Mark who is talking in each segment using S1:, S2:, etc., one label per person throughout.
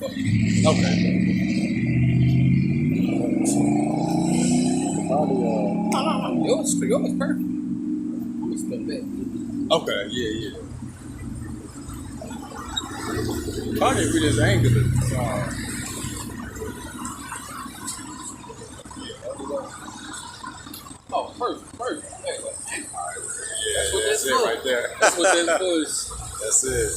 S1: Okay. Yours perfect. I'm gonna spell that. Okay, yeah. Kanye really is angular. Oh, perfect. Hey, that's what that's it right there. That's what that was. That's it.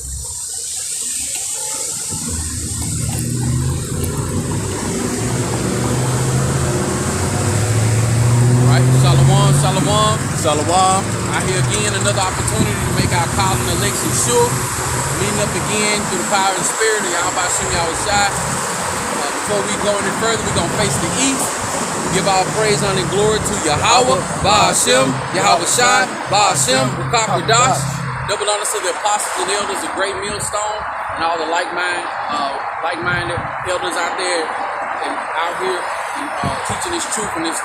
S1: Shalom. I hear again another opportunity to make our calling election sure. Meeting up again through the power and spirit of Yahweh Shem Yahushai. Before we go any further, we're going to face the east. Give all praise, honor, and glory to Yahweh, Ba'ashem, Yahweh Shai, Ba'ashem, Rukak Radash. Double honors to the apostles and elders of Great Millstone and all the like-minded elders out there and out here teaching this truth in its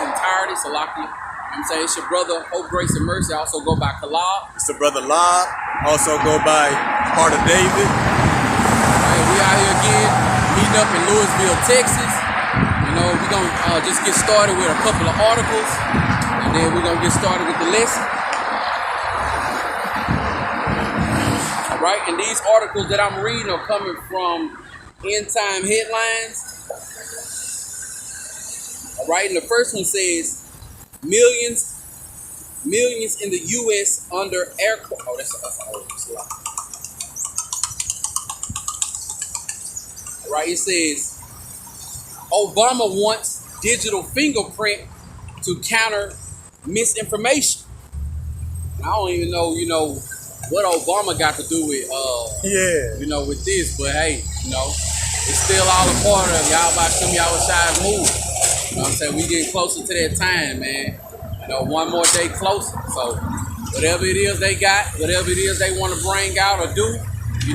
S1: entirety. Salaki. I'm saying it's your brother, Hope, Grace, and Mercy. I also go by Kalab.
S2: It's the brother Lob. Also go by Heart of David.
S1: Right, we out here again, meeting up in Louisville, Texas. You know, we're going to just get started with a couple of articles. And then we're going to get started with the lesson. All right, and these articles that I'm reading are coming from End Time Headlines. All right, and the first one says, Millions in the U.S. under air. Oh, that's a lot. All right, it says Obama wants digital fingerprint to counter misinformation. I don't even know, what Obama got to do with, with this. But hey, it's still all a part of Yahweh Shem Yahushai's move. You know what I'm saying? We getting closer to that time, man. One more day closer. So whatever it is they got, whatever it is they want to bring out or do,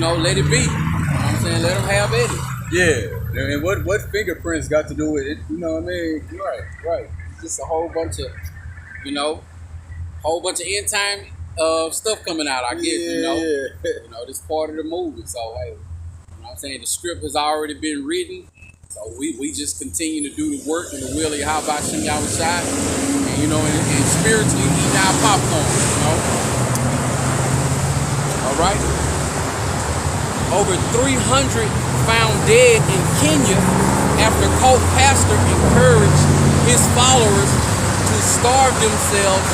S1: let it be. You know what I'm saying? Let them have it.
S2: Yeah. And what fingerprints got to do with it? You know what I mean?
S1: Right. Just a whole bunch of, end time stuff coming out, I guess, this part of the movie. So, hey, I'm saying? The script has already been written. So we just continue to do the work and the will of Yahweh Shem Yahushai, and and spiritually eating our popcorn, All right. Over 300 found dead in Kenya after cult pastor encouraged his followers to starve themselves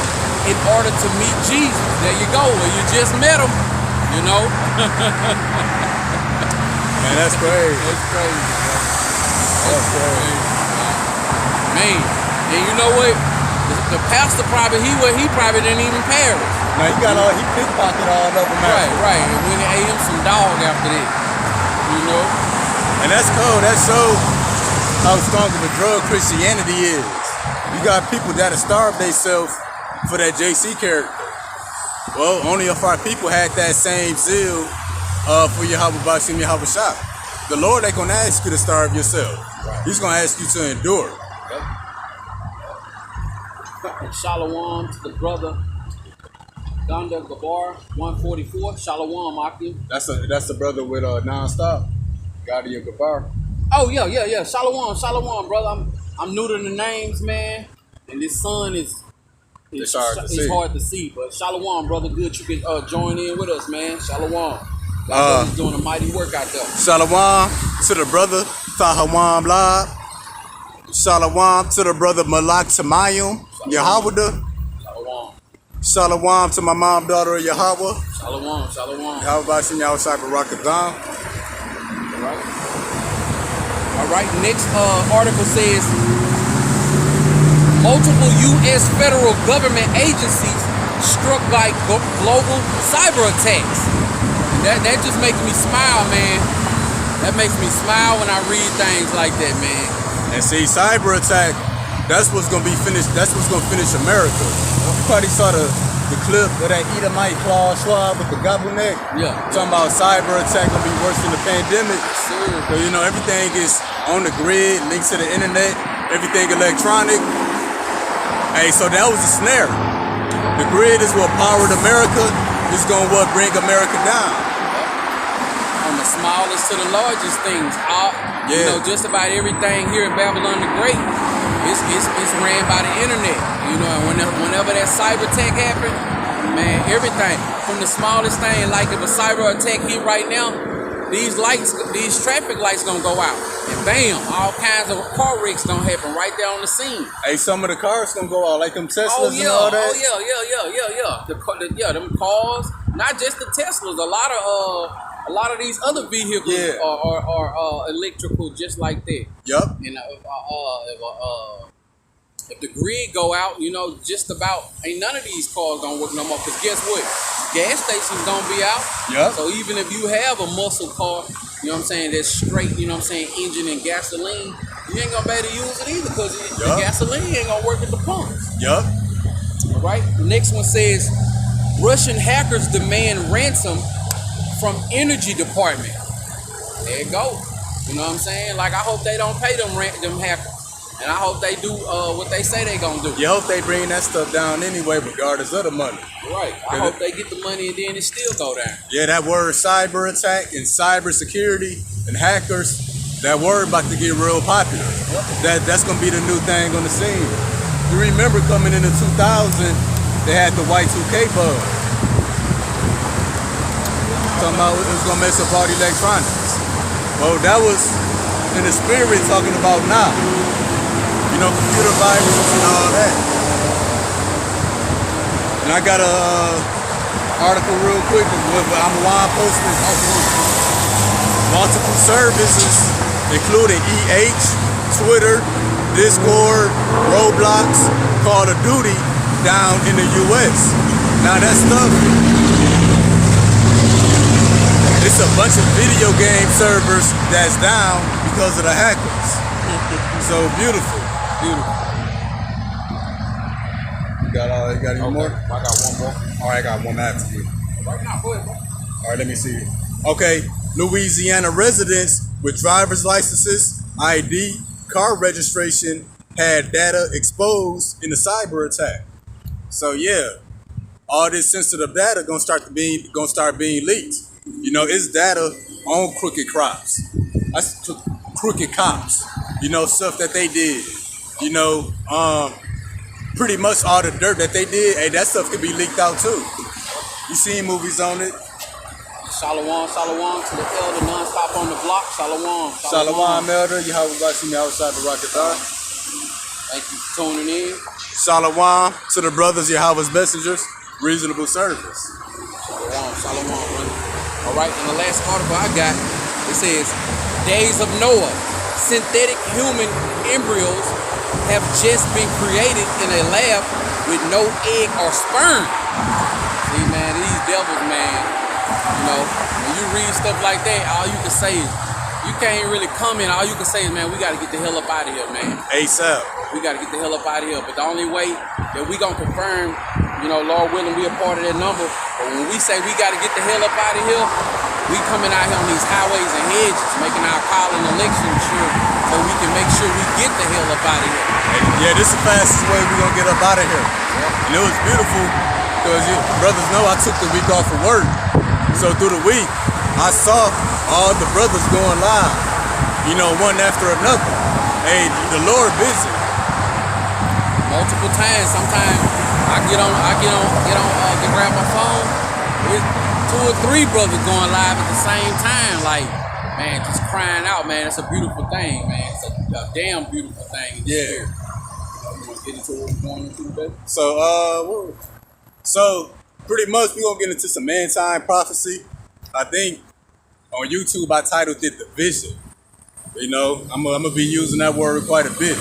S1: in order to meet Jesus. There you go. Well, you just met him,
S2: Man, that's crazy.
S1: That's crazy. Man, and you know what? The pastor probably didn't even perish.
S2: No, he pickpocketed all of them out.
S1: Right. And when they ate him some dog after that,
S2: And that's cool. That shows how strong of a drug Christianity is. You got people that'll starve themselves for that JC character. Well, only if our people had that same zeal for Yahweh Bashim Yahweh Shah. The Lord ain't gonna ask you to starve yourself. He's gonna ask you to endure.
S1: Shalom to the brother Gonda Gabar 144. Shalom, Aki.
S2: That's the brother with nonstop. Gadia Gabar.
S1: Oh yeah. Shalom, brother. I'm new to the names, man. And this sun is hard to see. But Shalom, brother. Good you can join in with us, man. Shalom. He's doing a mighty work out there.
S2: Shalom to the brother Tahawam Lab. Shalom to the brother Malak Tamayum Yahweh. Shalom to my mom, daughter of Yahweh.
S1: Shalom.
S2: Yahweh Bashim Yahushai Barakadam.
S1: All right. Next article says multiple U.S. federal government agencies struck by global cyber attacks. That just makes me smile, man. That makes me smile when I read things like that, man.
S2: And see, cyber attack, that's what's gonna be finished. That's what's gonna finish America. You probably saw the clip of that Edomite Klaus Schwab with the gobble neck.
S1: Yeah.
S2: Talking about cyber attack gonna be worse than the pandemic.
S1: Sure.
S2: So everything is on the grid, linked to the internet, everything electronic. Hey, so that was a snare. The grid is what powered America. It's gonna bring America down.
S1: the smallest to the largest things. All, you
S2: Yeah.
S1: know, just about everything here in Babylon the Great is ran by the internet. You know, and whenever that cyber attack happened, man, everything from the smallest thing, like if a cyber attack hit right now, these traffic lights gonna go out, and bam, all kinds of car wrecks gonna happen right there on the scene.
S2: Hey, some of the cars gonna go out, like them Teslas
S1: Oh yeah,
S2: and all that.
S1: Yeah. Them cars, not just the Teslas. A lot of these other vehicles
S2: Yeah.
S1: are electrical, just like that.
S2: Yup.
S1: And if the grid go out, you know, just about ain't none of these cars gonna work no more. Cause guess what? Gas stations gonna be out.
S2: Yup.
S1: So even if you have a muscle car, you know what I'm saying, that's straight, you know what I'm saying, engine and gasoline, you ain't gonna be able to use it either, because the
S2: Yup.
S1: gasoline ain't gonna work at the pumps.
S2: Yup.
S1: All right. The next one says Russian hackers demand ransom from energy department. There you go. You know what I'm saying? Like, I hope they don't pay them hackers. And I hope they do what they say they gonna do.
S2: You hope they bring that stuff down anyway, regardless of the money.
S1: Right. I hope they get the money and then it still go down.
S2: Yeah, that word cyber attack and cyber security and hackers, that word about to get real popular. That's gonna be the new thing on the scene. You remember coming into 2000, they had the Y2K bug. Talking about it was gonna mess up all the electronics. Well, that was in the spirit talking about now. You know, computer viruses and all that. And I got a article real quick. I'm posting multiple services, including Twitter, Discord, Roblox, Call of Duty, down in the US. Now that stuff, it's a bunch of video game servers that's down because of the hackers. So beautiful.
S1: Beautiful.
S2: You got any more?
S1: I got one more.
S2: All right, I got one after you.
S1: Right now, go ahead, bro.
S2: All right, let me see. Okay, Louisiana residents with driver's licenses, ID, car registration had data exposed in the cyber attack. So yeah, all this sensitive data gonna start being leaked. You know, it's data on crooked cops. That's crooked cops. You know, stuff that they did. You know, pretty much all the dirt that they did. Hey, that stuff could be leaked out too. You seen movies on it?
S1: Shalom to the elder, non-stop on the block.
S2: Shalom, Elder. Yahweh Bashim Yahweh Barakathah.
S1: Thank you for tuning in.
S2: Shalom to the brothers, Yahweh's messengers. Reasonable service.
S1: Shalom, brother. All right, and the last article I got, it says, Days of Noah, synthetic human embryos have just been created in a lab with no egg or sperm. See, man, these devils, man, you know, when you read stuff like that, all you can say is, you can't really comment. All you can say is, man, we got to get the hell up out of here, man.
S2: ASAP.
S1: We got to get the hell up out of here. But the only way that we going to confirm, you know, Lord willing, we a part of that number. But when we say we got to get the hell up out of here, we coming out here on these highways and hedges, making our call and election sure, so we can make sure we get the hell up out of here.
S2: Yeah, this is the fastest way we're going to get up out of here. And it was beautiful because brothers know I took the week off of work. So through the week, I saw all the brothers going live, you know, one after another. Hey, the Lord busy.
S1: Multiple times. Sometimes I get on to grab my phone. There's 2 or 3 brothers going live at the same time. Like, man, just crying out, man. It's a beautiful thing, man. It's a damn beautiful thing.
S2: Yeah.
S1: You want to get into what we're going into today?
S2: So pretty much we're gonna get into some end time prophecy. I think on YouTube I titled it The Vision. You know, I'm gonna be using that word quite a bit.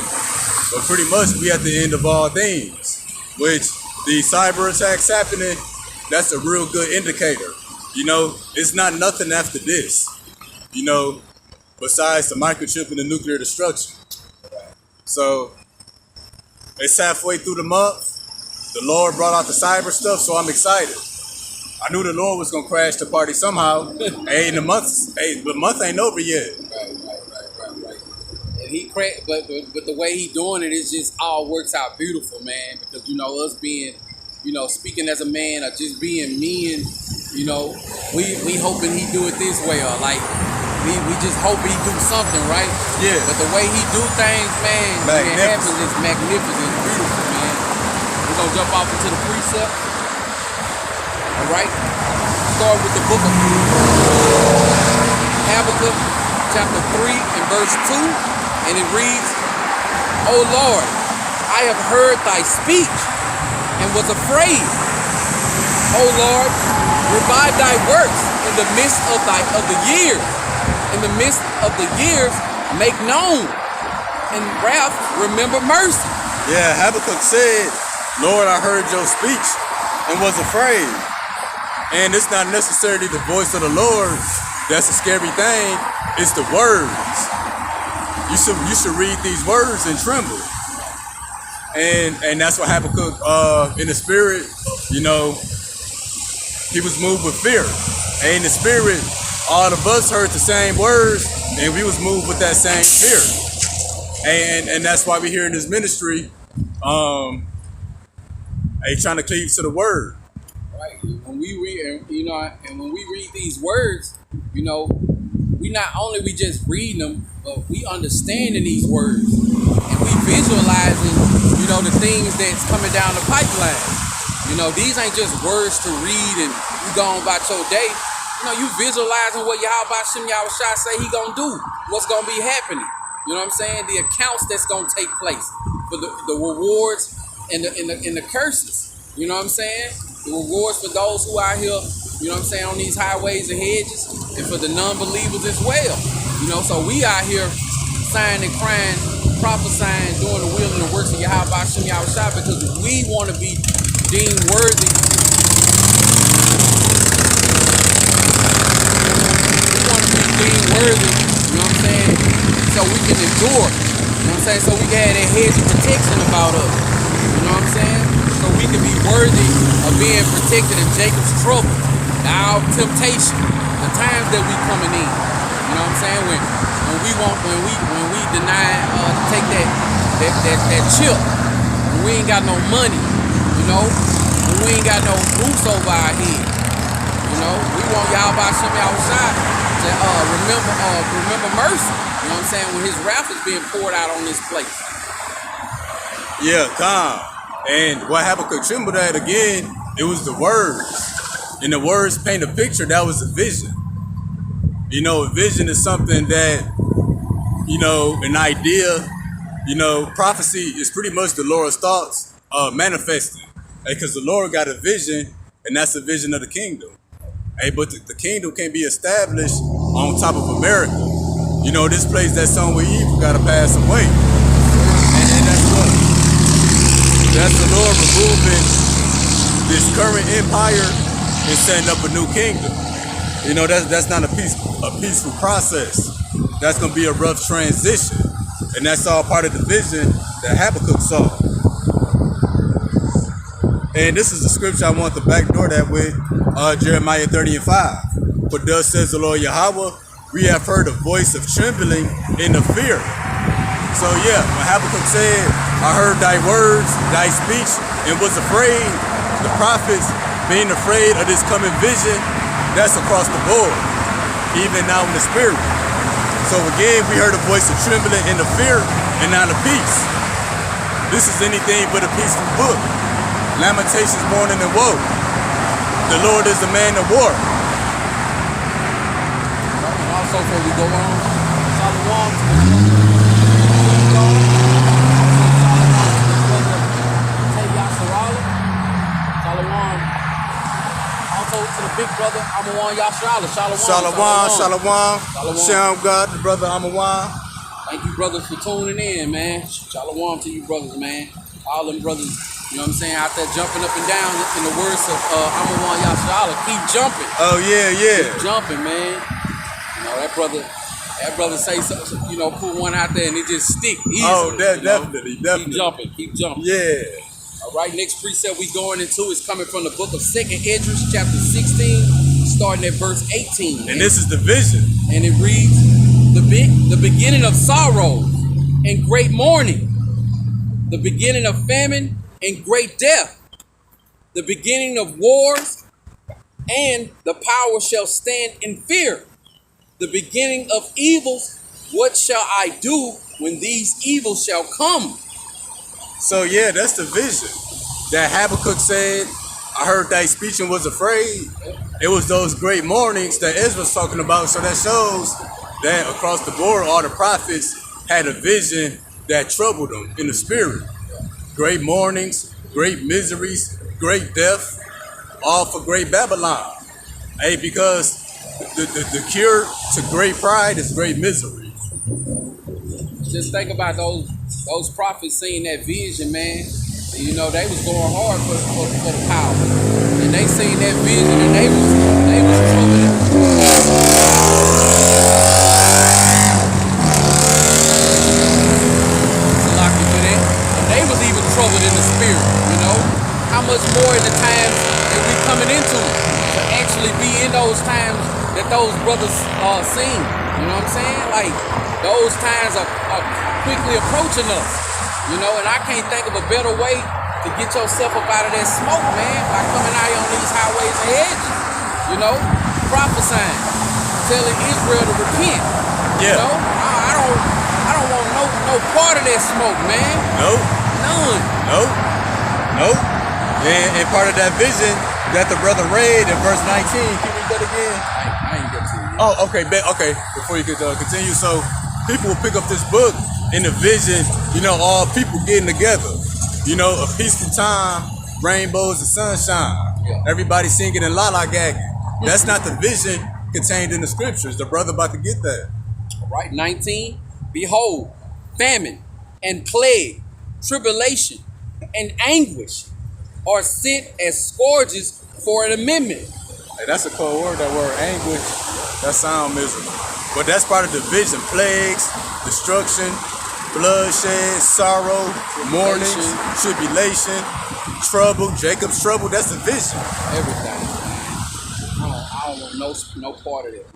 S2: But pretty much we at the end of all things, which the cyber attacks happening, that's a real good indicator. You know, it's not nothing after this, you know, besides the microchip and the nuclear destruction. So it's halfway through the month. The Lord brought out the cyber stuff, so I'm excited. I knew the Lord was gonna crash the party somehow. Hey, the month ain't over yet.
S1: Right. And he cracked, but the way he doing it is just all works out beautiful, man. Because you know us being, you know, speaking as a man or just being men, You know, we hoping he do it this way, or like we just hope he do something, right?
S2: Yeah.
S1: But the way he do things, man, when it happens, is magnificent, it's beautiful, man. We're gonna jump off into the precept. All right. Start with the book of Habakkuk, chapter 3 and verse 2, and it reads, "O Lord, I have heard thy speech and was afraid. O Lord, revive thy works in the midst of the years. In the midst of the years, make known. In wrath, remember mercy."
S2: Yeah, Habakkuk said, Lord, I heard your speech and was afraid. And it's not necessarily the voice of the Lord that's a scary thing. It's the words. You should read these words and tremble. And that's what Habakkuk in the spirit, you know, he was moved with fear. And in the spirit, all of us heard the same words, and we was moved with that same fear. And that's why we here in this ministry, trying to cleave to the word.
S1: Right. When we read, and when we read these words, we not only we just reading them, but we understanding these words, and we visualizing, the things that's coming down the pipeline. These ain't just words to read and you go on about your day. You visualizing what Yahweh Shem Yahushua say he gonna do, what's gonna be happening. You know what I'm saying? The accounts that's gonna take place for the rewards and the curses. You know what I'm saying? The rewards for those who are here, on these highways and hedges, and for the non-believers as well. So we out here sighing and crying, prophesying, doing the will and the works of Yahweh Shem Yahushua, because we want to be deemed worthy. We want to be deemed worthy, so we can endure. So we can have that hedge of protection about us. So we can be worthy of being protected in Jacob's trouble, our temptation, the times that we coming in. When we deny to take that chip, when we ain't got no money, when we ain't got no roofs over our head, we want Yahweh Shem Yahushua to remember mercy. When his wrath is being poured out on this place.
S2: Yeah, calm. And what Habakkuk trembled at again, it was the words. And the words paint a picture, that was a vision. A vision is something that, an idea, prophecy is pretty much the Lord's thoughts manifesting. Because the Lord got a vision, and that's the vision of the kingdom. But the kingdom can't be established on top of America. This place that's on with evil gotta pass away. And that's the Lord removing this current empire and setting up a new kingdom. That's not a peaceful process. That's gonna be a rough transition. And that's all part of the vision that Habakkuk saw. And this is the scripture I want to backdoor that with, Jeremiah 30 and 5. For thus says the Lord Yahweh, we have heard a voice of trembling and of fear. So yeah, when Habakkuk said, I heard thy words, thy speech, and was afraid, the prophets being afraid of this coming vision, that's across the board, even now in the spirit. So again, we heard a voice of trembling and of fear, and not of peace. This is anything but a peaceful book. Lamentations, mourning, and woe. The Lord is a man of war.
S1: Also, before we go on, Shalom to the big brother Amawan Yashrala.
S2: Shalom. Shalom, God, the brother Amawan.
S1: Thank you, brothers, for tuning in, man. Shalom to you, brothers, man. All them brothers, out there jumping up and down in the words of Amawan Yashrala. Keep jumping.
S2: Oh, yeah.
S1: Keep jumping, man. That brother say something, put one out there and it just stick easily.
S2: Oh, definitely.
S1: Keep jumping.
S2: Yeah.
S1: All right, next precept we going into is coming from the book of 2nd Esdras, chapter 16, starting at verse 18.
S2: And this is the vision.
S1: And it reads, the beginning of sorrow and great mourning, the beginning of famine and great death, the beginning of wars and the power shall stand in fear. The beginning of evils, what shall I do when these evils shall come?
S2: So yeah, that's the vision that Habakkuk said. I heard that speech and was afraid. It was those great mornings that Ezra's talking about. So that shows that across the board, all the prophets had a vision that troubled them in the spirit. Great mornings, great miseries, great death, all for great Babylon. Hey, because the cure to great pride is great misery.
S1: Just think about those prophets seeing that vision, man. You know, they was going hard for the power. And they seen that vision and they was troubled. And they was even troubled in the spirit, you know? How much more in the times that we coming into to actually be in those times that those brothers seen. You know what I'm saying? Like, those times are quickly approaching us. You know, and I can't think of a better way to get yourself up out of that smoke, man, by coming out here on these highways and hedges. You know, prophesying, telling Israel to repent.
S2: Yeah.
S1: You know, I don't want no part of that smoke, man.
S2: Nope.
S1: None.
S2: Nope. And part of that vision that the brother read in verse 19. Can you read that again?
S1: I ain't get to it.
S2: Oh, okay. Okay. Before you could continue, so people will pick up this book in the vision. You know, all people getting together. You know, a peaceful time, rainbows and sunshine.
S1: Yeah.
S2: Everybody singing and lollygagging. That's not the vision contained in the scriptures. The brother about to get that.
S1: Right, 19. Behold, famine and plague, tribulation and anguish are sent as scourges for an amendment.
S2: Hey, that's a cold word, that word anguish. That sound miserable. But that's part of the vision. Plagues, destruction, bloodshed, sorrow, mourning, tribulation, trouble, Jacob's trouble. That's the vision.
S1: Everything. I don't want no part of that.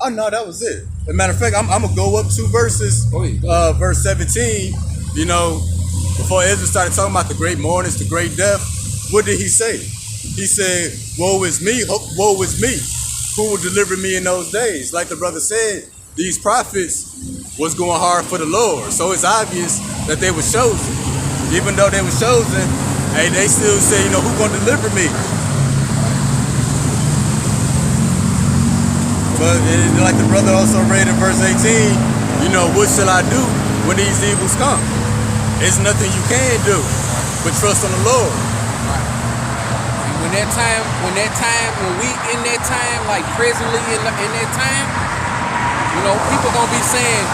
S2: Oh no, that was it. As a matter of fact, I'm gonna go up 2 verses. Verse 17. You know, before Ezra started talking about the great mournings, the great death, what did he say? He said, "Woe is me! Woe is me! Who will deliver me in those days?" Like the brother said, these prophets was going hard for the Lord. So it's obvious that they were chosen. Even though they were chosen, hey, they still say, you know, who's gonna deliver me? But like the brother also read in verse 18, you know, what shall I do when these evils come? There's nothing you can do but trust on the Lord.
S1: And when we in that time, like presently in that time, you know, people gonna be saying,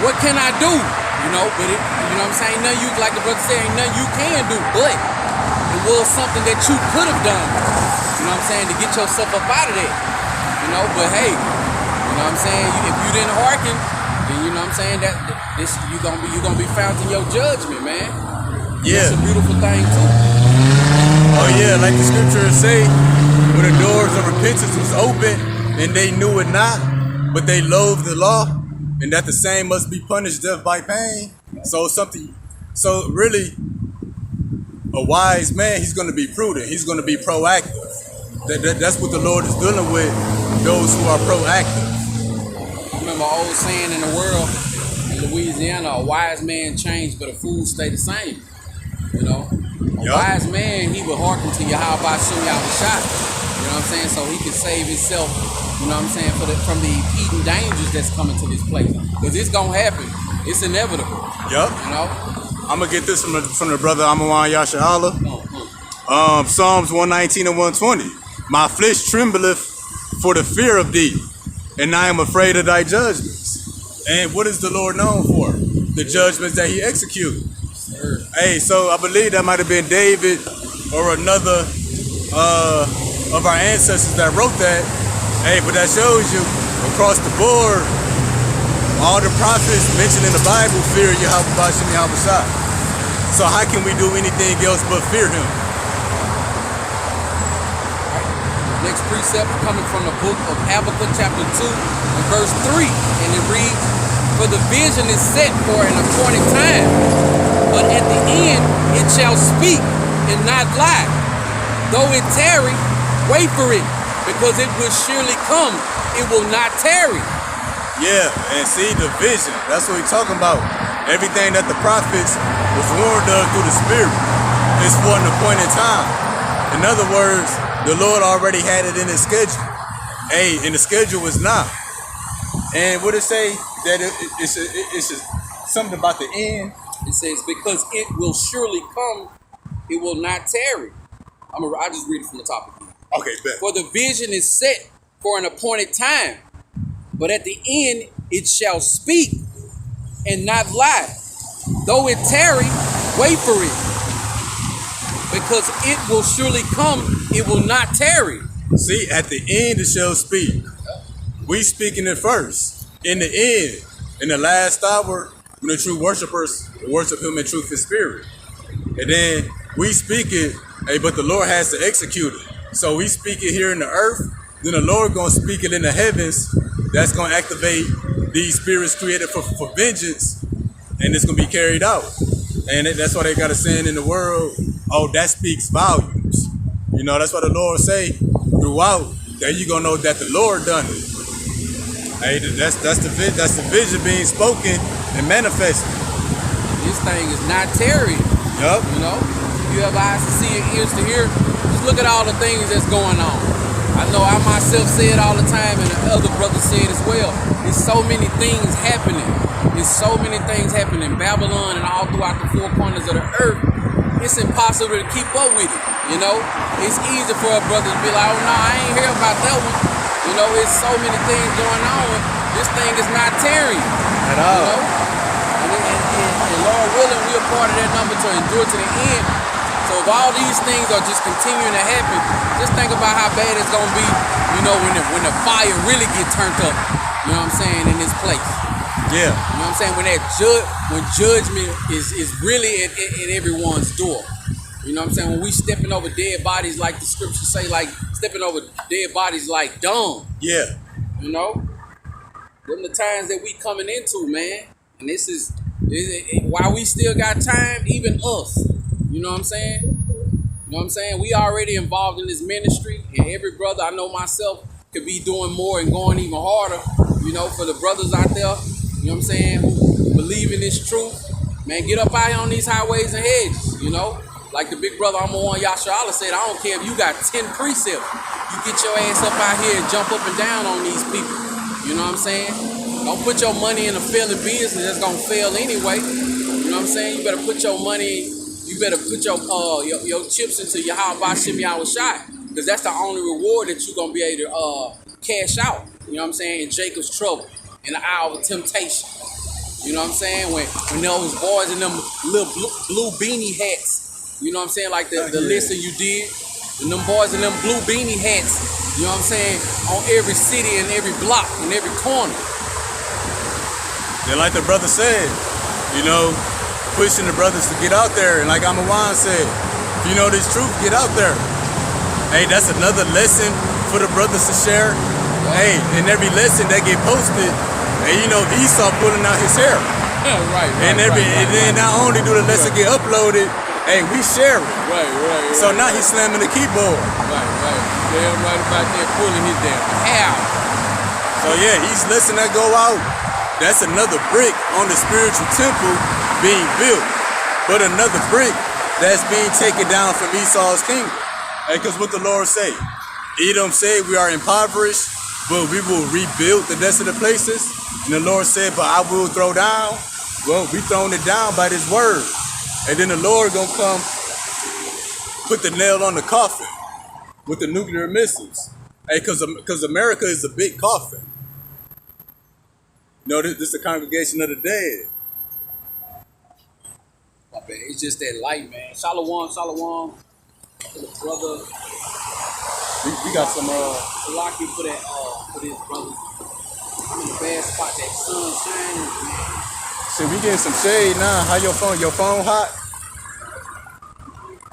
S1: what can I do? You know, but you know what I'm saying? Nothing you, like the brother said, ain't nothing you can do, but it was something that you could have done, you know what I'm saying, to get yourself up out of there. You know, but hey, you know what I'm saying? If you didn't hearken, then you know what I'm saying, that this you gonna be found in your judgment, man.
S2: Yeah.
S1: It's a beautiful thing too.
S2: Oh yeah, like the scriptures say, when the doors of repentance was open and they knew it not, but they loathed the law, and that the same must be punished death by pain. So really, a wise man, he's gonna be prudent, he's gonna be proactive. That's what the Lord is dealing with, those who are proactive.
S1: I remember an old saying in the world, in Louisiana, a wise man changed, but a fool stay the same. You know? A wise man, he would hearken to Yahweh Shem Yahushua. You know what I'm saying? So he can save himself, you know what I'm saying, from the impeding dangers that's coming to this place. Because it's going to happen. It's inevitable.
S2: Yup.
S1: You know?
S2: I'm going to get this from the brother Amawan Yashala. Psalms 119 and 120. My flesh trembleth for the fear of thee, and I am afraid of thy judgments. And what is the Lord known for? The judgments that he executes. Hey, so I believe that might have been David or another of our ancestors that wrote that. Hey, but that shows you across the board, all the prophets mentioned in the Bible fear Yahweh Bashem Yahushua. So how can we do anything else but fear him?
S1: Next precept coming from the book of Habakkuk chapter 2 and verse 3. And it reads, for the vision is set for an appointed time, but at the end it shall speak and not lie. Though it tarry, wait for it, because it will surely come. It will not tarry.
S2: Yeah, and see the vision. That's what we're talking about. Everything that the prophets was warned of through the Spirit is for an appointed time. In other words, the Lord already had it in his schedule. Hey, and the schedule was not. And what it say that it's something about the end.
S1: It says, because it will surely come, it will not tarry. I'll just read it from the top again.
S2: Okay, bet.
S1: For the vision is set for an appointed time, but at the end it shall speak and not lie. Though it tarry, wait for it, because it will surely come, it will not tarry.
S2: See, at the end it shall speak. We speaking it first. In the end, in the last hour, when the true worshipers worship him in truth and spirit. And then we speak it, hey, but the Lord has to execute it. So we speak it here in the earth, then the Lord gonna speak it in the heavens. That's gonna activate these spirits created for vengeance, and it's gonna be carried out. And that's why they got a saying in the world, oh, that speaks volumes. You know, that's what the Lord say throughout, that you gonna know that the Lord done it. Hey, that's the vision being spoken and manifested.
S1: This thing is not tarrying.
S2: Yup.
S1: You know, you have eyes to see and ears to hear. Just look at all the things that's going on. I know I myself say it all the time, and the other brothers say it as well. There's so many things happening. There's so many things happening. Babylon and all throughout the four corners of the earth. It's impossible to keep up with it. You know, it's easy for a brother to be like, oh no, I ain't hear about that one. You know, it's so many things going on. This thing is not tarrying
S2: At all.
S1: You know? And Lord willing, we are part of that number to endure to the end. So if all these things are just continuing to happen, just think about how bad it's gonna be, you know, when the fire really get turned up. You know what I'm saying, in this place.
S2: Yeah.
S1: You know what I'm saying? When judgment is really at everyone's door. You know what I'm saying? When we stepping over dead bodies, like the scriptures say, like stepping over dead bodies like dung.
S2: Yeah.
S1: You know? Them the times that we coming into, man. And this is why we still got time, even us. You know what I'm saying? You know what I'm saying? We already involved in this ministry, and every brother, I know myself, could be doing more and going even harder, you know, for the brothers out there, you know what I'm saying, who believe in this truth. Man, get up out here on these highways and hedges, you know? Like the big brother I'm on, Yasha Allah said, I don't care if you got 10 precepts. You get your ass up out here and jump up and down on these people. You know what I'm saying? Don't put your money in a failing business that's gonna fail anyway. You know what I'm saying? You better put your money, you better put your chips into Yahweh Bashim Yahushai, because that's the only reward that you're gonna be able to cash out. You know what I'm saying? In Jacob's trouble, in the hour of temptation. You know what I'm saying? When those boys in them little blue beanie hats, you know what I'm saying? Like the lesson you did, and them boys in them blue beanie hats, you know what I'm saying? On every city and every block and every corner.
S2: And like the brother said, you know, pushing the brothers to get out there. And like Amawan said, if you know this truth, get out there. Hey, that's another lesson for the brothers to share. Hey, in every lesson that get posted, hey, you know, Esau pulling out his hair.
S1: Right.
S2: And then not only do the lesson get uploaded, hey, we share it.
S1: Right.
S2: So now he's slamming the keyboard.
S1: Right. Damn right about there pulling his damn hair.
S2: So yeah, each lesson that go out, that's another brick on the spiritual temple being built. But another brick that's being taken down from Esau's kingdom. Hey, because what the Lord say, Edom said we are impoverished, but we will rebuild the desolate places. And the Lord said, but I will throw down. Well, we throwing it down by this word. And then the Lord gonna come put the nail on the coffin with the nuclear missiles. Hey, because America is a big coffin. You know, this is the congregation of the dead.
S1: My bad. It's just that light, man. Shalom. To the brother.
S2: We got some
S1: Salaki for that for this brother. I'm in a bad spot. That sun shining, man.
S2: shit, we getting some shade now. How your phone? Your phone hot?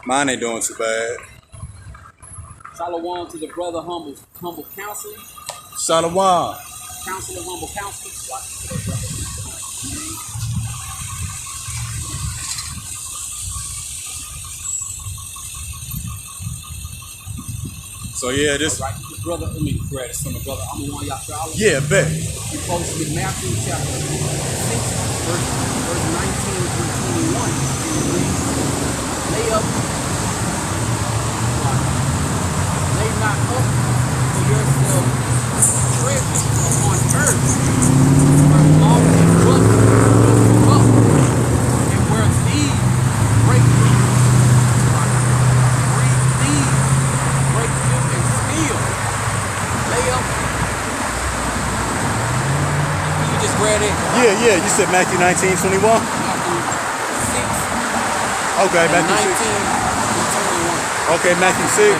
S2: Mine ain't doing too bad.
S1: Shalom to the brother humble counselor.
S2: Shalom.
S1: Counselor, humble counselor. Watch for that brother.
S2: So yeah, this.
S1: Right, brother, let me grab this from the brother. I'm the one y'all follow.
S2: Yeah, bet.
S1: We posted in Matthew chapter 6, verse 19 through 21. And it reads, lay not up for yourself treasures upon earth, where moth and rust corrupt, and where thieves break through. Thieves break through and steal. Lay up. Can you just grab it?
S2: Yeah. You said Matthew 19:21.
S1: Matthew 6.
S2: Okay,
S1: And
S2: Matthew 6.
S1: 19 through 21.
S2: Okay, Matthew 6.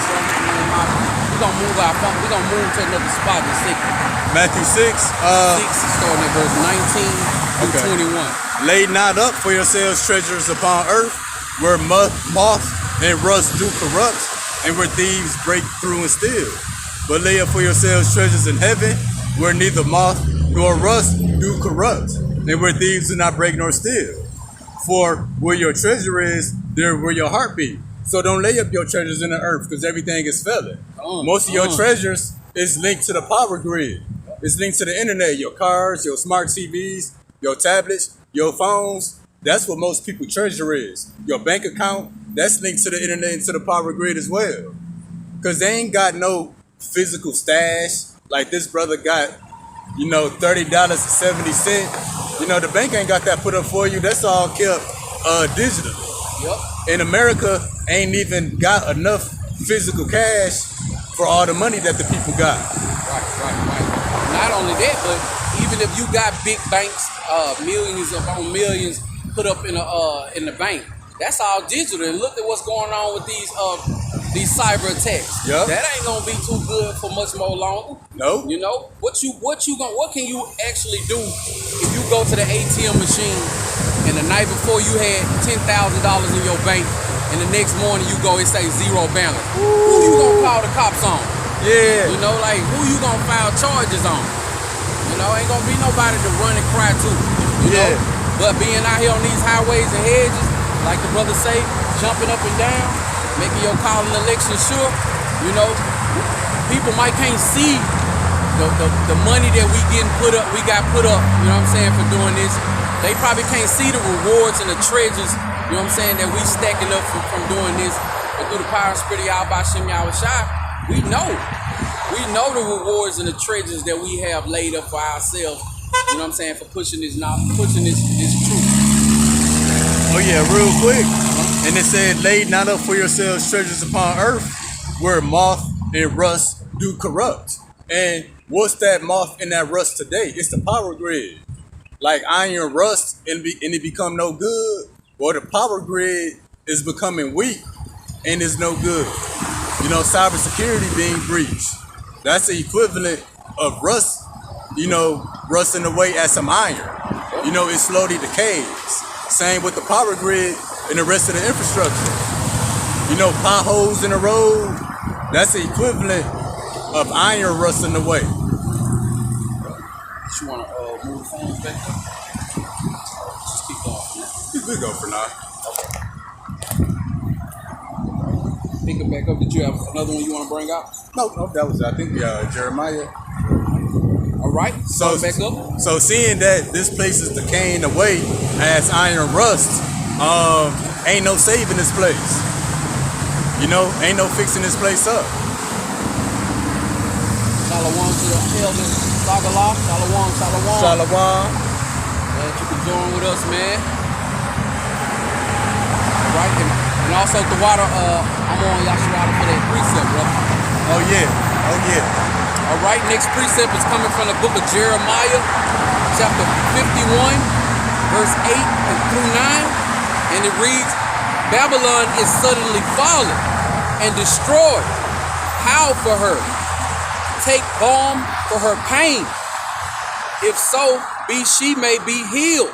S1: We're gonna move our phone. We're gonna move to another spot in 6.
S2: Matthew 6.
S1: 6 starting at verse 19 through
S2: Okay.
S1: 21.
S2: Lay not up for yourselves treasures upon earth, where moth and rust do corrupt, and where thieves break through and steal. But lay up for yourselves treasures in heaven, where neither moth nor rust do corrupt, and where thieves do not break nor steal. For where your treasure is, there will your heart be. So don't lay up your treasures in the earth, because everything is failing. Most of your treasures is linked to the power grid. It's linked to the internet, your cars, your smart TVs, your tablets, your phones. That's what most people treasure is. Your bank account, that's linked to the internet and to the power grid as well. Because they ain't got no physical stash. Like this brother got, $30.70. The bank ain't got that put up for you. That's all kept digitally.
S1: Yep.
S2: In America, ain't even got enough physical cash for all the money that the people got.
S1: Right. Not only that, but even if you got big banks, millions upon millions put up in the bank, that's all digital. And look at what's going on with these cyber attacks.
S2: Yep.
S1: That ain't gonna be too good for much more longer.
S2: No.
S1: What can you actually do if you go to the ATM machine and the night before you had $10,000 in your bank, and the next morning you go, it say zero balance. Who you gonna call the cops on?
S2: Yeah.
S1: Who you gonna file charges on? Ain't gonna be nobody to run and cry to. You know? But being out here on these highways and hedges, like the brother say, jumping up and down, making your call and election sure, people can't see the money that we got put up, for doing this. They probably can't see the rewards and the treasures, that we stacking up from doing this. But through the power and spirit of Yahweh Shem Yahushai, we know the rewards and the treasures that we have laid up for ourselves, for pushing this truth.
S2: Oh yeah, real quick. And it said, lay not up for yourselves treasures upon earth, where moth and rust do corrupt. And what's that moth and that rust today? It's the power grid. Like iron rust and it become no good. Well, the power grid is becoming weak and is no good. Cybersecurity being breached. That's the equivalent of rust, rusting away at some iron. It slowly decays. Same with the power grid and the rest of the infrastructure. Potholes in the road, that's the equivalent of iron rusting away.
S1: You want to move the phones back up? Just keep going for now.
S2: You could go for now.
S1: Pick it back up. Did you have another one you want to bring out?
S2: No, that was, I think, Jeremiah.
S1: All right,
S2: So
S1: back up.
S2: So seeing that this place is decaying away as iron rust, ain't no saving this place. Ain't no fixing this place up.
S1: Shalom to the elder Sagala. Shalom.
S2: Shalom.
S1: Glad you can join with us, man. All right, and also the water. I'm on Yasharada for that precept, brother.
S2: Oh yeah.
S1: All right, next precept is coming from the book of Jeremiah, chapter 51, verse 8 through 9. And it reads, Babylon is suddenly fallen and destroyed. Howl for her. Take balm for her pain. If so, she may be healed.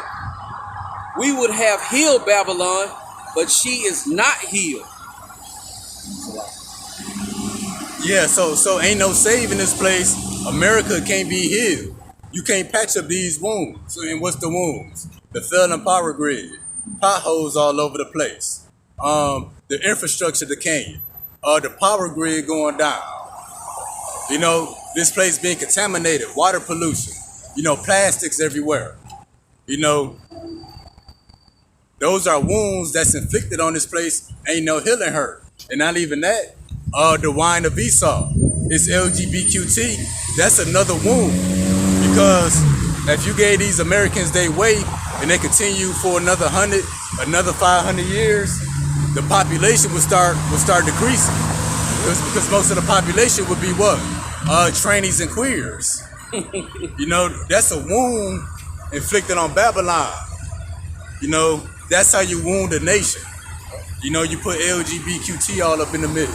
S1: We would have healed Babylon, but she is not healed.
S2: Yeah, so ain't no saving this place. America can't be healed. You can't patch up these wounds. And what's the wounds? The failing power grid, potholes all over the place, the infrastructure decaying, the power grid going down. You know, this place being contaminated, water pollution, you know, plastics everywhere. You know, those are wounds that's inflicted on this place. Ain't no healing her. And not even that, the wine of Esau. It's LGBTQ. That's another wound. Because if you gave these Americans their way and they continue for another 100, another 500 years, the population would start decreasing. Because most of the population would be what? Trannies and queers. You know, that's a wound inflicted on Babylon. You know, that's how you wound a nation. You know, you put LGBTQ all up in the mix.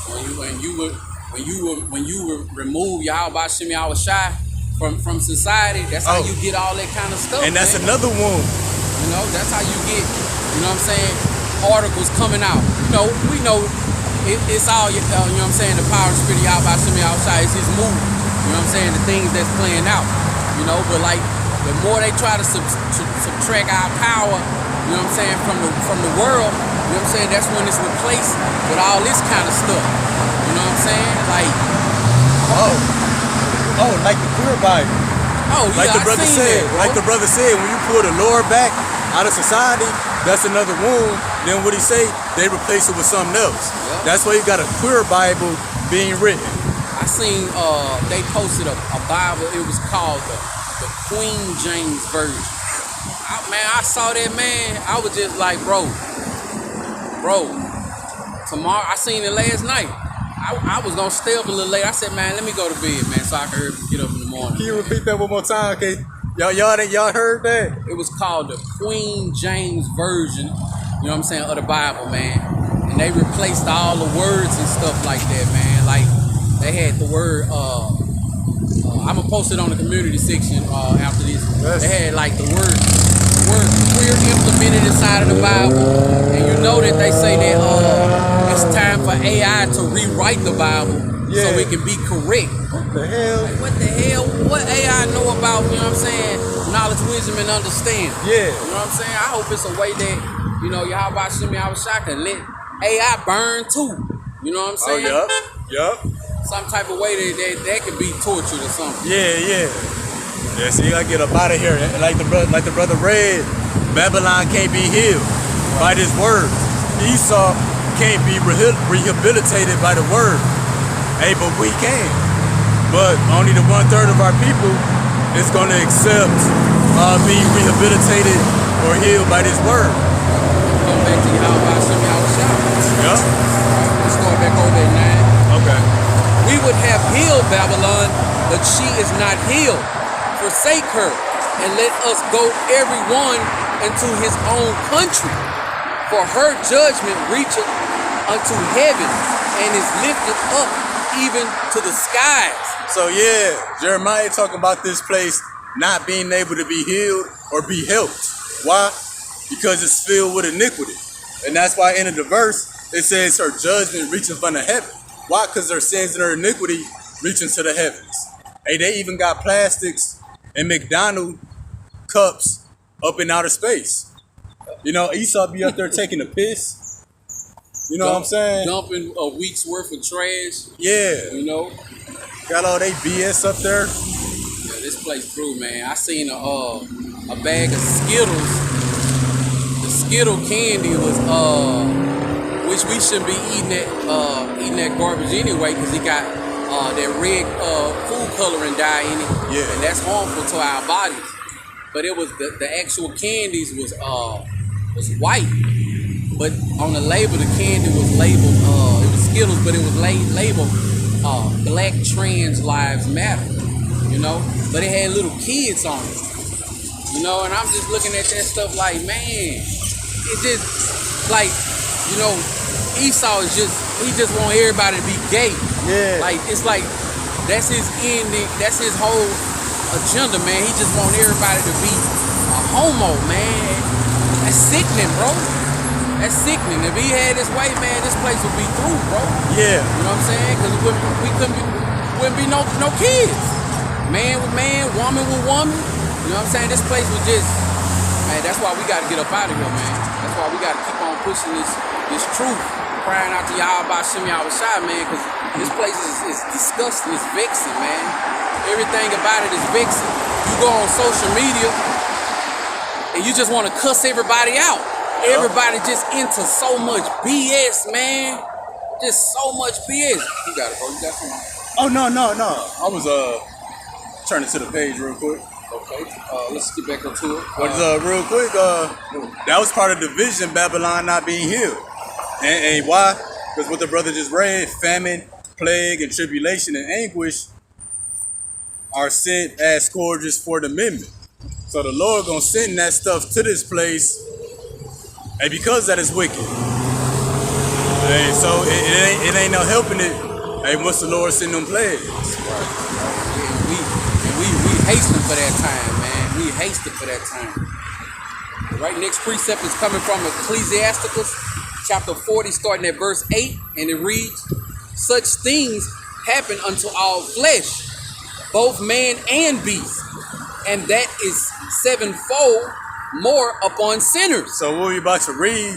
S1: When you would remove Yahweh Shem Yahushai from society, that's how you get all that kind of stuff.
S2: And that's another wound.
S1: You know, that's how you get, you know what I'm saying, articles coming out. You know, we know it's all, you know what I'm saying, the power and spirit of Yahweh Shem Yahushai is his move. You know what I'm saying, the things that's playing out. You know, but like, the more they try to subtract our power, you know what I'm saying, from the world, you know what I'm saying, that's when it's replaced with all this kind of stuff. You know what I'm saying? Like,
S2: like the queer Bible.
S1: Oh, yeah,
S2: like the brother said, when you pull the Lord back out of society, that's another wound. Then what he say? They replace it with something else. Yep. That's why you got a queer Bible being written.
S1: I seen they posted a Bible. It was called the Queen James Version. I saw that, man. I was just like, bro. Tomorrow, I seen it last night. I was gonna stay up a little late. I said, man, let me go to bed, man, so I can get up in the morning.
S2: Can you repeat that one more time, okay? Y'all heard that?
S1: It was called the Queen James Version, you know what I'm saying, of the Bible, man. And they replaced all the words and stuff like that, man. Like, they had the word, I'm gonna post it on the community section after this. Yes. They had like the word queer implemented inside of the Bible. And you know that they say that it's time for AI to rewrite the Bible so it can be correct.
S2: What the hell?
S1: Like, what the hell? What AI know about, you know what I'm saying, knowledge, wisdom, and understanding?
S2: Yeah.
S1: You know what I'm saying? I hope it's a way that, you know, Yahweh Shem Yahushai can let AI burn too. You know what I'm saying?
S2: Oh, yup.
S1: Some type of way that could be tortured or something.
S2: Yeah, so you gotta get up out of here. Like the brother read, Babylon can't be healed by this word. Esau can't be rehabilitated by the word. Hey, but we can. But only the 1/3 of our people is gonna accept being rehabilitated or healed by this word.
S1: Come back to Yahweh Shem Yahushai.
S2: Yeah.
S1: Let's go back over at 9.
S2: Okay.
S1: We would have healed Babylon, but she is not healed. Forsake her, and let us go every one into his own country. For her judgment reacheth unto heaven, and is lifted up even to the skies.
S2: So yeah, Jeremiah talking about this place not being able to be healed or be helped. Why? Because it's filled with iniquity. And that's why in the verse, it says her judgment reacheth unto heaven. Why? Because her sins and her iniquity reach into the heavens. Hey, they even got plastics and McDonald's cups up in outer space. You know, Esau be up there taking a piss. You know what I'm saying?
S1: Dumping a week's worth of trash.
S2: Yeah.
S1: You know?
S2: Got all they BS up there.
S1: Yeah, this place through, man. I seen a bag of Skittles. The Skittle candy was which we shouldn't be eating that garbage anyway, because it got that red food coloring dye in it.
S2: Yeah. And
S1: that's harmful to our bodies. But it was the actual candies was white. But on the label, the candy was labeled, it was Skittles, but it was labeled Black Trans Lives Matter, you know? But it had little kids on it, you know? And I'm just looking at that stuff like, man, it just, like, you know, Esau is he just want everybody to be gay.
S2: Yeah.
S1: Like, it's like, that's his ending, that's his whole agenda, man. He just want everybody to be a homo, man. That's sickening, bro. That's sickening. If he had his way, man, this place would be through, bro.
S2: Yeah.
S1: You know what I'm saying? Because wouldn't be no kids. Man with man, woman with woman. You know what I'm saying? This place was just, man, that's why we got to get up out of here, man. That's why we got to keep on pushing this truth. crying out to Yahweh Shem Yahushua, man, because this place is disgusting, it's vexing, man. Everything about it is vexing. You go on social media and you just want to cuss everybody out. Everybody just into so much BS, man. Just so much BS. You got it, bro. You got something?
S2: Oh, no. I was turning to the page real quick.
S1: Okay. Let's get back into it.
S2: But real quick, that was part of the vision, Babylon not being healed. And why? Because what the brother just read, famine, plague, and tribulation and anguish are sent as scourges for the amendment. So the Lord gonna send that stuff to this place, and because that is wicked. Hey, so it ain't no helping it. Hey, once the Lord send them plagues.
S1: We hasten for that time, man. We hasten for that time. Right, next precept is coming from Ecclesiasticus, chapter 40, starting at verse 8, and it reads, "Such things happen unto all flesh, both man and beast, and that is sevenfold more upon sinners."
S2: So what we about to read,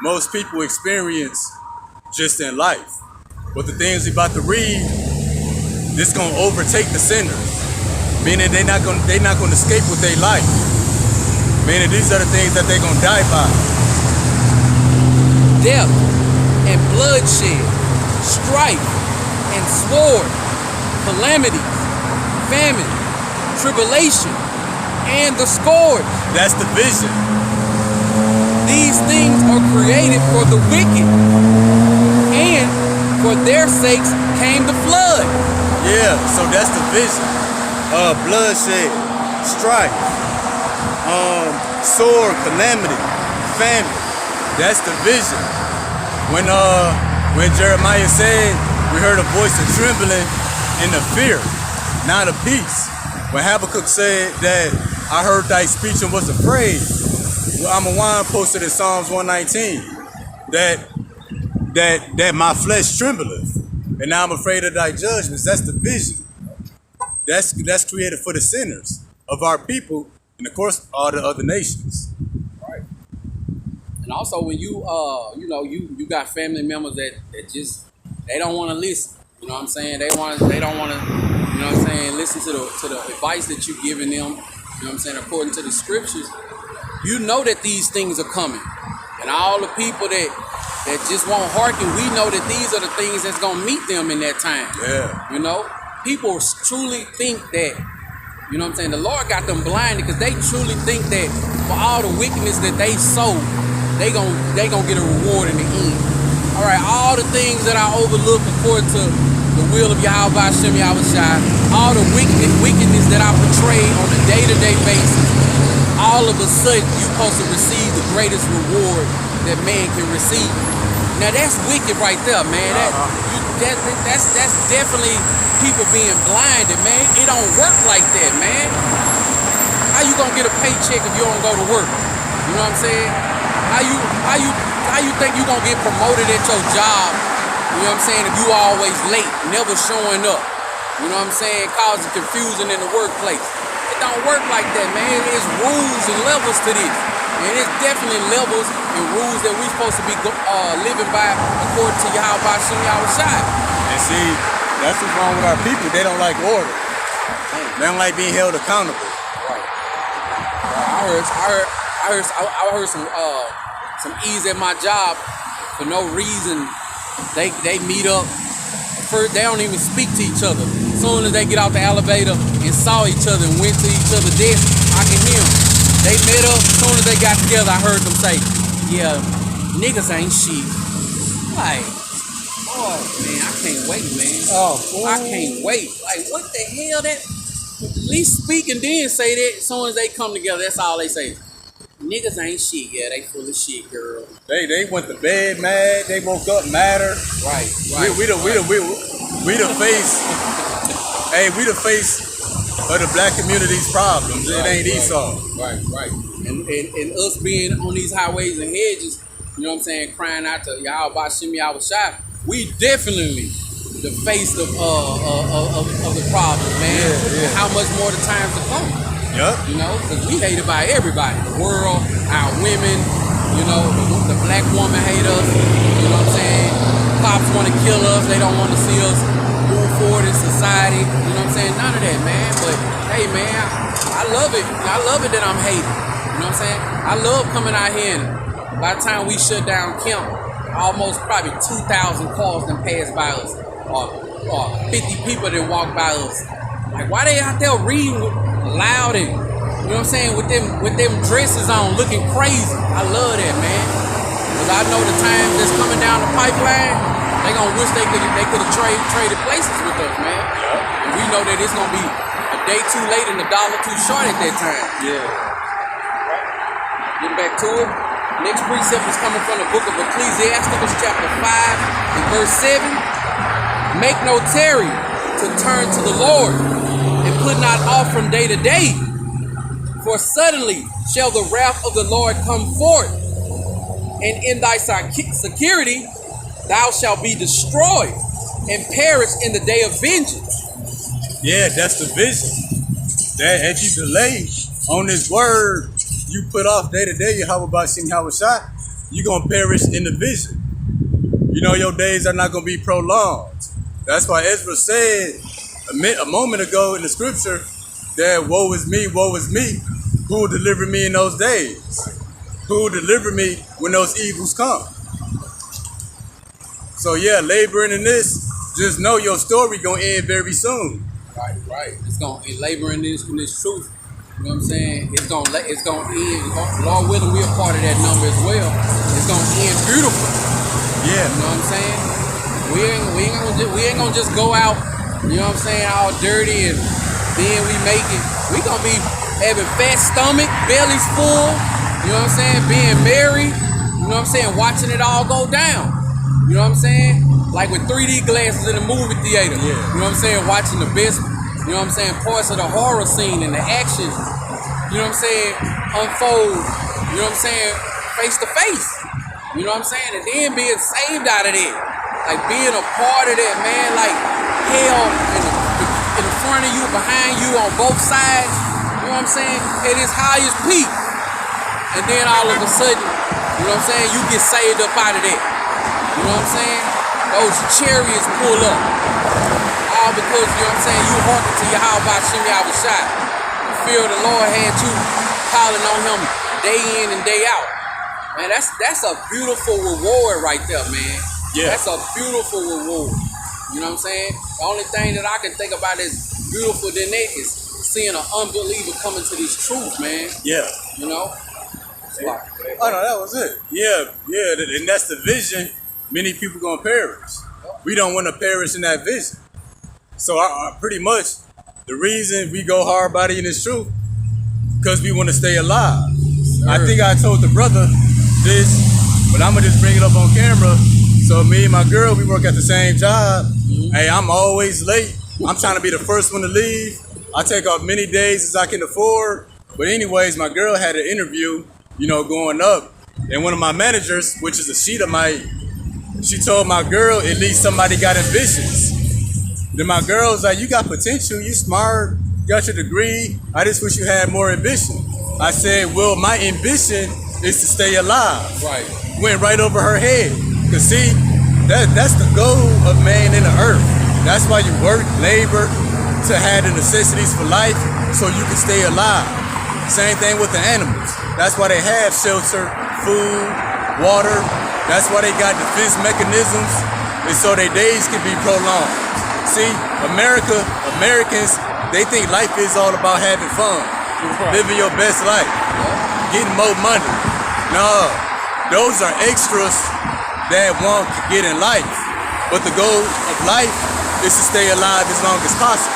S2: most people experience just in life. But the things we about to read, this gonna overtake the sinners. Meaning they're not gonna escape with their life. Meaning these are the things that they're gonna die by.
S1: Death and bloodshed, strife and sword, calamities, famine, tribulation, and the scourge.
S2: That's the vision.
S1: These things are created for the wicked, and for their sakes came the flood.
S2: Yeah, so that's the vision. Bloodshed, strife, sword, calamity, famine. That's the vision. When Jeremiah said, we heard a voice of trembling and of fear, not of peace. When Habakkuk said that I heard thy speech and was afraid, Amawan posted in Psalms 119 that my flesh trembleth, and now I'm afraid of thy judgments. That's the vision. That's created for the sinners of our people, and of course all the other nations.
S1: Right. And also when you got family members that just they don't want to listen. You know what I'm saying? They don't want to, listen to the advice that you're giving them. You know what I'm saying? According to the scriptures, you know that these things are coming. And all the people that just won't hearken, we know that these are the things that's gonna meet them in that time.
S2: Yeah.
S1: People truly think that, you know what I'm saying, the Lord got them blinded because they truly think that for all the wickedness that they sow, they gonna get a reward in the end. All right, all the things that I overlook according to the will of Yahweh Shem Yahushua, all the wickedness that I portray on a day-to-day basis, all of a sudden you're supposed to receive the greatest reward that man can receive. Now that's wicked right there, man. That's definitely people being blinded, man. It don't work like that, man. How you gonna get a paycheck if you don't go to work? You know what I'm saying? How you think you gonna get promoted at your job? You know what I'm saying? If you always late, never showing up. You know what I'm saying? Causing confusion in the workplace. It don't work like that, man. There's rules and levels to this. And it's definitely levels and rules that we're supposed to be living by according to Yahweh Shem Yahushua.
S2: And see, that's what's wrong with our people. They don't like order. They don't like being held accountable.
S1: Right. I heard some ease at my job for no reason. They meet up. First, they don't even speak to each other. As soon as they get out the elevator and saw each other and went to each other's desk, I can hear them. They met up. As soon as they got together, I heard them say, "Yeah, niggas ain't shit." Like, oh man, I can't wait, man. I can't wait. Like, what the hell? That at least speak and then say that. As soon as they come together, that's all they say. Niggas ain't shit. Yeah, they full of shit, girl.
S2: They went to bed mad. They woke up madder.
S1: Right.
S2: We the face. Hey, we the face of the black community's problems. It ain't Esau.
S1: Right. And us being on these highways and hedges, you know what I'm saying, crying out to Yahweh Shem Yahushua, we definitely the face of the problem, man.
S2: Yeah.
S1: How much more the times to come?
S2: Yep.
S1: You know, because we hated by everybody. The world, our women, you know, the black woman hate us. You know what I'm saying? Cops want to kill us. They don't want to see us move forward in society. You know what I'm saying? None of that, man. But hey, man, I love it. I love it that I'm hated. You know what I'm saying? I love coming out here, and by the time we shut down camp, almost probably 2,000 cars done passed by us, or 50 people that walk by us. Like, why they out there reading loud and, you know what I'm saying, with them dresses on, looking crazy? I love that, man. Because I know the time that's coming down the pipeline, they gonna wish they could have traded places with us, man. And we know that it's gonna be a day too late and a dollar too short at that time.
S2: Yeah.
S1: Getting back to it. Next precept is coming from the book of Ecclesiastes, chapter 5 and verse 7. Make no tarry to turn to the Lord, and put not off from day to day. For suddenly shall the wrath of the Lord come forth, and in thy security thou shalt be destroyed and perish in the day of vengeance.
S2: Yeah, that's the vision. That if you delay on this word, you put off day to day, how about seeing how it's shot, you're going to perish in the vision. You know, your days are not going to be prolonged. That's why Ezra said a moment ago in the scripture that woe is me, who will deliver me in those days? Who will deliver me when those evils come? So yeah, laboring in this, just know your story going to end very soon.
S1: Right. It's going to labor in this truth. You know what I'm saying? It's gonna end. Lord willing, we're a part of that number as well. It's gonna end beautiful.
S2: Yeah.
S1: You know what I'm saying? We ain't gonna just go out, you know what I'm saying, all dirty and then we make it. We gonna be having fat stomach, bellies full, you know what I'm saying, being married, you know what I'm saying, watching it all go down. You know what I'm saying? Like with 3D glasses in the movie theater.
S2: Yeah.
S1: You know what I'm saying? Watching the best, you know what I'm saying, parts of the horror scene and the action, you know what I'm saying, unfold, you know what I'm saying, face to face. You know what I'm saying? And then being saved out of that. Like being a part of that, man, like hell in the front of you, behind you, on both sides, you know what I'm saying, at its highest peak. And then all of a sudden, you know what I'm saying, you get saved up out of that. You know what I'm saying? Those chariots pull up. All because, you know what I'm saying, you hearken to Yahweh Shem Yahushua. The fear of the Lord had you calling on him day in and day out. Man, that's a beautiful reward right there, man.
S2: Yeah.
S1: That's a beautiful reward. You know what I'm saying? The only thing that I can think about is beautiful than that is seeing an unbeliever come into this truth, man.
S2: Yeah.
S1: You know?
S2: Oh no, that was it. Yeah, and that's the vision. Many people gonna perish. We don't want to perish in that vision. So pretty much the reason we go hard body in this truth, because we want to stay alive. Sure. I think I told the brother this, but I'm gonna just bring it up on camera. So me and my girl, we work at the same job. Mm-hmm. Hey, I'm always late. I'm trying to be the first one to leave. I take off many days as I can afford. But anyways, my girl had an interview, you know, going up. And one of my managers, which is a Sheetamite, she told my girl, at least somebody got ambitions. Then my girl's like, you got potential, you smart, you got your degree. I just wish you had more ambition. I said, well, my ambition is to stay alive.
S1: Right.
S2: Went right over her head. Cause see, that's the goal of man in the earth. That's why you work, labor, to have the necessities for life so you can stay alive. Same thing with the animals. That's why they have shelter, food, water. That's why they got defense mechanisms, and so their days can be prolonged. See, Americans, they think life is all about having fun, living your best life, getting more money. No, those are extras that one can get in life. But the goal of life is to stay alive as long as possible.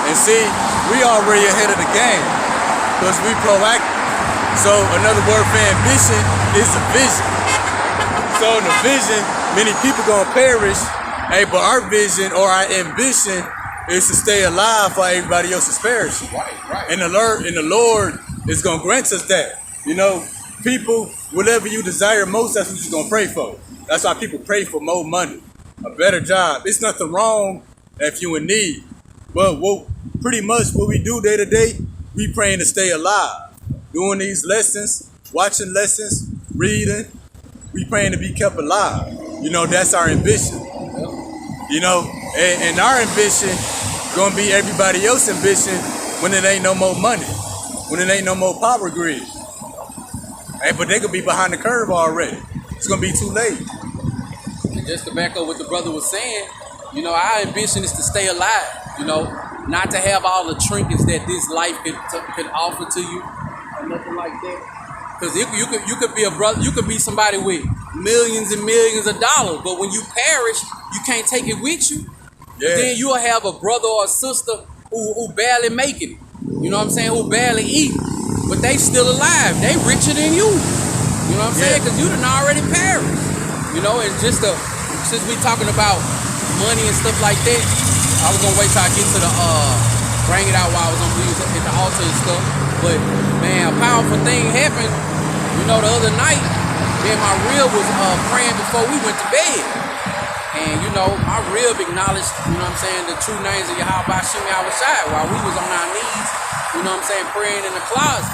S2: And see, we already ahead of the game because we proactive. So another word for ambition is a vision. So in the vision, many people gonna perish. Hey, but our vision or our ambition is to stay alive while everybody else is perishing.
S1: Right.
S2: And the Lord is gonna grant us that. You know, people, whatever you desire most, that's what you're gonna pray for. That's why people pray for more money, a better job. It's nothing wrong if you're in need. But pretty much what we do day to day, we praying to stay alive. Doing these lessons, watching lessons, reading, we praying to be kept alive. You know, that's our ambition. You know, and our ambition gonna be everybody else's ambition when it ain't no more money, when it ain't no more power grid. Hey, but they could be behind the curve already. It's gonna be too late.
S1: And just to back up what the brother was saying, you know, our ambition is to stay alive. You know, not to have all the trinkets that this life can offer to you, or nothing like that. Because you could be a brother, you could be somebody with millions and millions of dollars, but when you perish, you can't take it with you.
S2: Yeah.
S1: Then you'll have a brother or a sister who barely making it. You know what I'm saying? Who barely eat, but they still alive. They richer than you. You know what I'm saying? Because you done already perished. You know, and just since we talking about money and stuff like that, I was gonna wait till I get to the bring it out while I was on music at the altar and stuff. But man, a powerful thing happened. You know, the other night, me and my rib was praying before we went to bed. And you know, my rib acknowledged, you know what I'm saying, the true names of Yahweh Hashem Yahawashi while we was on our knees, you know what I'm saying, praying in the closet.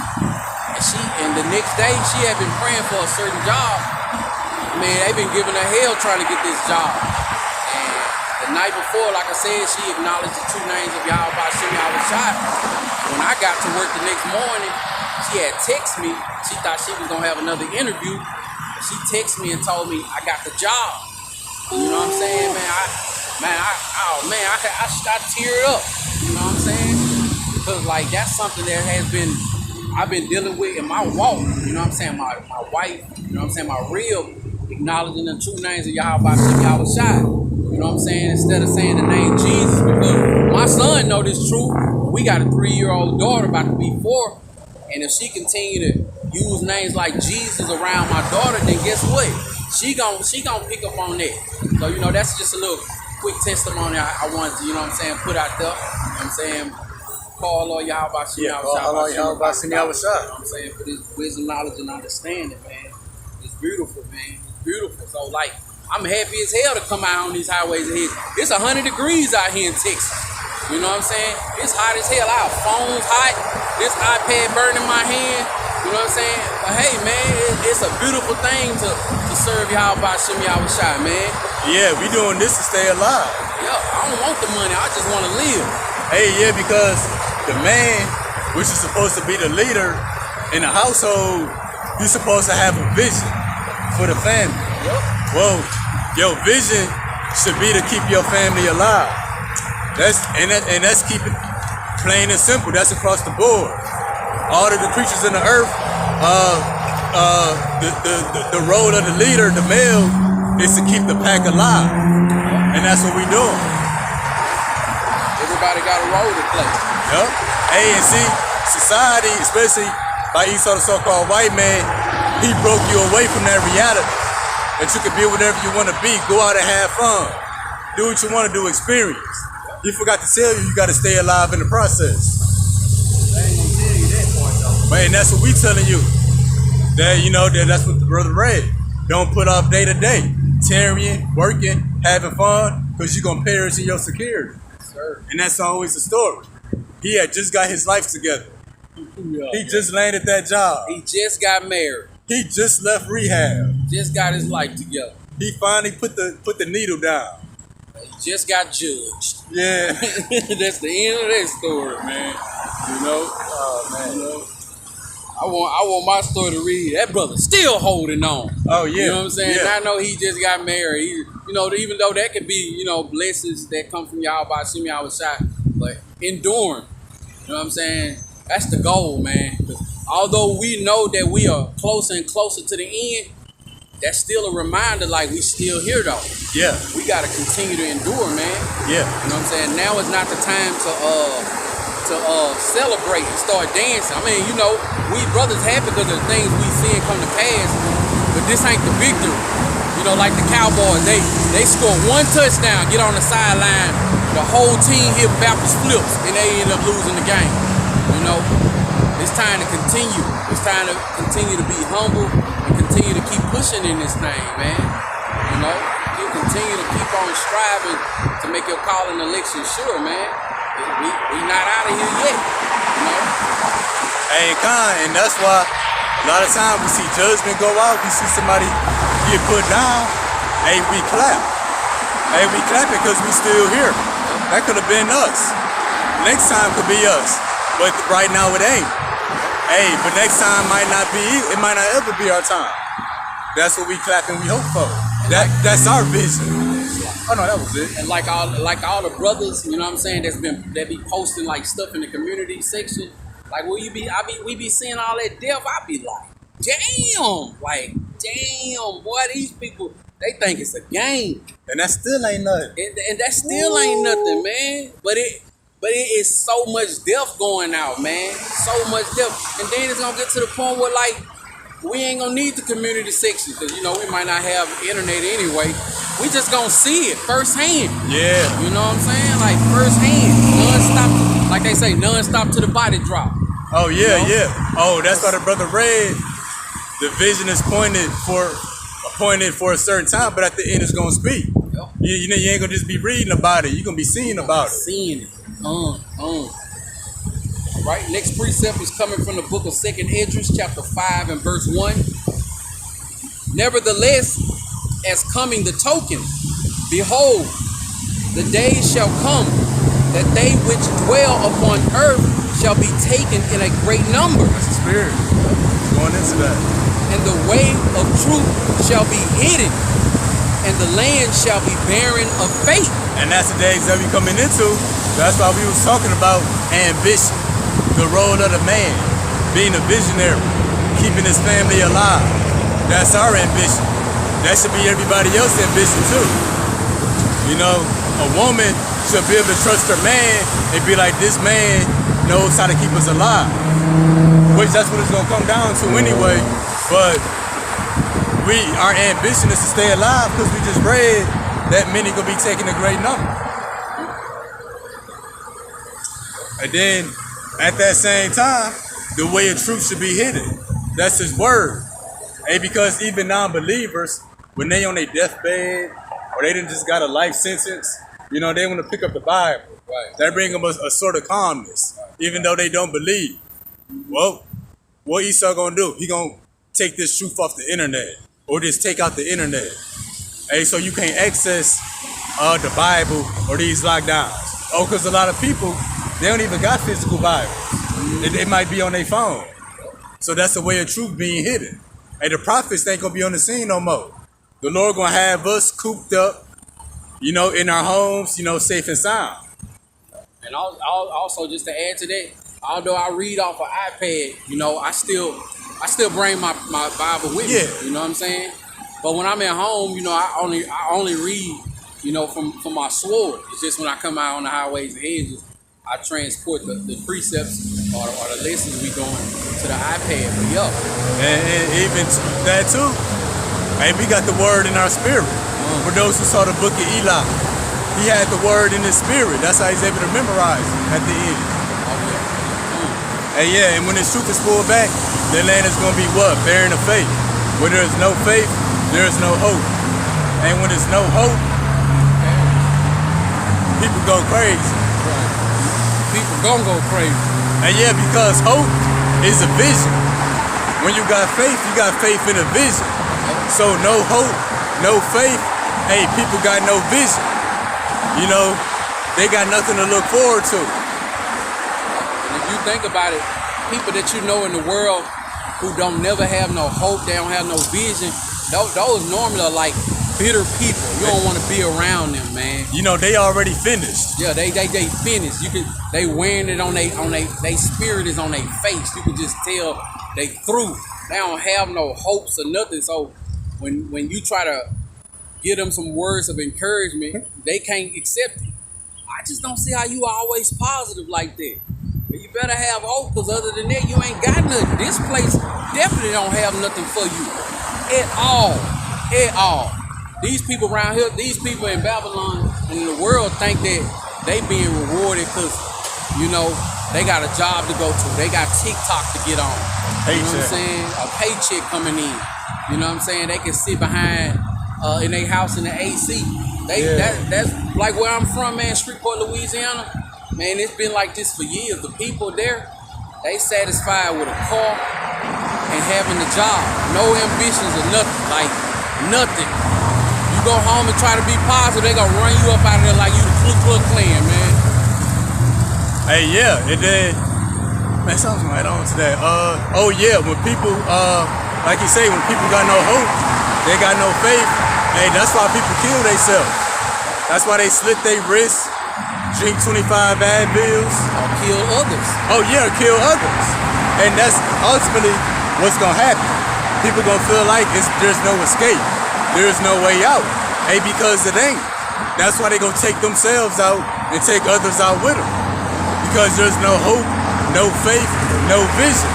S1: And the next day she had been praying for a certain job. Man, they've been giving her hell trying to get this job. And the night before, like I said, she acknowledged the true names of Yahweh Hashem Yahawashi. When I got to work the next morning, she had texted me. She thought she was gonna have another interview. She texted me and told me I got the job. You know what I'm saying, man? I teared up. You know what I'm saying? Because like that's something that I've been dealing with in my walk. You know what I'm saying? My wife. You know what I'm saying? My real acknowledging the true names of Yahweh Hashem Yahawashi. You know what I'm saying? Instead of saying the name Jesus, because my son know this truth. We got a 3-year-old daughter about to be 4, and if she continue to use names like Jesus around my daughter, then guess what? She gonna pick up on that. So, you know, that's just a little quick testimony I wanted to, you know what I'm saying, put out there. You know what I'm saying? Call Lord Yahweh Hashem Yahawashi.
S2: You know what
S1: I'm saying? For this wisdom, knowledge, and understanding, man. It's beautiful, man. It's beautiful. So, like, I'm happy as hell to come out on these highways of here. It's 100 degrees out here in Texas. You know what I'm saying? It's hot as hell. Our phone's hot. This iPad burning my hand. You know what I'm saying? But hey, man, it's a beautiful thing to serve Yahweh Hashem Yahawashi, man.
S2: Yeah, we doing this to stay alive.
S1: Yeah, I don't want the money. I just want to live.
S2: Hey, yeah, because the man, which is supposed to be the leader in the household, you're supposed to have a vision for the family.
S1: Yep.
S2: Well, your vision should be to keep your family alive. That's keep it plain and simple. That's across the board. All of the creatures in the earth, the role of the leader, the male, is to keep the pack alive, and that's what we doing.
S1: Everybody got a role to play.
S2: Yep. Hey, and see, society, especially by Esau, the so-called white man, he broke you away from that reality that you can be whatever you want to be, go out and have fun, do what you want to do, experience. He forgot to tell you got to stay alive in the process.
S1: I ain't gonna tell you that part though.
S2: But and that's what we telling you. That you know that's what the brother read. Don't put off day to day, tarrying, working, having fun, because you're gonna perish in your security.
S1: Sir.
S2: And that's always the story. He had just got his life together. He just landed that job.
S1: He just got married.
S2: He just left rehab.
S1: Just got his life together.
S2: He finally put the needle down.
S1: He just got judged.
S2: Yeah.
S1: That's the end of that story, man. You know?
S2: Oh man.
S1: You know? I want my story to read. That brother still holding on.
S2: Oh yeah.
S1: You know what I'm saying?
S2: Yeah.
S1: And I know he just got married. You know, even though that could be, you know, blessings that come from Yahweh Hashem Yahawashi, but enduring. You know what I'm saying? That's the goal, man. 'Cause although we know that we are closer and closer to the end, that's still a reminder like we still here though.
S2: Yeah.
S1: We gotta continue to endure, man.
S2: Yeah.
S1: You know what I'm saying? Now is not the time to celebrate and start dancing. I mean, you know, we brothers happy because of the things we see and come to pass, but this ain't the victory. You know, like the Cowboys, they score one touchdown, get on the sideline, the whole team hit Baptist flips, and they end up losing the game. You know, it's time to continue. It's time to continue to be humble and continue to keep pushing in this thing, man. You know, you continue to keep on striving to make your call and election sure, man. We not out of here yet, you know.
S2: Hey, Khan, and that's why a lot of times we see judgment go out. We see somebody get put down. hey, we clap. Hey, we clapping because we still here. That could have been us. Next time could be us. But right now it ain't. Hey, but next time might not be, it might not ever be our time. That's what we clap and we hope for. That's our vision. Oh no, that was it.
S1: And like all the brothers, you know what I'm saying, that be posting like stuff in the community section. Like we be seeing all that death, I be like, damn, boy, these people, they think it's a game.
S2: And that still ain't nothing.
S1: And that still ain't nothing, man. But it is so much death going out, man. So much death. And then it's gonna get to the point where like we ain't gonna need the community section because you know we might not have internet anyway. We just gonna see it firsthand.
S2: Yeah.
S1: You know what I'm saying? Like firsthand, non-stop. Like they say, non-stop to the body drop.
S2: Oh yeah,
S1: you know?
S2: yeah. Oh, that's why the brother read. The vision is appointed for a certain time, but at the end it's gonna speak.
S1: Yep.
S2: You know, you ain't gonna just be reading about it. You're gonna be seeing about it.
S1: Seeing it. Right. Next precept is coming from the book of 2nd Esdras, chapter 5 and verse 1. Nevertheless, as coming the token, behold, the days shall come that they which dwell upon earth shall be taken in a great number.
S2: That's the spirit. Going into that.
S1: And the way of truth shall be hidden, and the land shall be barren of faith.
S2: And that's the days that we coming into. That's why we was talking about ambition, the role of the man, being a visionary, keeping his family alive. That's our ambition. That should be everybody else's ambition too. You know, a woman should be able to trust her man and be like, this man knows how to keep us alive. Which that's what it's gonna come down to anyway. But our ambition is to stay alive because we just read that many gonna be taking a great number. And then at that same time, the way of truth should be hidden. That's his word. And because even non-believers, when they on their deathbed or they done just got a life sentence, you know, they want to pick up the Bible.
S1: Right.
S2: That bring them a sort of calmness, even though they don't believe. Well, what Esau gonna do? He gonna take this truth off the internet or just take out the internet. Hey, so you can't access the Bible or these lockdowns. Oh, because a lot of people, they don't even got physical Bibles. They might be on their phone. So that's the way of truth being hidden. Hey, the prophets ain't gonna be on the scene no more. The Lord gonna have us cooped up, you know, in our homes, you know, safe and sound.
S1: And also just to add to that, although I read off an iPad, you know, I still bring my Bible with me. You know what I'm saying? But when I'm at home, you know, I only read, you know, from my sword. It's just when I come out on the highways and hedges, I transport the precepts or the lessons we going to the iPad. But yeah.
S2: And even that too. Hey, we got the word in our spirit. For those who saw the book of Eli, he had the word in his spirit. That's how he's able to memorize at the end. Hey, yeah, and when his truth is pulled back, the land is going to be what? Barren of faith. Where there is no faith, there is no hope. And when there's no hope, people go crazy.
S1: People gonna go crazy.
S2: And yeah, because hope is a vision. When you got faith in a vision. So no hope, no faith, hey, people got no vision. You know, they got nothing to look forward to.
S1: And if you think about it, people that you know in the world who don't never have no hope, they don't have no vision, those normally are like bitter people. You don't want to be around them, man.
S2: You know, they already finished.
S1: Yeah, they finished. They wearing it on they spirit is on their face. You can just tell they through. They don't have no hopes or nothing. So when you try to give them some words of encouragement, they can't accept it. I just don't see how you always positive like that. But you better have hope, because other than that, you ain't got nothing. This place definitely don't have nothing for you at all. At all. These people around here, these people in Babylon and in the world think that they being rewarded because, you know, they got a job to go to. They got TikTok to get on. You know what I'm saying? A paycheck coming in. You know what I'm saying? They can sit behind in their house in the AC. That's like where I'm from, man, Shreveport, Louisiana. Man, it's been like this for years. The people there, they satisfied with a car and having a job. No ambitions or nothing. Like, nothing. You you go home and try to be positive, they gonna run you up out of there like you the Ku Klux Klan, man.
S2: Hey, yeah, and then, man, something's right on to that. Oh yeah, when people, like you say, when people got no hope, they got no faith. Hey, that's why people kill themselves. That's why they slit their wrists, drink 25 Advils.
S1: Or kill others.
S2: Oh yeah, kill others. And that's ultimately what's gonna happen. People gonna feel like there's no escape. There's no way out. Hey, because it ain't. That's why they gonna take themselves out and take others out with them. Because there's no hope, no faith, no vision.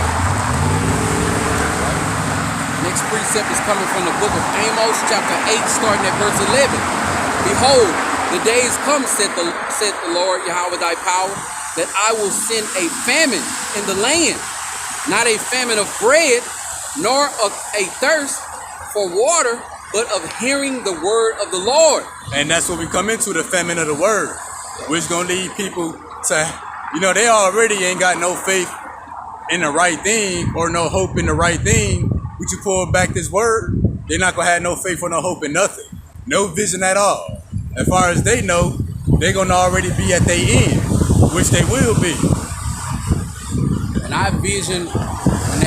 S1: Next precept is coming from the book of Amos, chapter 8, starting at verse 11. Behold, the days come, said the Lord, Yahweh thy power, that I will send a famine in the land, not a famine of bread, nor of a thirst for water, but of hearing the word of the Lord.
S2: And that's what we come into, the famine of the word, which gonna lead people to, they already ain't got no faith in the right thing or no hope in the right thing. But you pull back this word, they're not gonna have no faith or no hope in nothing. No vision at all. As far as they know, they're gonna already be at their end, which they will be.
S1: And I vision when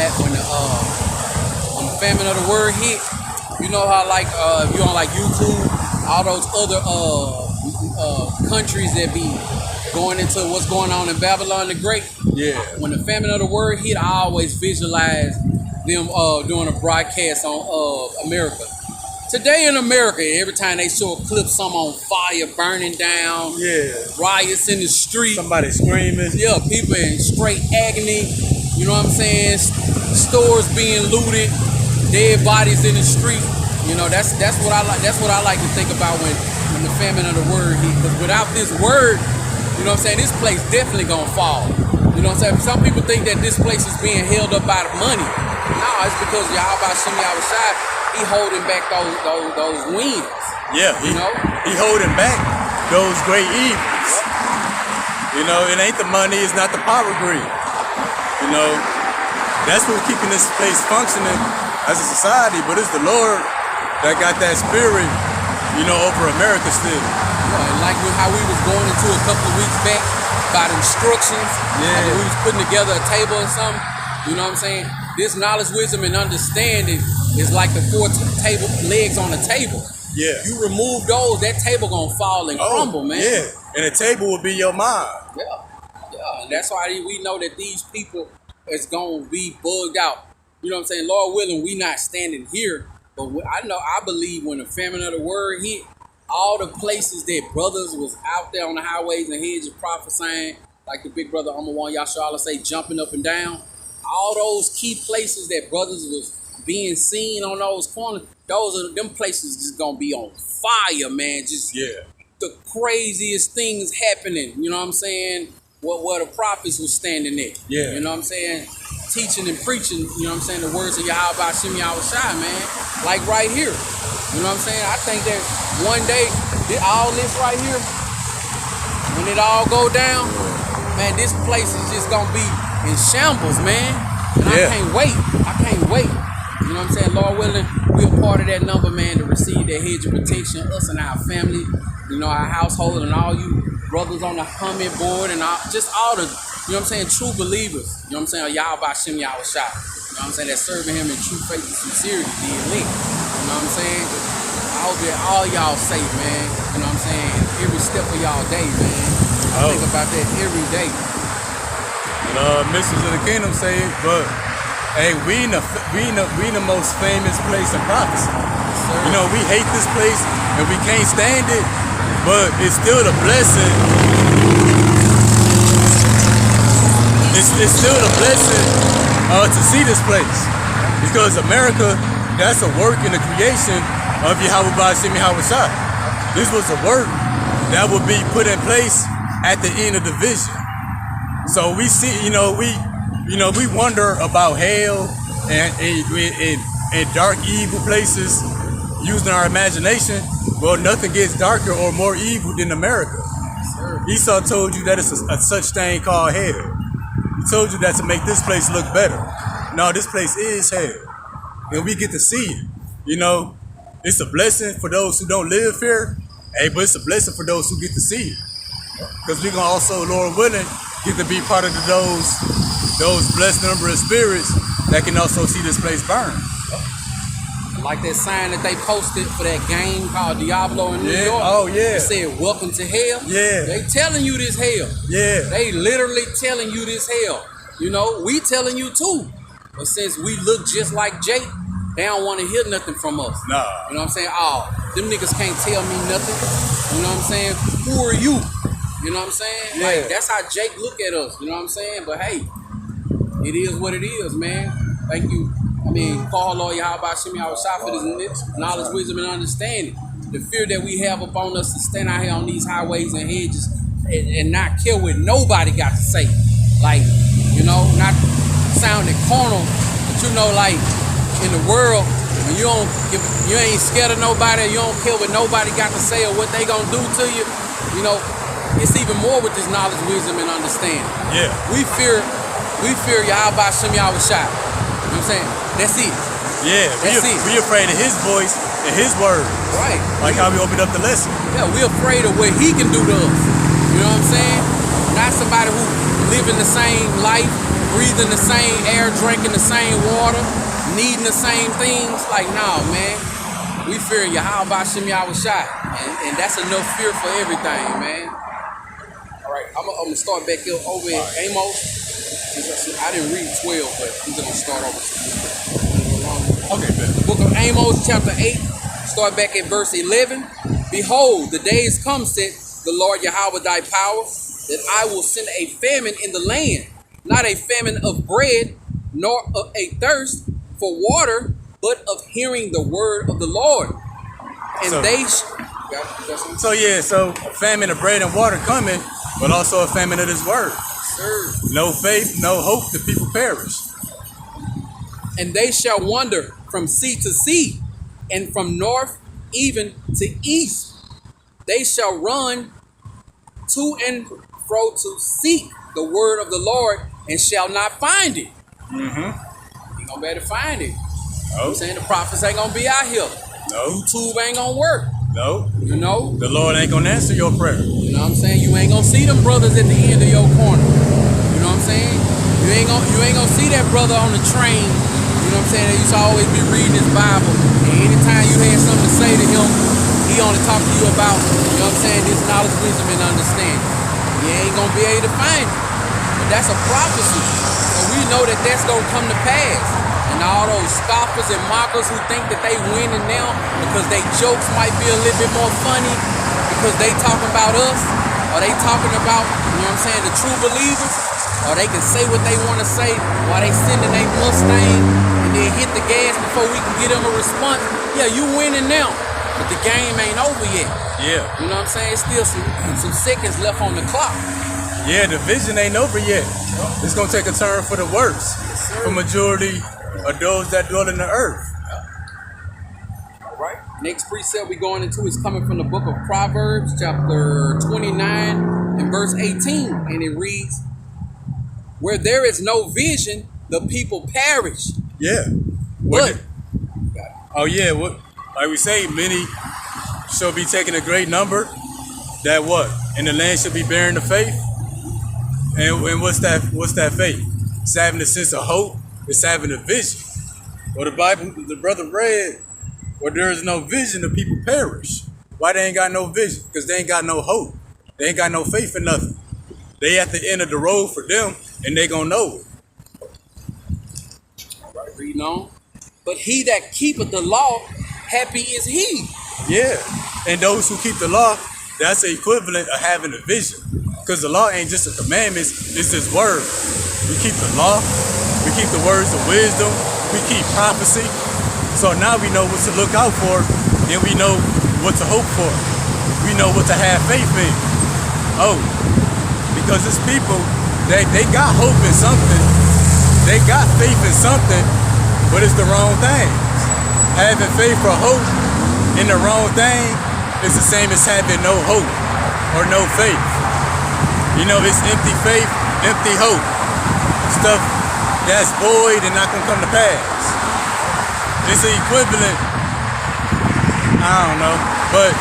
S1: the famine of the word hit, you know how like if you're on like YouTube, all those other countries that be going into what's going on in Babylon the Great.
S2: Yeah.
S1: When the famine of the word hit, I always visualize them doing a broadcast on America. Today in America, every time they show a clip, some on fire, burning down, riots in the street.
S2: Somebody screaming.
S1: Yeah, people in straight agony. You know what I'm saying? Stores being looted, dead bodies in the street. That's what I like. That's what I like to think about when the famine of the word hit. Because without this word, you know what I'm saying, this place definitely gonna fall. You know what I'm saying? Some people think that this place is being held up by the money. No, it's because Yahweh Shem Yahushai, he holding back those winds.
S2: Yeah, he holding back those great evils. It ain't the money, it's not the power greed. That's what's keeping this place functioning as a society, but it's the Lord that got that spirit, over America still.
S1: Yeah, and like how we was going into a couple of weeks back about instructions.
S2: Yeah.
S1: We was putting together a table or something. You know what I'm saying? This knowledge, wisdom, and understanding is like the four legs on the table.
S2: Yeah.
S1: You remove those, that table gonna fall and crumble, man.
S2: Yeah, and the table will be your mind.
S1: Yeah, and that's why we know that these people is gonna be bugged out. You know what I'm saying? Lord willing, we not standing here, but I believe when the famine of the word hit, all the places that brothers was out there on the highways and hedges prophesying, like the big brother Amawan Yashala say, jumping up and down, all those key places that brothers was being seen on those corners, them places just gonna be on fire, man. Just the craziest things happening. You know what I'm saying? Where the prophets was standing there.
S2: Yeah.
S1: You know what I'm saying? Teaching and preaching, you know what I'm saying, the words of Yahweh Shem Yahushai, man. Like right here. You know what I'm saying? I think that one day, all this right here, when it all go down, man, this place is just gonna be in shambles, man. And I can't wait. You know what I'm saying? Lord willing, we're a part of that number, man, to receive that hedge of protection, us and our family, our household, and all you brothers on the humming board, and just all the, you know what I'm saying, true believers. You know what I'm saying? Yahweh Shem Yahushai. You know what I'm saying? That serving him in true faith and sincerity, being linked. You know what I'm saying? I hope that all y'all safe, man. You know what I'm saying? Every step of y'all day, man. I think about that every day.
S2: Misters of the Kingdom say it, but hey, we in the most famous place in prophecy. We hate this place and we can't stand it, but it's still a blessing. It's still a blessing to see this place, because America, that's a work in the creation of Yahweh Shem Yahushai. This was a work that would be put in place at the end of the vision. So we see, we wonder about hell and dark evil places using our imagination. Well, nothing gets darker or more evil than America. Esau told you that it's a such thing called hell. He told you that to make this place look better. No, this place is hell. And we get to see it. It's a blessing for those who don't live here, hey, but it's a blessing for those who get to see it. Because we're gonna also, Lord willing, get to be part of those blessed number of spirits that can also see this place burn.
S1: Like that sign that they posted for that game called Diablo in New York.
S2: Oh yeah.
S1: It said, "Welcome to hell."
S2: Yeah.
S1: They telling you this hell.
S2: Yeah.
S1: They literally telling you this hell. You know, we telling you too. But since we look just like Jake, they don't want to hear nothing from us.
S2: Nah.
S1: You know what I'm saying? Oh, them niggas can't tell me nothing. You know what I'm saying? Who are you? You know what I'm saying?
S2: Yeah.
S1: Like, that's how Jake look at us. You know what I'm saying? But hey, it is what it is, man. Thank you. I mean, call Lord Yahweh Shem Yahweh Shah for this knowledge, wisdom, and understanding. The fear that we have upon us to stand out here on these highways and hedges and not care what nobody got to say. Like, you know, not sounding carnal, but you know, like in the world, when you ain't scared of nobody, you don't care what nobody got to say or what they gonna do to you. You know, it's even more with this knowledge, wisdom, and understanding.
S2: Yeah.
S1: We fear Yahweh Shem Yahweh Shah. You know what I'm saying? That's it.
S2: Yeah, we afraid of his voice and his word.
S1: Right.
S2: Like how we opened up the lesson.
S1: Yeah, we're afraid of what he can do to us. You know what I'm saying? Not somebody who living the same life, breathing the same air, drinking the same water, needing the same things. Like, nah, man. We fear Yahweh Shem Yahweh Shah. And that's enough fear for everything, man. All right, I'm gonna start back here over at Amos. I didn't read 12, but I'm gonna start over.
S2: Okay, man.
S1: Book of Amos, chapter 8, start back at verse 11. Behold, the days come, said the Lord Yahweh thy power, that I will send a famine in the land, not a famine of bread, nor of a thirst for water, but of hearing the word of the Lord. And
S2: so a famine of bread and water coming, but also a famine of this word.
S1: Sir.
S2: No faith, no hope, the people perish.
S1: And they shall wander from sea to sea, and from north even to east. They shall run to and fro to seek the word of the Lord, and shall not find it. You gonna better find it.
S2: No.
S1: I'm saying the prophets ain't gonna be out here.
S2: No.
S1: YouTube ain't gonna work.
S2: No.
S1: You know?
S2: The Lord ain't gonna answer your prayer.
S1: You know what I'm saying? You ain't gonna see them brothers at the end of your corner. You know what I'm saying? You ain't gonna see that brother on the train. You know what I'm saying? They used to always be reading his Bible. And anytime you had something to say to him, he only talk to you about, you know what I'm saying, this knowledge, wisdom, and understanding. You ain't gonna be able to find it. But that's a prophecy. So we know that that's gonna come to pass. And all those scoffers and mockers who think that they winning now because they jokes might be a little bit more funny because they talking about us, or they talking about, you know what I'm saying, the true believers, or they can say what they want to say while they sending their Mustang and then hit the gas before we can get them a response. Yeah, you winning now, but the game ain't over yet.
S2: Yeah.
S1: You know what I'm saying? It's still some seconds left on the clock.
S2: Yeah, the vision ain't over yet. It's gonna take a turn for the worse for majority of those that dwell in the earth.
S1: All right. Next precept we going into is coming from the book of Proverbs, chapter 29 and verse 18, and it reads, "Where there is no vision, the people perish."
S2: Yeah.
S1: But
S2: Like we say, many shall be taking a great number. That what? And the land shall be bearing the faith. And what's that faith? It's having a sense of hope. It's having a vision. Well, the Bible, the brother read, where there is no vision, the people perish. Why they ain't got no vision? Because they ain't got no hope. They ain't got no faith in nothing. They at the end of the road for them, and they gonna know it.
S1: All right, reading on. "But he that keepeth the law, happy is he."
S2: Yeah, and those who keep the law, that's the equivalent of having a vision. Because the law ain't just a commandment, it's His word. We keep the law, we keep the words of wisdom, we keep prophecy. So now we know what to look out for, and we know what to hope for. We know what to have faith in. Oh, because it's people, they got hope in something, they got faith in something, but it's the wrong thing. Having faith for hope in the wrong thing is the same as having no hope or no faith. You know, it's empty faith, empty hope. Stuff that's void and not gonna come to pass. It's the equivalent I don't know. But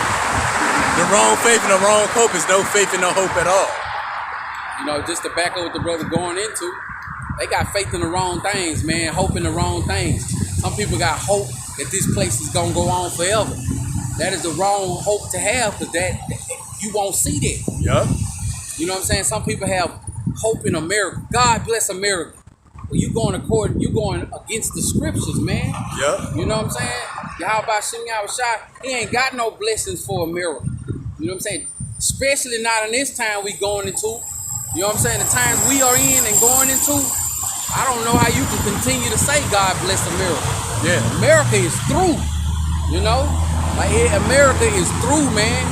S2: the wrong faith and the wrong hope is no faith and no hope at all.
S1: You know, just to back up what the brother going into, they got faith in the wrong things, man, hope in the wrong things. Some people got hope that this place is going to go on forever. That is the wrong hope to have, because that you won't see that.
S2: Yup.
S1: You know what I'm saying? Some people have hope in America. God bless America. Well, you going against the scriptures, man.
S2: Yup.
S1: You know what I'm saying? Yahweh Shem Yahushua, he ain't got no blessings for America. You know what I'm saying? Especially not in this time we going into. You know what I'm saying? The times we are in and going into, I don't know how you can continue to say God bless America.
S2: Yeah.
S1: America is through. You know? Like, America is through, man.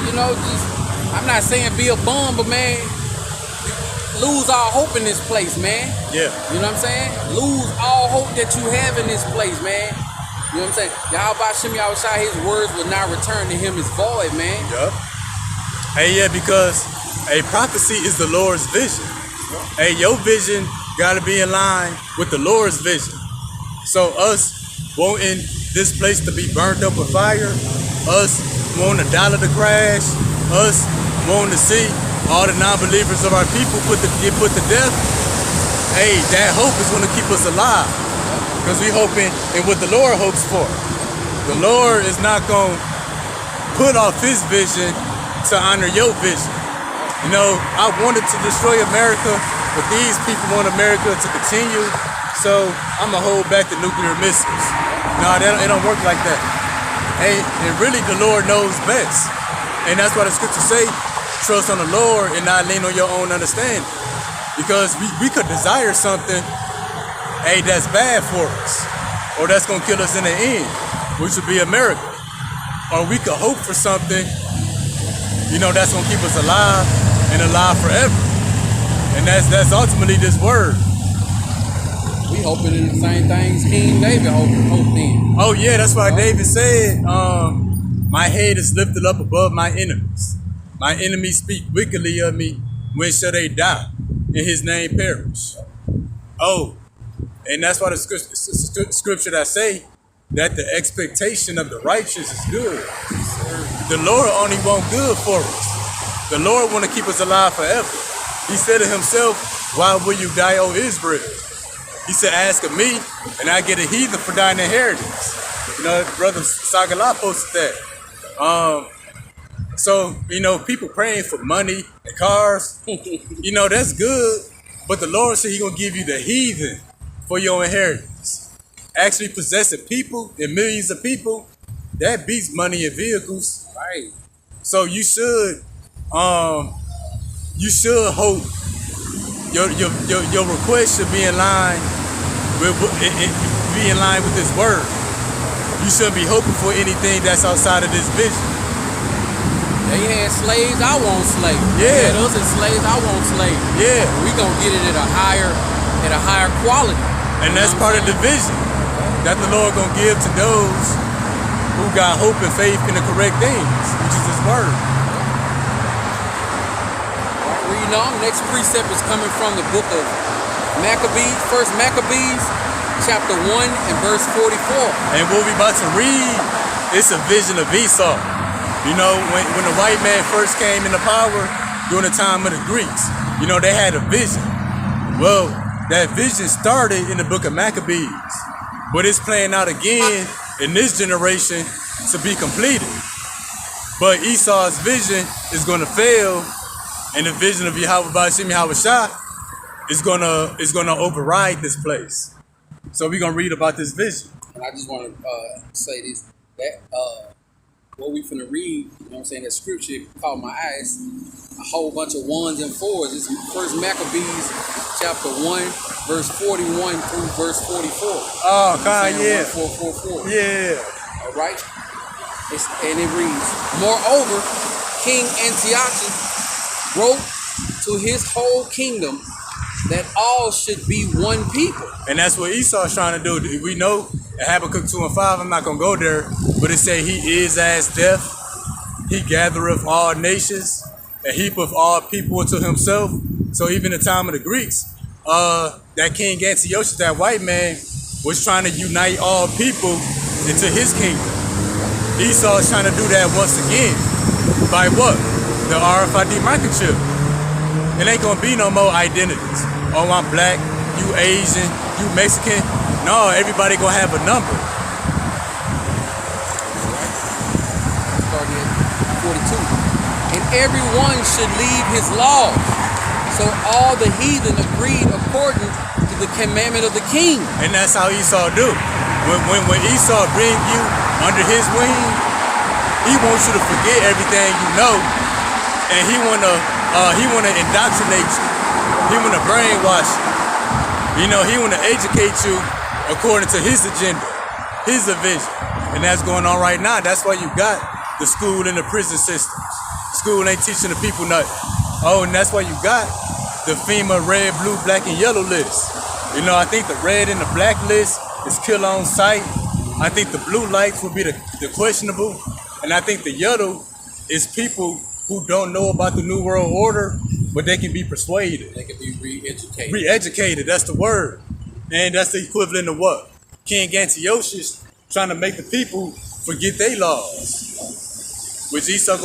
S1: You know, just, I'm not saying be a bum, but man, lose all hope in this place, man.
S2: Yeah.
S1: You know what I'm saying? Lose all hope that you have in this place, man. You know what I'm saying? Yahweh Shem Yahushua, his words will not return to him as void, man.
S2: Yup. Hey, yeah, because a prophecy is the Lord's vision. Hey, your vision got to be in line with the Lord's vision. So us wanting this place to be burnt up with fire, us wanting the dollar to crash, us wanting to see all the non-believers of our people get put to death, hey, that hope is going to keep us alive. Because we hoping in what the Lord hopes for. The Lord is not going to put off his vision to honor your vision. You know, I wanted to destroy America, but these people want America to continue, so I'm going to hold back the nuclear missiles. No, it don't work like that. And really, the Lord knows best. And that's why the scriptures say, trust on the Lord and not lean on your own understanding. Because we could desire something, hey, that's bad for us, or that's going to kill us in the end, which would be America. Or we could hope for something, you know, that's going to keep us alive and alive forever. And that's ultimately this word.
S1: We hoping in the same things King David hoped in.
S2: Oh yeah, that's why David said, my head is lifted up above my enemies. My enemies speak wickedly of me. When shall they die? And his name perish. Oh, and that's why the scripture that say that the expectation of the righteous is good. The Lord only want good for us. The Lord want to keep us alive forever. He said to himself, why will you die, O Israel? He said, ask of me, and I get a heathen for thine inheritance. You know, brother Sagala posted that. So, you know, people praying for money and cars, you know, that's good. But the Lord said he's going to give you the heathen for your inheritance. Actually possessing people and millions of people, that beats money and vehicles.
S1: Right.
S2: So you should hope your request should be in line with this word. You shouldn't be hoping for anything that's outside of this vision.
S1: They had slaves, I want slaves.
S2: Yeah.
S1: They had us as slaves, I want slaves.
S2: Yeah.
S1: We gonna get it at a higher quality.
S2: And that's part of the vision that the Lord gonna give to those who got hope and faith in the correct things, which is his word.
S1: Reading on, next precept is coming from the book of Maccabees, First Maccabees, chapter 1 and verse 44.
S2: And what we about to read, it's a vision of Esau. You know, when the white man first came into power during the time of the Greeks, you know, they had a vision. Well, that vision started in the book of Maccabees, but it's playing out again in this generation to be completed. But Esau's vision is going to fail, and the vision of Yahweh Ba'ashem Yahushua is gonna override this place. So we're gonna read about this vision.
S1: And I just want to say this, that what we finna read, you know what I'm saying, that scripture caught my eyes, a whole bunch of ones and fours. It's First Maccabees chapter 1, verse 41 through verse 44.
S2: Oh, God, yeah.
S1: 1444.
S2: Yeah.
S1: All right? And it reads, moreover, King Antiochus wrote to his whole kingdom that all should be one people.
S2: And that's what Esau's trying to do. We know in Habakkuk 2 and 5, I'm not going to go there, but it say he is as death. He gathereth all nations and heapeth all people unto himself. So even in the time of the Greeks, that King Antiochus, that white man, was trying to unite all people into his kingdom. Esau is trying to do that once again. By what? The RFID microchip. It ain't gonna be no more identities. Oh, I'm black, you Asian, you Mexican. No, everybody gonna have a number.
S1: Starting at 42. And everyone should leave his laws. So all the heathen agreed according to the commandment of the king.
S2: And that's how Esau do. When Esau bring you under his wing, he wants you to forget everything you know, and he wanna indoctrinate you. He wanna brainwash you. You know, he wanna educate you according to his agenda, his vision, and that's going on right now. That's why you got the school and the prison systems. School ain't teaching the people nothing. Oh, and that's why you got the FEMA red, blue, black, and yellow list. You know, I think the red and the black list is kill on sight. I think the blue lights would be the questionable. And I think the yellow is people who don't know about the New World Order, but they can be persuaded.
S1: They can be re-educated.
S2: Re-educated, that's the word. And that's the equivalent of what? King Antiochus trying to make the people forget their laws. Which Esau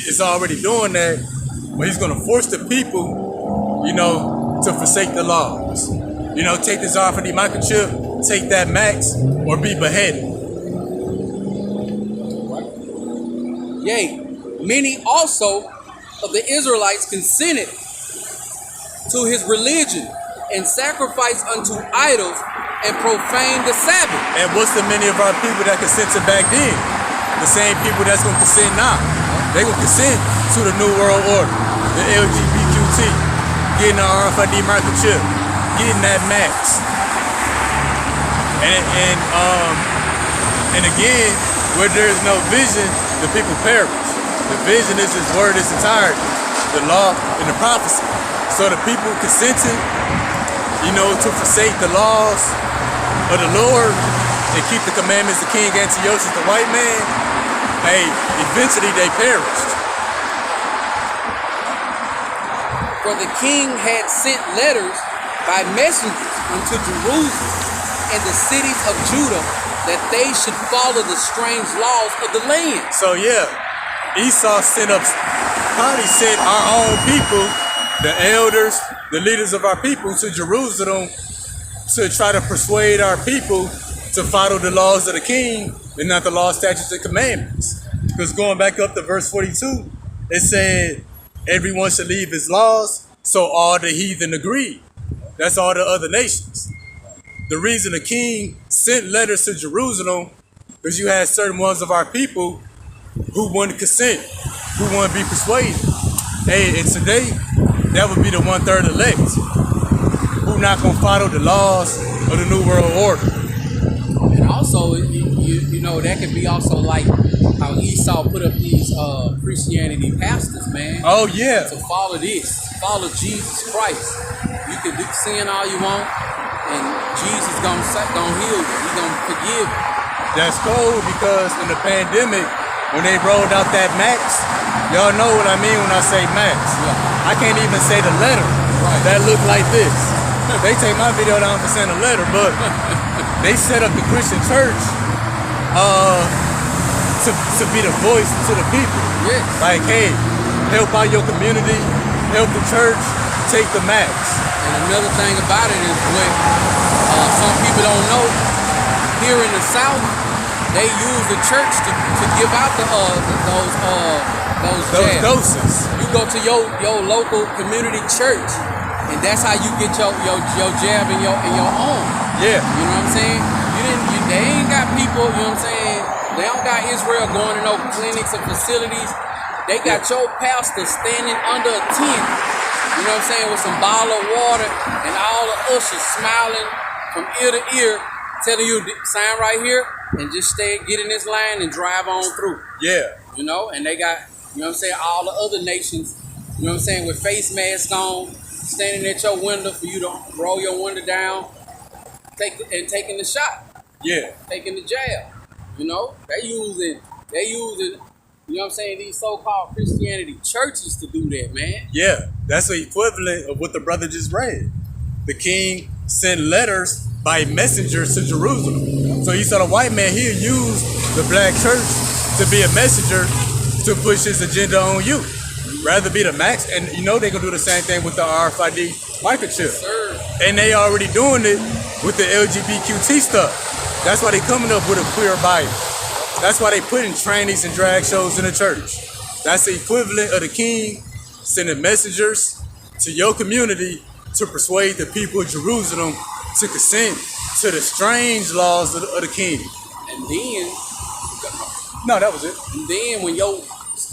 S2: is already doing that, but he's gonna force the people, you know, to forsake the laws. You know, take this RFID microchip, take that max, or be beheaded.
S1: Yea, many also of the Israelites consented to his religion and sacrificed unto idols and profaned the Sabbath.
S2: And what's the many of our people that consented back then? The same people that's gonna consent now. They gonna consent to the New World Order, the LGBTQT, getting the RFID microchip, getting that max. And again, where there is no vision, the people perish. The vision is his word in its entirety, the law and the prophecy. So the people consented, you know, to forsake the laws of the Lord and keep the commandments of King Antiochus, the white man. Hey, eventually they perished.
S1: For the king had sent letters by messengers unto Jerusalem and the cities of Judah that they should follow the strange laws of the land.
S2: So yeah, Esau probably sent our own people, the elders, the leaders of our people, to Jerusalem to try to persuade our people to follow the laws of the king and not the law, statutes, and commandments. Because going back up to verse 42, it said, everyone should leave his laws, so all the heathen agreed. That's all the other nations. The reason the king sent letters to Jerusalem because you had certain ones of our people who wouldn't consent, who wouldn't be persuaded. Hey, and today, that would be the 1/3 elect who not gonna follow the laws of the New World Order.
S1: And also, you know, that could be also like how Esau put up these Christianity pastors, man.
S2: Oh yeah.
S1: To follow this, follow Jesus Christ. You can do sin all you want, and Jesus gonna heal you. He gonna forgive you.
S2: That's cool because in the pandemic, when they rolled out that max, y'all know what I mean when I say max.
S1: Yeah.
S2: I can't even say the letter that look like this. They take my video down for saying a letter, but they set up the Christian church to be the voice to the people.
S1: Yes.
S2: Like, hey, help out your community, help the church, take the max.
S1: And another thing about it is what some people don't know, here in the South, they use the church to give out those jabs.
S2: Doses.
S1: You go to your local community church, and that's how you get your jab in your own.
S2: Yeah.
S1: You know what I'm saying? They ain't got people, you know what I'm saying? They don't got Israel going to no clinics or facilities. They got your pastor standing under a tent, you know what I'm saying, with some bottle of water and all the ushers smiling from ear to ear, telling you, sign right here and just get in this line and drive on through.
S2: Yeah.
S1: You know, and they got, you know what I'm saying, all the other nations, you know what I'm saying, with face masks on, standing at your window for you to roll your window down, taking the shot.
S2: Yeah.
S1: Taking the jab. You know, they using, you know what I'm saying, these so-called Christianity churches to do that, man.
S2: Yeah, that's the equivalent of what the brother just read. The king sent letters by messengers to Jerusalem. So he saw the white man, he'll use the black church to be a messenger to push his agenda on you. Rather be the max, and you know they're gonna do the same thing with the RFID microchip.
S1: Sir.
S2: And they already doing it with the LGBTQT stuff. That's why they coming up with a queer Bible. That's why they putting trannies and drag shows in the church. That's the equivalent of the king sending messengers to your community to persuade the people of Jerusalem to consent to the strange laws of the king.
S1: And then,
S2: No, that was it.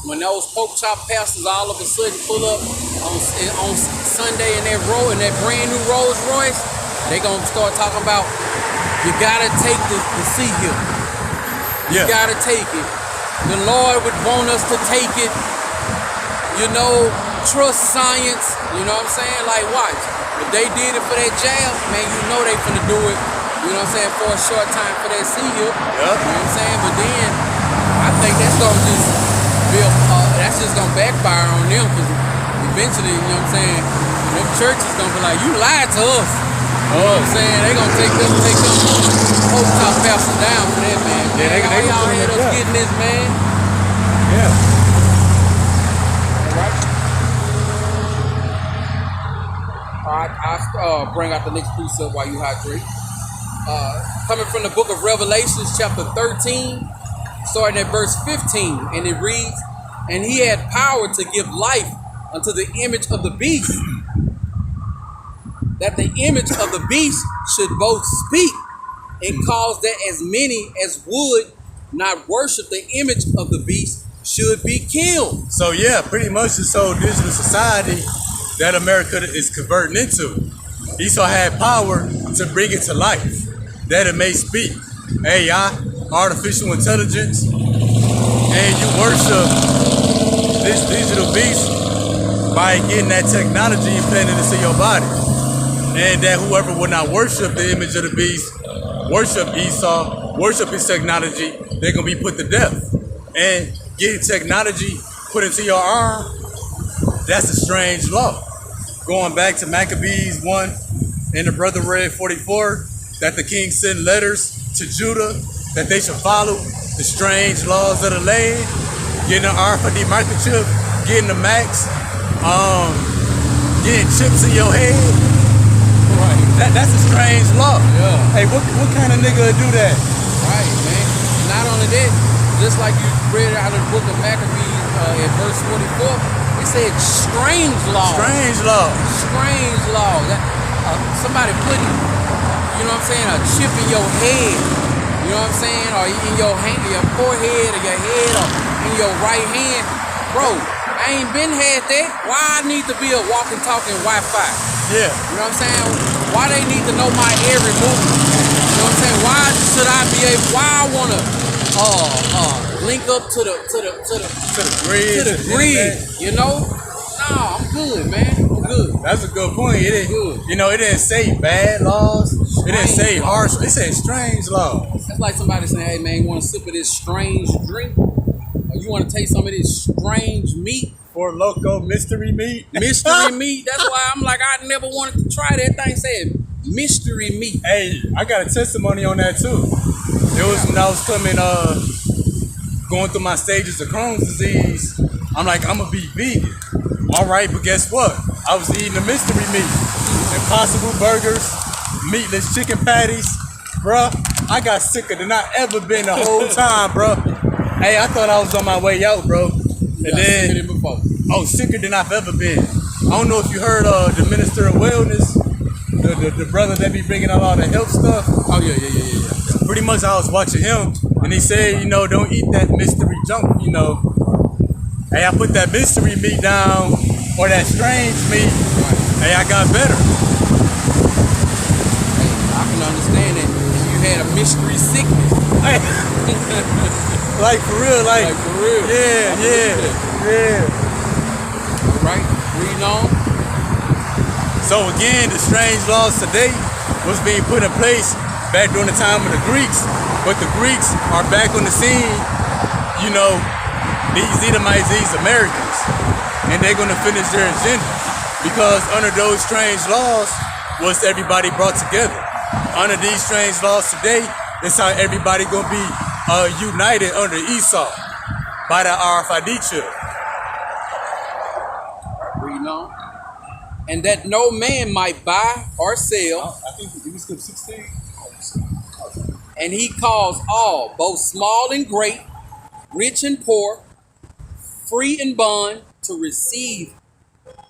S1: when those pork chop pastors all of a sudden pull up on Sunday in that brand new Rolls Royce, they gonna start talking about you gotta take the sea hill. You
S2: Yeah.
S1: gotta take it. The Lord would want us to take it. You know, trust science. You know what I'm saying? Like, watch. If they did it for that jab, man, you know they finna do it. You know what I'm saying? For a short time for that sea hill.
S2: Yep.
S1: You know what I'm saying? But then I think that's gonna just that's just gonna backfire on them, because eventually, you know what I'm saying, them churches gonna be like, you lied to us. You know what I'm saying? They gonna take them whole top pastors down for that, man.
S2: Yeah, they
S1: How y'all
S2: gonna
S1: had
S2: put
S1: us
S2: them down.
S1: getting this, man?
S2: Yeah.
S1: I'll bring out the next precept while you hydrate. Coming from the book of Revelations, chapter 13, starting at verse 15, and it reads, "And he had power to give life unto the image of the beast, that the image of the beast should both speak and cause that as many as would not worship the image of the beast should be killed."
S2: So yeah, pretty much this whole digital society that America is converting into. Esau had power to bring it to life, that it may speak. AI, artificial intelligence, and you worship this digital beast by getting that technology implanted into your body. And that whoever will not worship the image of the beast, worship Esau, worship his technology, they're gonna be put to death. And getting technology put into your arm, that's a strange law. Going back to Maccabees 1, and the brother read 44, that the king sent letters to Judah that they should follow the strange laws of the land, getting an RFID microchip, getting the max, getting chips in your head.
S1: Right.
S2: That's a strange law.
S1: Yeah.
S2: Hey, what kind of nigga would do that?
S1: Right, man. Not only that, just like you read out of the book of Maccabees at verse 44, it said strange law.
S2: Strange law.
S1: Strange law. That somebody putting, you know what I'm saying, a chip in your head. You know what I'm saying, or in your hand, your forehead, or your head, or in your right hand, bro. I ain't been had that. Why I need to be a walking, talking Wi-Fi?
S2: Yeah.
S1: You know what I'm saying? Why they need to know my every movement? You know what I'm saying? Why should I be able? Why I wanna link up to the
S2: Grid.
S1: grid? You know? No, I'm good, man. I'm good.
S2: That's a good point. It didn't,
S1: Good.
S2: you know, it didn't say bad laws. It didn't say
S1: Strange
S2: harsh. It said strange laws.
S1: That's like somebody saying, "Hey, man, you want a sip of this strange drink? Or you want to taste some of this strange meat,
S2: For loco mystery meat.
S1: mystery meat?" That's why I'm like, I never wanted to try that thing. Said mystery meat.
S2: Hey, I got a testimony on that too. It was when I was going through my stages of Crohn's disease. I'm like, I'm gonna be vegan. All right, but guess what? I was eating the mystery meat, Impossible burgers, meatless chicken patties, bruh. I got sicker than I ever been the whole time, bruh. Hey, I thought I was on my way out, bro. And then,
S1: Before.
S2: oh, sicker than I've ever been. I don't know if you heard the minister of wellness, the brother that be bringing out all the health stuff.
S1: Oh yeah.
S2: Pretty much I was watching him and he said, you know, don't eat that mystery junk, you know. Hey, I put that mystery meat down or that strange meat. Hey, I got better.
S1: Hey, I can understand that if you had a mystery sickness.
S2: Hey, like for real, like
S1: for real.
S2: yeah.
S1: Right? Reading on.
S2: So again, the strange laws today was being put in place back during the time of the Greeks, but the Greeks are back on the scene, you know, these Edomites, these Americans, and they're gonna finish their agenda because under those strange laws was everybody brought together. Under these strange laws today, that's how everybody gonna be united under Esau. by the RFID chip.
S1: Reading on. And that no man might buy or sell.
S2: I think we skip 16.
S1: And he calls all, both small and great, rich and poor, free and bond, to receive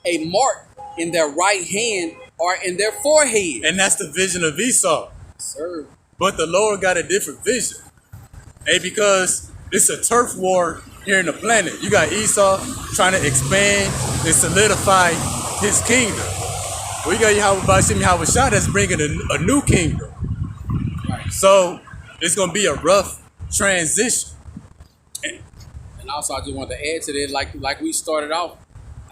S1: a mark in their right hand or in their forehead.
S2: And that's the vision of Esau.
S1: Sir.
S2: But the Lord got a different vision. Hey, because it's a turf war here in the planet. You got Esau trying to expand and solidify his kingdom. We got Yahweh Shah that's bringing a new kingdom.
S1: Right.
S2: So it's going to be a rough transition.
S1: And also, I just want to add to that, like we started off,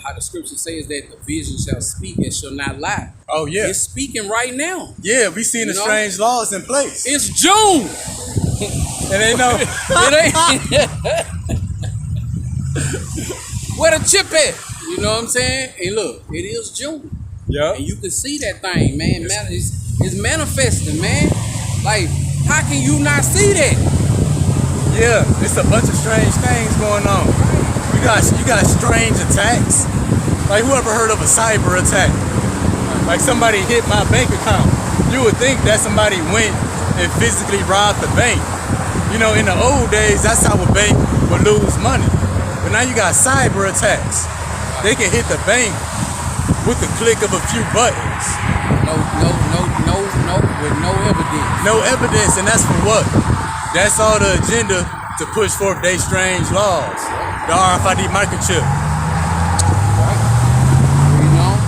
S1: how the scripture says that the vision shall speak and shall not lie.
S2: Oh, yeah.
S1: It's speaking right now.
S2: Yeah, we seeing the strange laws in place.
S1: It's June.
S2: And they know.
S1: It ain't. Where the chip at? You know what I'm saying? And look, it is June.
S2: Yeah.
S1: And you can see that thing, man. It's manifesting, man. Like, how can you not see that?
S2: Yeah, it's a bunch of strange things going on. You got strange attacks. Like, whoever heard of a cyber attack? Like, somebody hit my bank account. You would think that somebody went and physically robbed the bank. You know, in the old days, that's how a bank would lose money. But now you got cyber attacks. They can hit the bank with the click of a few buttons.
S1: With no evidence.
S2: No evidence, and that's for what? That's all the agenda to push forth their strange laws. The RFID microchip.
S1: Right. You know?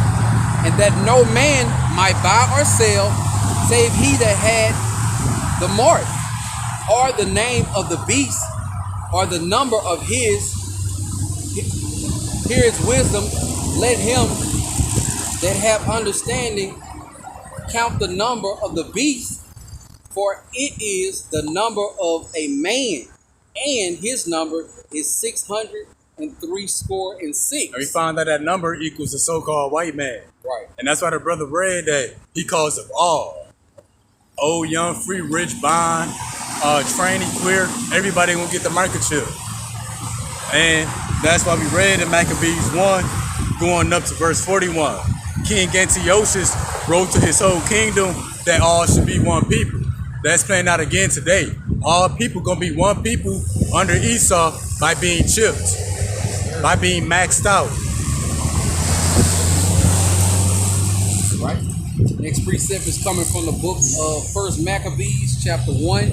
S1: And that no man might buy or sell save he that had the mark, or the name of the beast, or the number of his. Here is wisdom. Let him that have understanding count the number of the beast, for it is the number of a man, and his number is 636.
S2: And we found that number equals the so-called white man.
S1: Right.
S2: And that's why the brother read that he calls them all. Old, young, free, rich, bond, trainee, queer, everybody gonna get the microchip. And that's why we read in Maccabees 1, going up to verse 41. King Antiochus wrote to his whole kingdom that all should be one people. That's playing out again today. All people gonna be one people under Esau by being chipped, by being maxed out.
S1: Right. Next precept is coming from the book of First Maccabees, chapter 1,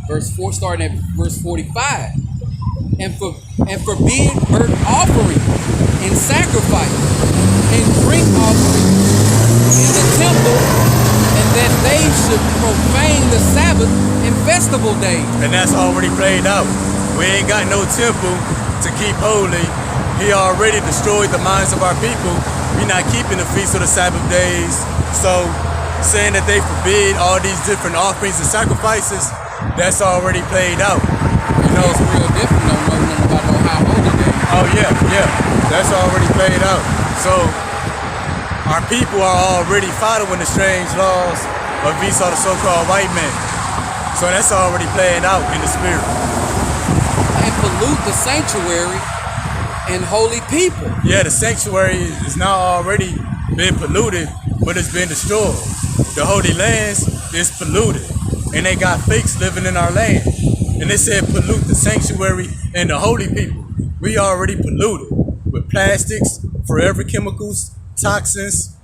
S1: verse 4, starting at verse 45. And forbid burnt offering and sacrifice and drink offering in the temple, and that they should profane the Sabbath and festival days.
S2: And that's already played out. We ain't got no temple to keep holy. He already destroyed the minds of our people. We not keeping the feast of the Sabbath days. So saying that they forbid all these different offerings and sacrifices, that's already played out. You know,
S1: It's real different. Don't know nothing about no high holy days.
S2: oh yeah, that's already played out. So our people are already following the strange laws of Esau, the so-called white man. So that's already playing out in the spirit.
S1: And pollute the sanctuary and holy people.
S2: Yeah, the sanctuary is now already been polluted, but it's been destroyed. The holy lands is polluted, and they got fakes living in our land. And they said pollute the sanctuary and the holy people. We already polluted with plastics, forever chemicals, toxins,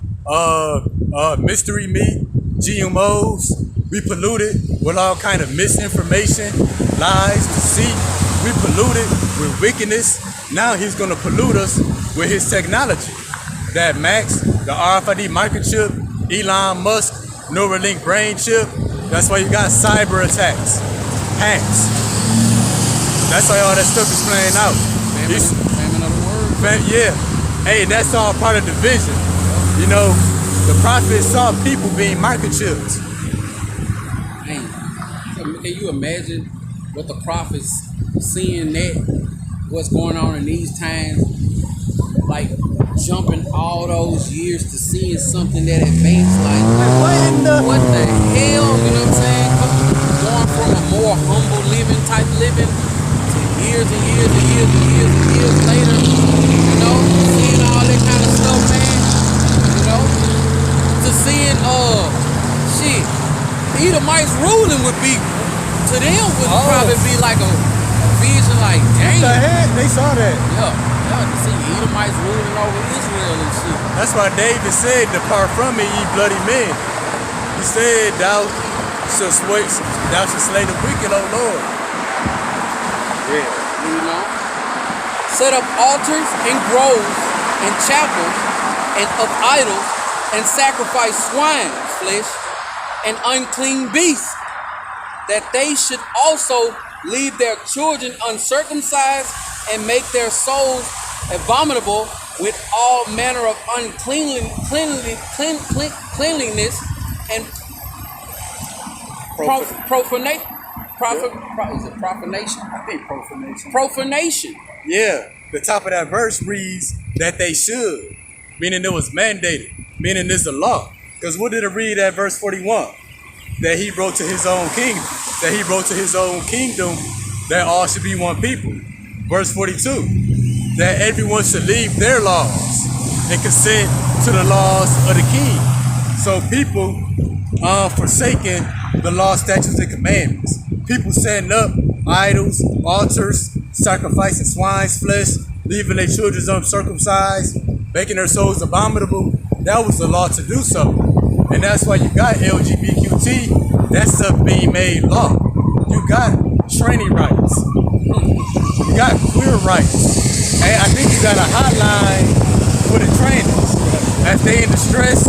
S2: mystery meat, GMOs. We polluted with all kind of misinformation, lies, deceit. We polluted with wickedness. Now he's gonna pollute us with his technology. That Max, the RFID microchip, Elon Musk, Neuralink brain chip. That's why you got cyber attacks, hacks. That's why all that stuff is playing out.
S1: Famine of the word.
S2: Yeah. Hey, that's all part of the vision. You know, the prophets saw people being microchipped.
S1: Man, can you imagine what the prophets seeing that, what's going on in these times, like jumping all those years to seeing something that advanced, like what the hell, you know what I'm saying? Going from a more humble living type living to years and years and years and years and years later, you know, seeing all that kind of stuff, man, you know, to seeing shit, Edomites ruling would be, to them would probably be like a vision, like, dang.
S2: What the heck? They saw that.
S1: Yeah, to see Edomites ruling over Israel and shit.
S2: That's why David said, "Depart from me, ye bloody men." He said, thou shalt slay the wicked, O Lord. Yeah.
S1: You know, set up altars and groves and chapels and of idols and sacrifice swine's flesh and unclean beasts, that they should also leave their children uncircumcised and make their souls abominable with all manner of cleanliness and profanation.
S2: I think profanation.
S1: Profanation.
S2: Yeah, the top of that verse reads that they should, meaning it was mandated, meaning it's a law. Because what did it read at verse 41? That he wrote to his own kingdom. That he wrote to his own kingdom that all should be one people. Verse 42, that everyone should leave their laws and consent to the laws of the king. So people forsaking the law, statutes, and commandments. People setting up idols, altars, sacrificing swine's flesh, leaving their children uncircumcised, making their souls abominable. That was the law to do so. And that's why you got LGBTQT, that stuff being made law. You got training rights. You got queer rights. And I think you got a hotline for the trainers. If they in distress,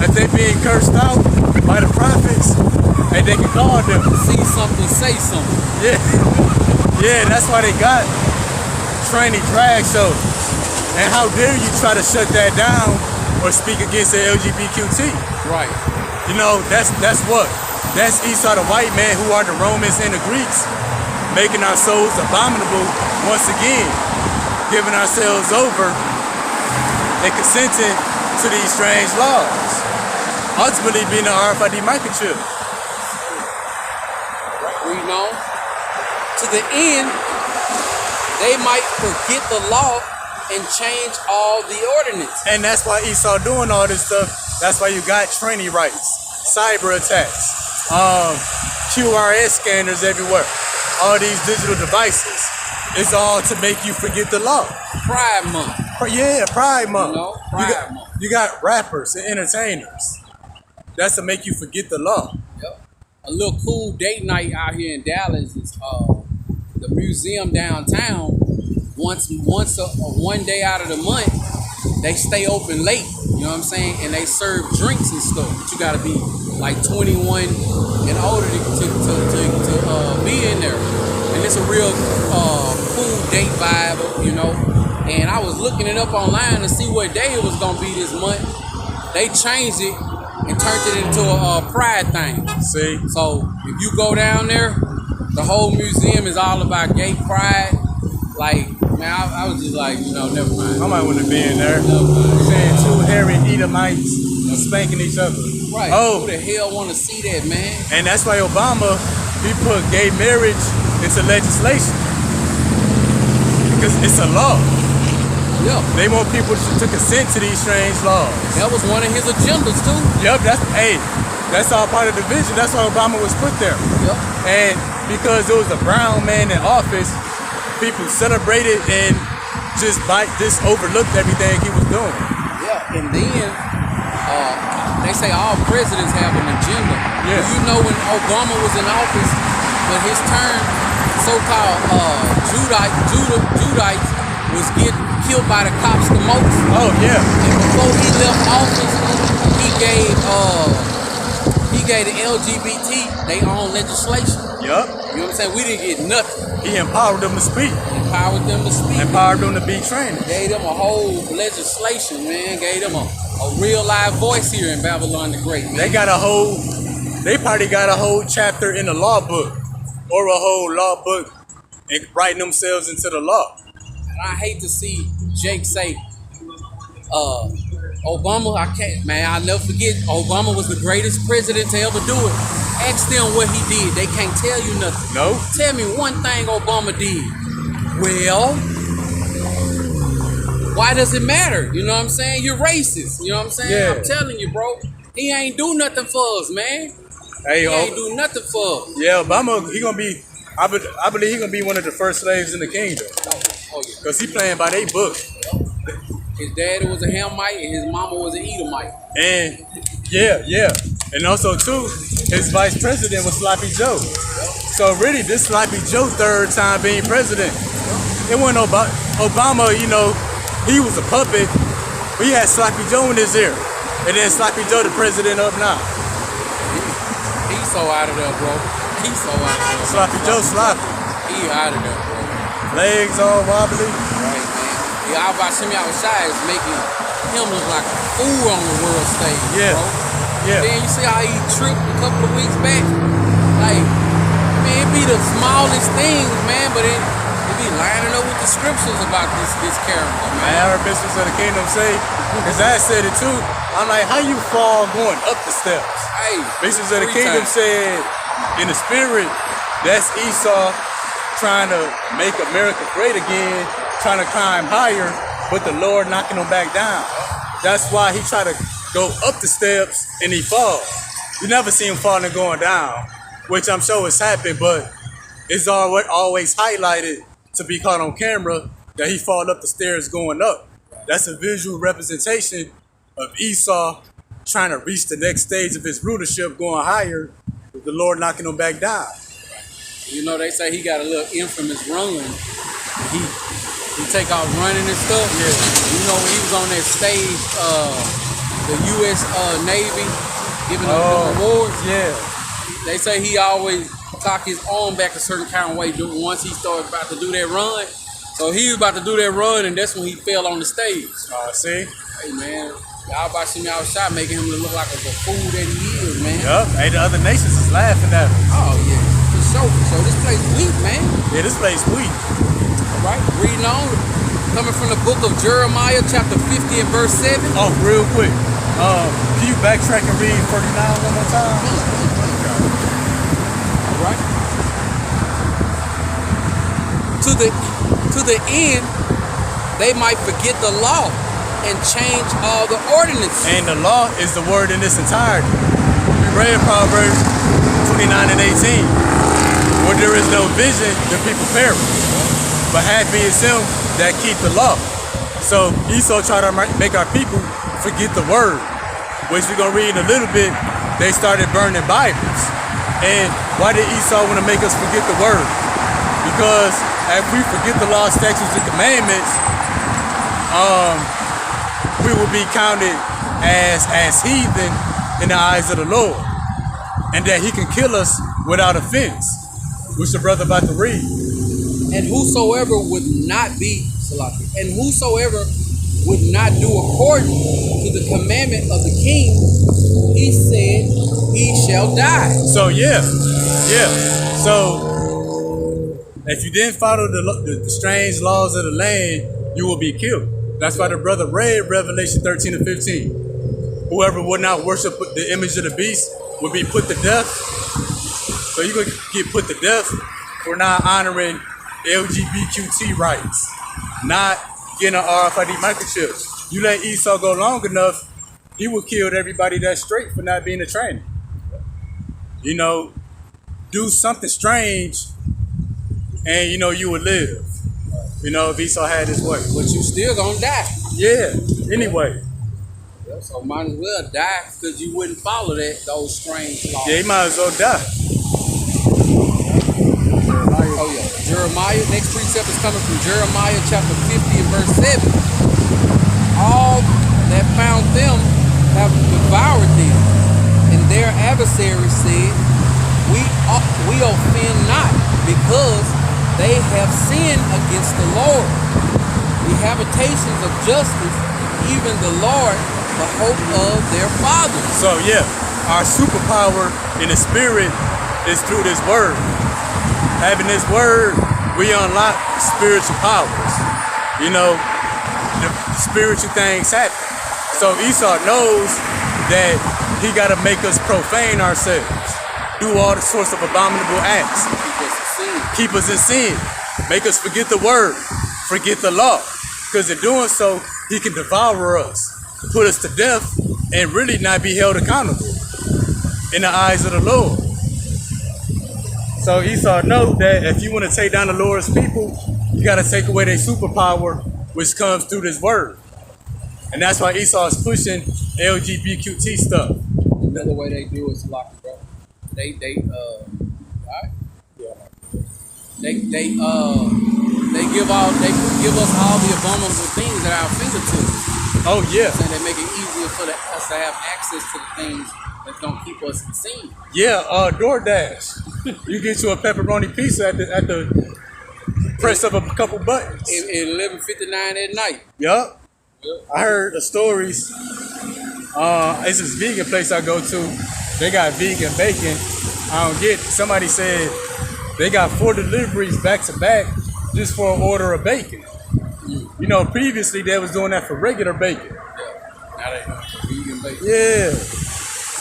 S2: if they being cursed out by the prophets, and they can call them.
S1: See something, say something.
S2: Yeah. Yeah, that's why they got training drag shows. And how dare you try to shut that down or speak against the LGBTQT?
S1: Right.
S2: You know, that's what? That's Esau the white man, who are the Romans and the Greeks, making our souls abominable once again, giving ourselves over and consenting to these strange laws, ultimately being an RFID microchip.
S1: You know, to the end, they might forget the law and change all the ordinance.
S2: And that's why Esau doing all this stuff. That's why you got training rights, cyber attacks, QRS scanners everywhere, all these digital devices. It's all to make you forget the law.
S1: Pride Month.
S2: Yeah, Pride Month.
S1: You know, Pride Month.
S2: You got rappers and entertainers. That's to make you forget the law.
S1: Yep. A little cool date night out here in Dallas is the museum downtown. One day out of the month, they stay open late. You know what I'm saying? And they serve drinks and stuff. But you gotta be like 21 and older to be in there. And it's a real cool date vibe, you know. And I was looking it up online to see what day it was gonna be this month. They changed it and turned it into a pride thing.
S2: See?
S1: So if you go down there, the whole museum is all about gay pride. Like, man, I was just like, you know, never mind.
S2: I might want to be in there. Saying two hairy Edomites spanking each other.
S1: Right.
S2: Oh.
S1: Who the hell want to see that, man?
S2: And that's why Obama, he put gay marriage into legislation. Because it's a law.
S1: Yeah.
S2: They want people to consent to these strange laws.
S1: That was one of his agendas, too.
S2: Yep, that's all part of the vision. That's why Obama was put there.
S1: Yep.
S2: And because there was a brown man in office, people celebrated and just overlooked everything he was doing.
S1: Yeah, and then they say all presidents have an agenda.
S2: Yeah.
S1: You know, when Obama was in office, when his term, so-called Judites was getting killed by the cops the most.
S2: Oh yeah.
S1: And before he left office, he gave the LGBT their own legislation.
S2: Yup.
S1: You know what I'm saying? We didn't get nothing.
S2: He empowered them to speak.
S1: Empowered them to speak.
S2: Empowered them to be trained.
S1: Gave them a whole legislation, man. Gave them a real live voice here in Babylon the Great, man.
S2: They probably got a whole chapter in the law book, or a whole law book, and writing themselves into the law.
S1: And I hate to see Jake say, Obama, I'll never forget, Obama was the greatest president to ever do it. Ask them what he did. They can't tell you nothing.
S2: No.
S1: Tell me one thing Obama did. Well, why does it matter? You know what I'm saying? You're racist. You know what I'm saying?
S2: Yeah.
S1: I'm telling you, bro. He ain't do nothing for us, man.
S2: Hey,
S1: He ain't do nothing for us.
S2: yeah, Obama, he gonna be. I believe he gonna be one of the first slaves in the kingdom,
S1: Oh yeah.
S2: cause he playing by their book.
S1: His daddy was a Hamite and his mama was an Edomite.
S2: And yeah, and also too, his vice president was Sloppy Joe. So really, this Sloppy Joe third time being president. It wasn't Obama. You know, he was a puppet. But he had Sloppy Joe in his ear, and then Sloppy Joe the president of now.
S1: He's so out of there, bro. He's so out of there.
S2: Sloppy Joe sloppy,
S1: He out of there, bro.
S2: legs all wobbly.
S1: Right, man. Yeah, Abba Shimei Shai is making him look like a fool on the world stage,
S2: Yeah.
S1: bro.
S2: Yeah.
S1: Then you see how he tripped a couple of weeks back? Like, man, it be the smallest things, man, but it be lining up with the scriptures about this character,
S2: I
S1: man.
S2: heard Bishops of the Kingdom say, his dad said it too. I'm like, how you fall going up the steps?
S1: Hey,
S2: Bishops of the
S1: 3
S2: Kingdom
S1: times.
S2: said, in the spirit, that's Esau trying to make America great again, trying to climb higher, but the Lord knocking him back down. That's why he tried to go up the steps and he fall. You never see him falling going down, which I'm sure has happened, but it's always highlighted to be caught on camera that he fall up the stairs going up. That's a visual representation of Esau trying to reach the next stage of his rulership, going higher, with the Lord knocking him back down.
S1: You know, they say he got a little infamous run. He take off running and stuff.
S2: Yeah.
S1: You know, when he was on that stage, the U.S. Navy giving them awards.
S2: Yeah.
S1: They say he always cock his arm back a certain kind of way once he started about to do that run. So he was about to do that run, and that's when he fell on the stage.
S2: See?
S1: Hey, man. Y'all about to see me outside making him look like a fool that he is, man.
S2: Yup. Hey, the other nations is laughing at him.
S1: Oh, yeah. For sure. So this place weak, man.
S2: Yeah, this place weak.
S1: All right. Reading on. Coming from the book of Jeremiah, chapter 50 and verse 7.
S2: Oh, real quick. Can you backtrack and read 49 one more time?
S1: All right. To the end, they might forget the law and change all the ordinances.
S2: And the law is the word in its entirety. We read Proverbs 29 and 18. Where there is no vision, the people perish. But happy is him that keep the law. So Esau tried to make our people forget the word, which we're going to read in a little bit. They started burning Bibles. And why did Esau want to make us forget the word? Because if we forget the law, statutes, and commandments, we will be counted as heathen in the eyes of the Lord. And that he can kill us without offense, which the brother about to read.
S1: And whosoever would not be, Salaki, and whosoever would not do according to the commandment of the king, he said he shall die.
S2: So yeah. So if you didn't follow the strange laws of the land, you will be killed. That's why the brother read Revelation 13 and 15. Whoever would not worship the image of the beast would be put to death. So you're going to get put to death for not honoring LGBTQ rights, not getting an RFID microchip. You let Esau go long enough, he will kill everybody that's straight for not being a trainer. You know, do something strange and you know you would live. You know, if Esau had his way.
S1: But you still gonna die.
S2: Yeah, anyway.
S1: So might as well die because you wouldn't follow those strange laws.
S2: Yeah, he might as well die.
S1: Oh yeah. Jeremiah, next precept is coming from Jeremiah chapter 50 and verse 7. All that found them have devoured them, and their adversaries said, we offend not, because they have sinned against the Lord. The habitations of justice, even the Lord, the hope of their fathers.
S2: So yeah, our superpower in the spirit is through this word. Having this word, we unlock spiritual powers. You know, the spiritual things happen. So Esau knows that he got to make us profane ourselves, do all the sorts of abominable acts,
S1: Keep us in sin.
S2: keep us in sin. make us forget the word, forget the law. Because in doing so, he can devour us, put us to death, and really not be held accountable in the eyes of the Lord. So Esau knows that if you want to take down the Lord's people, you got to take away their superpower, which comes through this word. And that's why Esau is pushing LGBTQT stuff.
S1: Another way they do is lock it, bro. They alright? Yeah. They give us all the abominable things at our fingertips.
S2: Oh yeah.
S1: And they make it easier for us to have access to the things that's gonna keep us in sin.
S2: Yeah, DoorDash. You get you a pepperoni pizza at the press of a couple buttons.
S1: At 11:59 at night.
S2: Yup. I heard the stories. It's this vegan place I go to. They got vegan bacon. I don't get it. Somebody said they got 4 deliveries back to back just for an order of bacon. You know, previously they was doing that for regular bacon.
S1: Yeah. Now they doing it for vegan bacon.
S2: Yeah.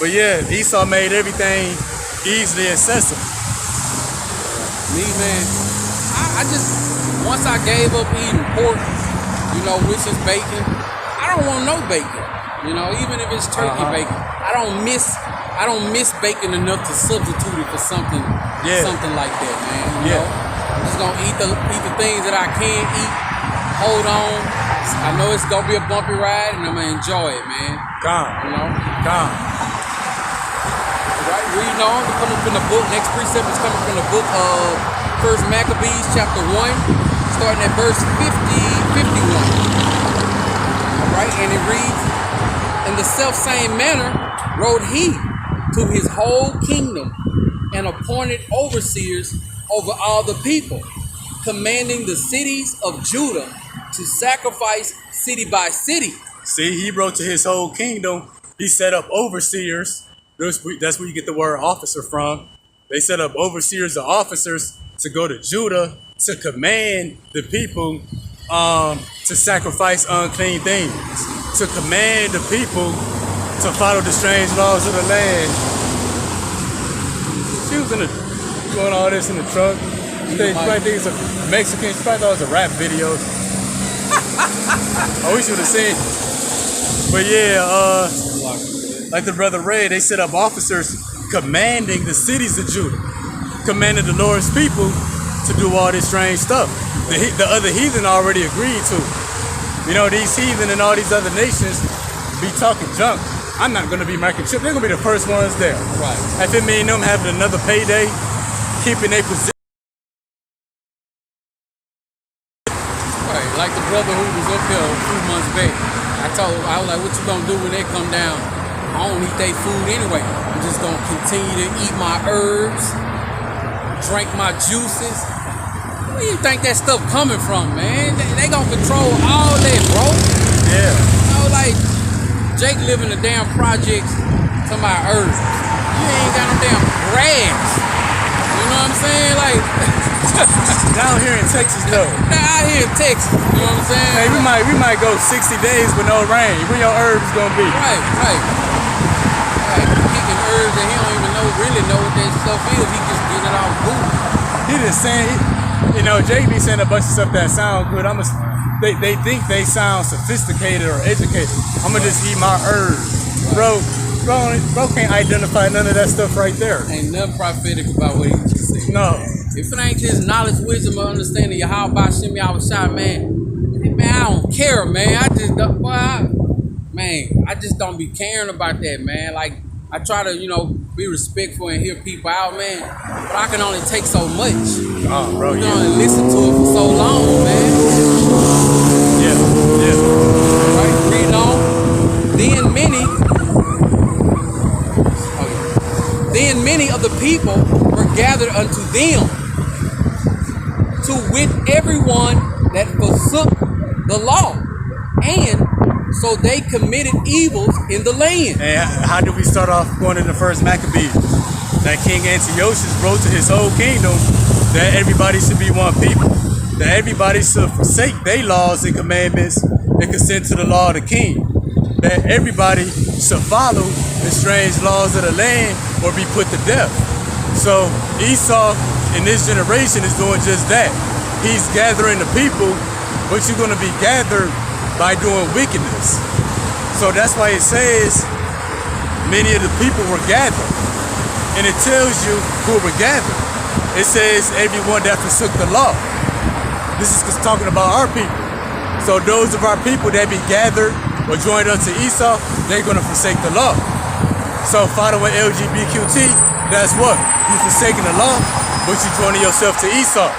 S2: But yeah, Esau made everything easily accessible.
S1: Me, man, I just, once I gave up eating pork, you know, which is bacon, I don't want no bacon. You know, even if it's turkey bacon, I don't miss bacon enough to substitute it for something like that, man. You know, I'm just gonna eat the things that I can eat. Hold on. I know it's gonna be a bumpy ride, and I'm gonna enjoy it, man. You know, right? Reading on, we come up in the book. Next precept is coming from the book of First Maccabees, chapter 1, starting at verse 51. All right, and it reads, "In the self-same manner wrote he to his whole kingdom and appointed overseers over all the people, commanding the cities of Judah to sacrifice city by city."
S2: See, he wrote to his whole kingdom. He set up overseers. That's where you get the word officer from. They set up overseers or officers to go to Judah to command the people to sacrifice unclean things, to command the people to follow the strange laws of the land. She was doing all this in the truck. She probably thinks it's a Mexican. She probably thought it was a rap video. I wish you would have seen. But yeah, like the brother read, they set up officers commanding the cities of Judah, commanding the Lord's people to do all this strange stuff. The other heathen already agreed to. You know, these heathen and all these other nations be talking junk. I'm not going to be marking chip. They're going to be the first ones there.
S1: Right.
S2: If it mean them having another payday, keeping their position.
S1: Right, like the brother who was up there a few months back. I was like, what you gonna do when they come down? I don't eat their food anyway. I'm just gonna continue to eat my herbs, drink my juices. Where do you think that stuff coming from, man? They gonna control all that, bro.
S2: Yeah.
S1: You know, like Jake live in the damn projects to my herbs. You ain't got no damn grass. You know what I'm saying? Like
S2: Down here in Texas, though.
S1: out here in Texas. You know what I'm saying?
S2: Hey, we might go 60 days with no rain. Where your herbs gonna be?
S1: Right. Picking herbs and he don't even really know what that stuff is. He just get it off Google.
S2: He just saying, you know, Jay be saying a bunch of stuff that sound good. They think they sound sophisticated or educated. I'm gonna just eat my herbs, bro. Bro can't identify none of that stuff right there.
S1: Ain't nothing prophetic about what he just said.
S2: No.
S1: If it ain't his knowledge, wisdom, or understanding, Yahweh Shem Yahushua, man, I don't care, man. I just don't be caring about that, man. Like, I try to, you know, be respectful and hear people out, man. But I can only take so much.
S2: Oh, bro,
S1: you can only listen to it for so long, man.
S2: Yeah.
S1: Right, read on. Then many of the people were gathered unto them, to wit everyone that forsook the law, and so they committed evils in the land.
S2: And how did we start off going in the first Maccabees? That King Antiochus wrote to his whole kingdom that everybody should be one people, that everybody should forsake their laws and commandments and consent to the law of the king, that everybody should follow the strange laws of the land or be put to death. So Esau in this generation is doing just that. he's gathering the people, but you're going to be gathered by doing wickedness. So that's why it says many of the people were gathered. And it tells you who were gathered. It says everyone that forsook the law. This is talking about our people. So those of our people that be gathered or joined unto Esau, they're going to forsake the law. So following LGBTQT, that's what? You forsaking the law, but you joining yourself to Esau.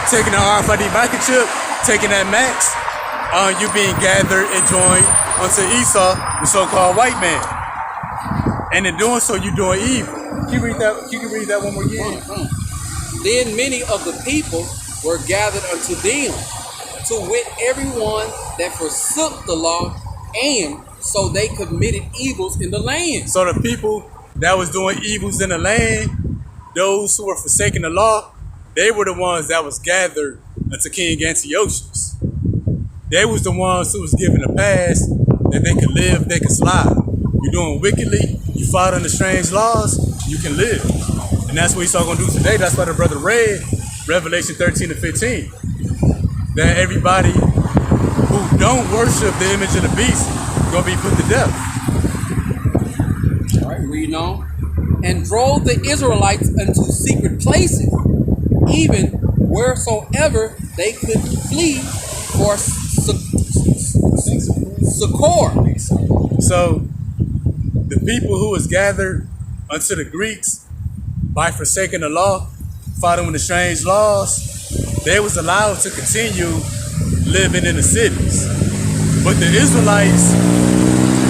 S2: Taking the RFID microchip, taking that max, you being gathered and joined unto Esau, the so-called white man. And in doing so, you're doing evil. Can you read that one more again?
S1: Then many of the people were gathered unto them, to wit, everyone that forsook the law, and so they committed evils in the land.
S2: So the people that was doing evils in the land, those who were forsaking the law, they were the ones that was gathered unto King Antiochus. They was the ones who was given a pass that they could live, they could slide. You're doing wickedly, you following the strange laws, you can live. And that's what he's all gonna do today. That's why the brother read Revelation 13 and 15. That everybody who don't worship the image of the beast gonna be put to death.
S1: All right, reading on. And drove the Israelites into secret places, even wheresoever they could flee for succor.
S2: So the people who was gathered unto the Greeks by forsaking the law, following the strange laws, they was allowed to continue living in the cities. But the Israelites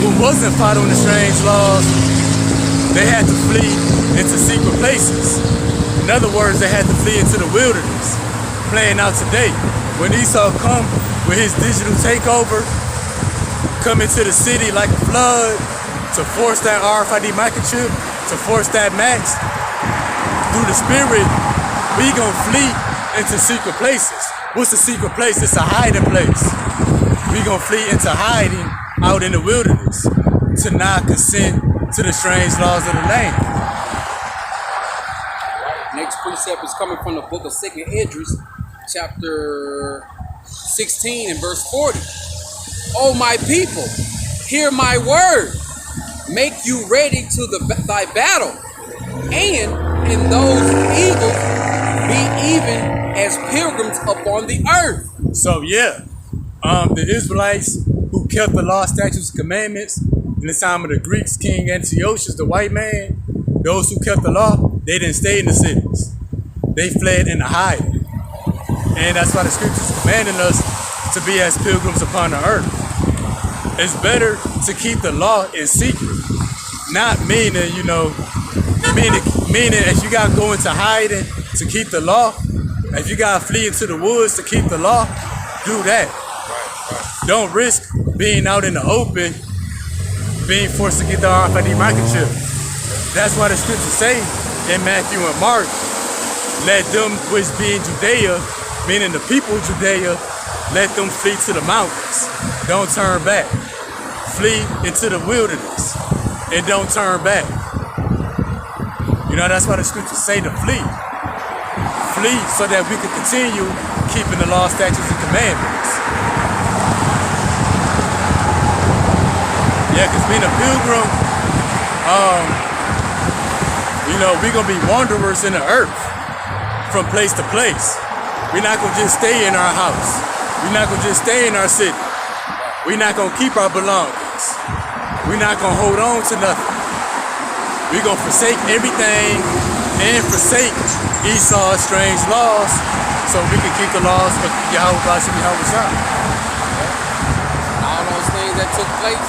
S2: who wasn't following the strange laws, they had to flee into secret places. In other words, they had to flee into the wilderness. Playing out today, when Esau come with his digital takeover, come into the city like a flood to force that RFID microchip, to force that max, through the spirit, we gonna flee into secret places. What's a secret place? It's a hiding place. We gonna flee into hiding out in the wilderness to not consent to the strange laws of the land.
S1: Next precept is coming from the book of 2nd Esdras, chapter 16 and verse 40. O my people, hear my word. Make you ready to thy battle, and in those evils be even as pilgrims upon the earth.
S2: So yeah, the Israelites who kept the law, statutes, and commandments in the time of the Greeks, King Antiochus, the white man, those who kept the law, they didn't stay in the cities. They fled into hiding. And that's why the scriptures commanding us to be as pilgrims upon the earth. It's better to keep the law in secret. Not meaning, meaning if you gotta go into hiding to keep the law, if you gotta flee into the woods to keep the law, do that. Don't risk being out in the open, being forced to get the RFID microchip. That's why the scriptures say in Matthew and Mark, let them which be in Judea, meaning the people of Judea, let them flee to the mountains. Don't turn back. Flee into the wilderness and don't turn back. That's why the scriptures say to flee. Flee so that we can continue keeping the law, statutes, and commandments. Yeah, because being a pilgrim, we're going to be wanderers in the earth from place to place. We're not going to just stay in our house. We're not going to just stay in our city. We're not going to keep our belongings. We're not going to hold on to nothing. We're going to forsake everything and forsake Esau's strange laws so we can keep the laws of Yahweh Bashim Yahweh Shah.
S1: All those things that took place,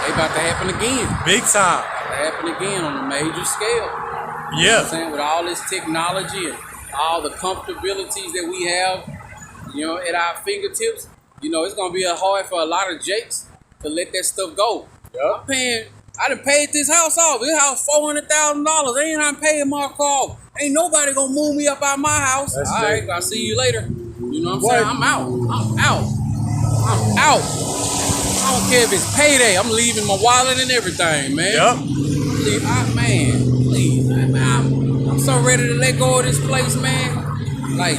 S1: they about to happen again.
S2: Big time.
S1: About to happen again on a major scale.
S2: Yeah.
S1: You know what I'm saying? With all this technology and all the comfortabilities that we have, at our fingertips, it's going to be hard for a lot of jakes to let that stuff go.
S2: Yep.
S1: I done paid this house off. This house $400,000. Ain't I paying my car off. Ain't nobody gonna move me up out my house.
S2: That's
S1: all right, I'll see you later. You know what I'm saying? I'm out. I don't care if it's payday. I'm leaving my wallet and everything, man.
S2: Yep.
S1: Please. I'm so ready to let go of this place, man. Like,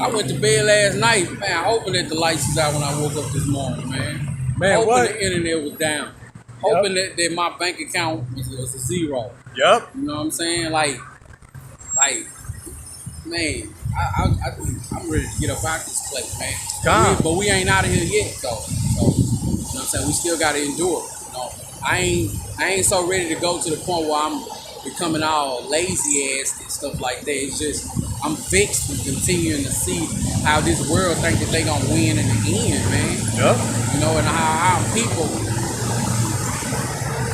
S1: I went to bed last night, man, hoping that the lights was out when I woke up this morning, man.
S2: Man,
S1: hoping
S2: what?
S1: the internet was down. Hoping that my bank account was a zero.
S2: Yup.
S1: You know what I'm saying? Like, man, I'm ready to get up out this place, man.
S2: God.
S1: But we ain't out of here yet, though. So, you know what I'm saying? We still gotta endure. You know, I ain't so ready to go to the point where I'm becoming all lazy ass and stuff like that. It's just I'm vexed with continuing to see how this world think that they gonna win in the end, man.
S2: Yup.
S1: You know, and how people.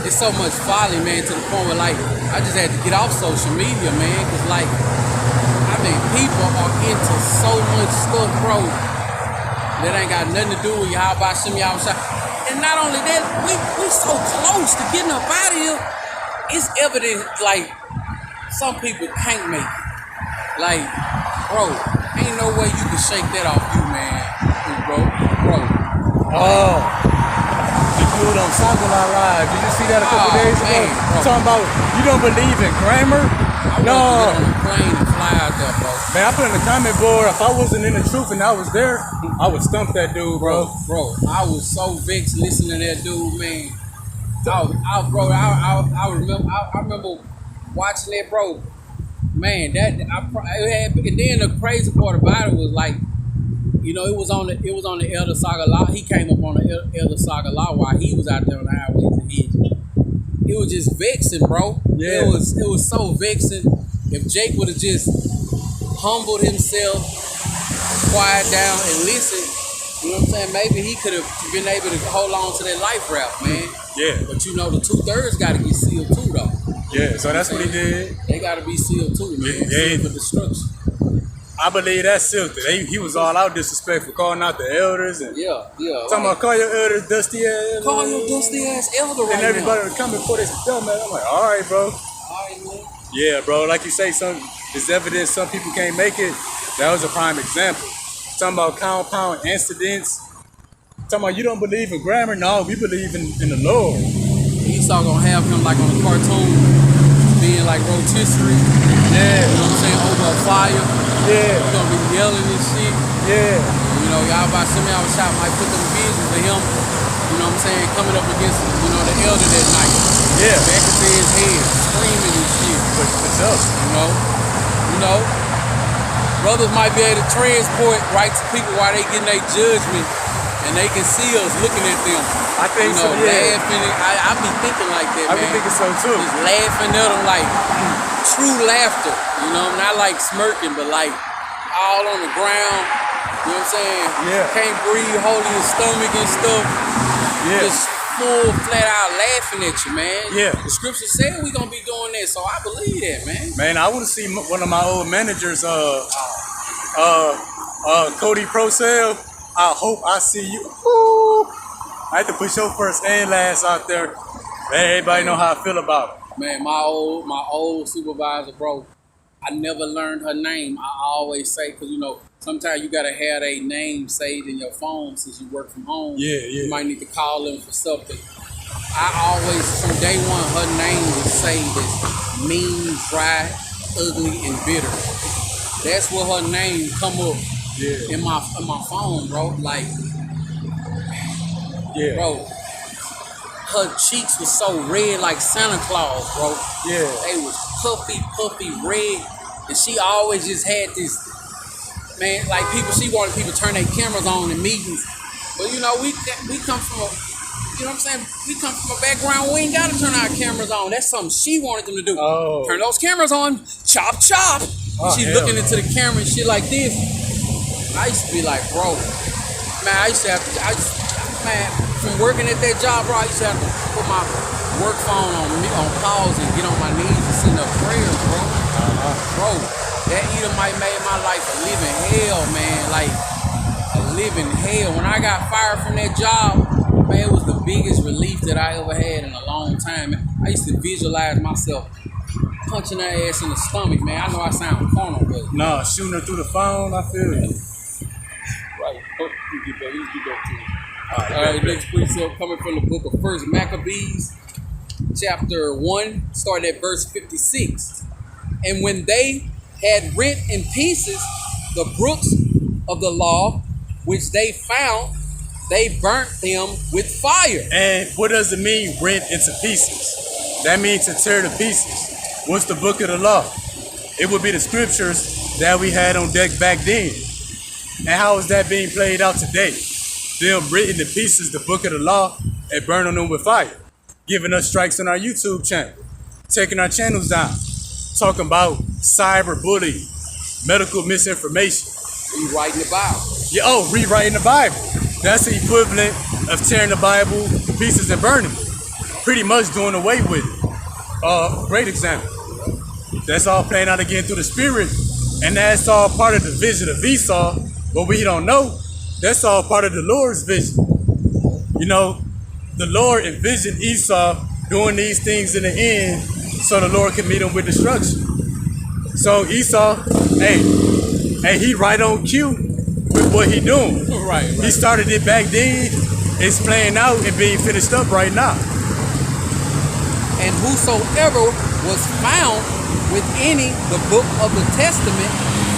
S1: It's so much folly, man, to the point where, like, I just had to get off social media, man, because, like, I mean, people are into so much stuff, bro, that ain't got nothing to do with y'all about shimmy outside. And not only that, we so close to getting up out of here. It's evident, like, some people can't make it. Like, bro, ain't no way you can shake that off you, man, bro.
S2: Oh. Dude on Soccer Live. Did you see that a couple days ago?
S1: Man, bro.
S2: Talking about you don't believe in grammar?
S1: I
S2: No.
S1: want to get on a plane and fly out there, bro.
S2: Man, I put in the comment board, if I wasn't in the truth and I was there, I would stump that dude, bro.
S1: Bro, I was so vexed listening to that dude, man. I remember watching that, bro. Man, and then the crazy part about it was, like, you know, it was on the Elder Saga Law. He came up on the Elder Saga Law while he was out there on the highways and hedges. It was just vexing, bro.
S2: Yeah.
S1: It was so vexing. If Jake would have just humbled himself, quiet down, and listened, you know what I'm saying? Maybe he could have been able to hold on to that life raft, man.
S2: Yeah.
S1: But you know, the 2/3 got to get sealed too, though.
S2: Yeah, so that's what he did.
S1: They got to be sealed too, man.
S2: Yeah.
S1: Sealed for destruction.
S2: I believe that's silted. He was all out disrespectful, calling out the elders and
S1: Yeah.
S2: talking about call your elders dusty ass.
S1: Call your dusty ass elder right
S2: And everybody was coming for this dumb man. I'm like, all right, bro.
S1: now. All right, man.
S2: Yeah, bro. Like you say, there's evidence some people can't make it. That was a prime example. Talking about compound incidents. Talking about you don't believe in grammar. No, we believe in the Lord.
S1: Esau gonna have him like on a cartoon, being like rotisserie.
S2: Yeah.
S1: You know what I'm saying? Over a fire.
S2: Yeah.
S1: He's gonna be yelling and shit.
S2: Yeah.
S1: You know, y'all about some y'all shop might put them visions of him, you know what I'm saying, coming up against, you know, the elder that night.
S2: Yeah.
S1: Back into his head, screaming and shit.
S2: What's up?
S1: You know. Brothers might be able to transport right to people while they getting their judgment, and they can see us looking at them.
S2: I think
S1: You know,
S2: so, yeah.
S1: laughing. I be thinking like that,
S2: I
S1: man.
S2: be thinking so too.
S1: Just laughing at them like true laughter, you know, not like smirking, but like all on the ground. You know what I'm saying?
S2: Yeah.
S1: Can't breathe, holding your stomach and stuff.
S2: Yeah.
S1: Just full flat out laughing at you, man.
S2: Yeah.
S1: The scripture said we gonna be doing that, so I believe that, man.
S2: Man, I want to see one of my old managers, Cody Procell. I hope I see you. Woo. I had to put your first and last out there. Let everybody know how I feel about it.
S1: Man, my old supervisor, bro, I never learned her name. I always say, because, you know, sometimes you got to have a name saved in your phone since you work from home.
S2: Yeah.
S1: You might need to call them for something. I always, from day one, her name was saved as mean, dry, ugly, and bitter. That's what her name come up in my phone, bro. Like, bro, her cheeks was so red like Santa Claus, bro.
S2: Yeah.
S1: They was puffy red, and she always just had this, man, like she wanted people to turn their cameras on in meetings. But, you know, we come from a, you know what I'm saying? We come from a background where we ain't got to turn our cameras on. That's something she wanted them to do.
S2: Oh.
S1: Turn those cameras on. Chop.
S2: Oh,
S1: She's
S2: hell
S1: looking
S2: no.
S1: into the camera and shit like this. I used to be like, bro, man, man, from working at that job, bro, I used to have to put my work phone on pause and get on my knees and send up prayers, bro. Bro, that Edomite made my life a living hell, man. Like, a living hell. When I got fired from that job, man, it was the biggest relief that I ever had in a long time. I used to visualize myself punching her ass in the stomach, man. I know I sound carnal, but
S2: Nah, shooting her through the phone, I feel you.
S1: right. You get back to it. All right, next precept coming from the book of 1 Maccabees, chapter 1, starting at verse 56. And when they had rent in pieces the brooks of the law, which they found, they burnt them with fire.
S2: And what does it mean, rent into pieces? That means to tear to pieces. What's the book of the law? It would be the scriptures that we had on deck back then. And how is that being played out today? Them written to pieces, the book of the law, and burning them with fire. Giving us strikes on our YouTube channel. Taking our channels down. Talking about cyberbullying, medical misinformation.
S1: Rewriting the Bible.
S2: Yeah, rewriting the Bible. That's the equivalent of tearing the Bible to pieces and burning it. Pretty much doing away with it. Great example. That's all playing out again through the spirit. And that's all part of the vision of Esau. But we don't know. That's all part of the Lord's vision. You know, the Lord envisioned Esau doing these things in the end so the Lord can meet him with destruction. So Esau, hey, he right on cue with what he doing.
S1: Right.
S2: He started it back then. It's playing out and being finished up right now.
S1: And whosoever was found with any the book of the testament,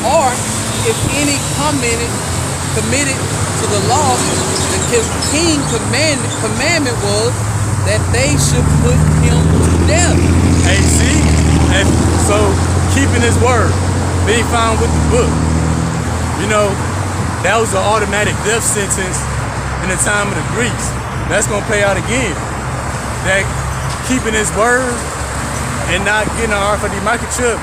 S1: or if any committed to the law, the king commandment was that they should put him to death.
S2: Hey, see? And so keeping his word, being found with the book, you know, that was an automatic death sentence in the time of the Greeks. That's gonna play out again. That keeping his word and not getting an RFID microchip,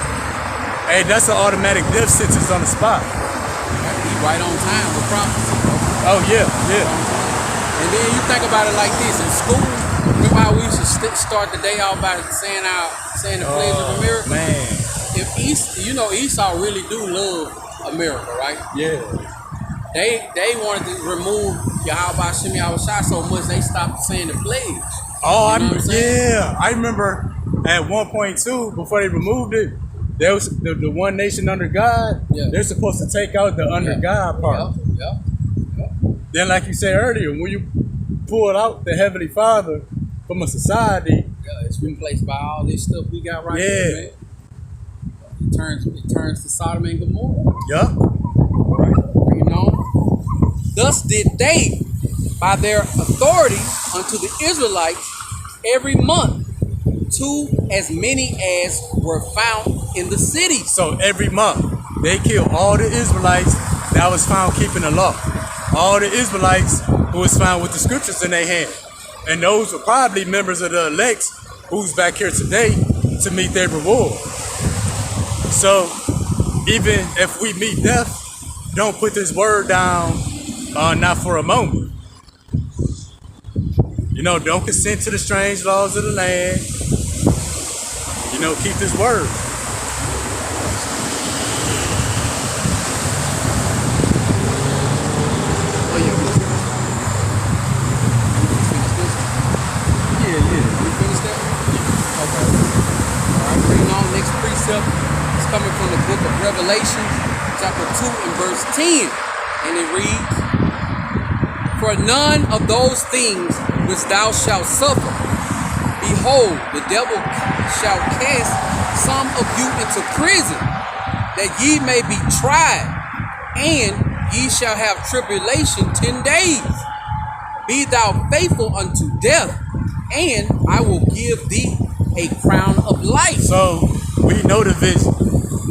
S2: hey, that's an automatic death sentence on the spot.
S1: He right on time with prophecy.
S2: Oh yeah.
S1: And then you think about it like this: in school, remember how we used to start the day off by saying the Pledge of America?
S2: Man.
S1: If Esau really do love America, right?
S2: Yeah.
S1: They wanted to remove Yahweh Hashem Yahushua so much they stopped saying the pledge.
S2: Oh,
S1: You
S2: I remember at 1.2 before they removed it, there was the one nation under God.
S1: Yeah.
S2: They're supposed to take out the under God part.
S1: Yeah.
S2: Then, like you said earlier, when you pull out the Heavenly Father from a society,
S1: It's replaced by all this stuff we got right here, man. It turns to Sodom and Gomorrah.
S2: yeah,
S1: You know? Thus did they, by their authority unto the Israelites, every month, to as many as were found in the city.
S2: so every month they killed all the Israelites that was found keeping the law. All the Israelites who was found with the scriptures in their hand. And those were probably members of the elect who's back here today to meet their reward. So even if we meet death, don't put this word down, not for a moment. You know, don't consent to the strange laws of the land. You know, keep this word.
S1: Oh, yeah. We finished that? Okay. All right, reading on. Next precept is coming from the book of Revelation, chapter 2 and verse 10. And it reads, "For none of those things which thou shalt suffer, behold, the devil shall cast some of you into prison, that ye may be tried, and ye shall have tribulation 10 days. Be thou faithful unto death, and I will give thee a crown of life."
S2: So we know the vision.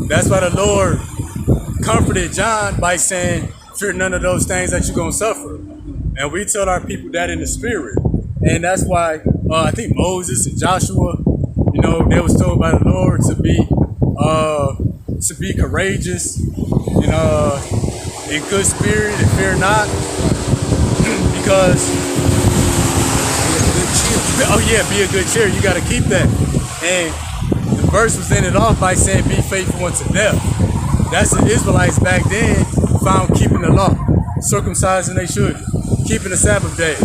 S2: That's why the Lord comforted John by saying, fear none of those things that you're going to suffer. And we tell our people that in the spirit. And that's why I think Moses and Joshua, you know, they was told by the Lord to be courageous and in good spirit and fear not. Because be a good cheer. You got to keep that. And the verse was ended off by saying, be faithful unto death. That's the Israelites back then found keeping the law, circumcising they should, keeping the Sabbath days,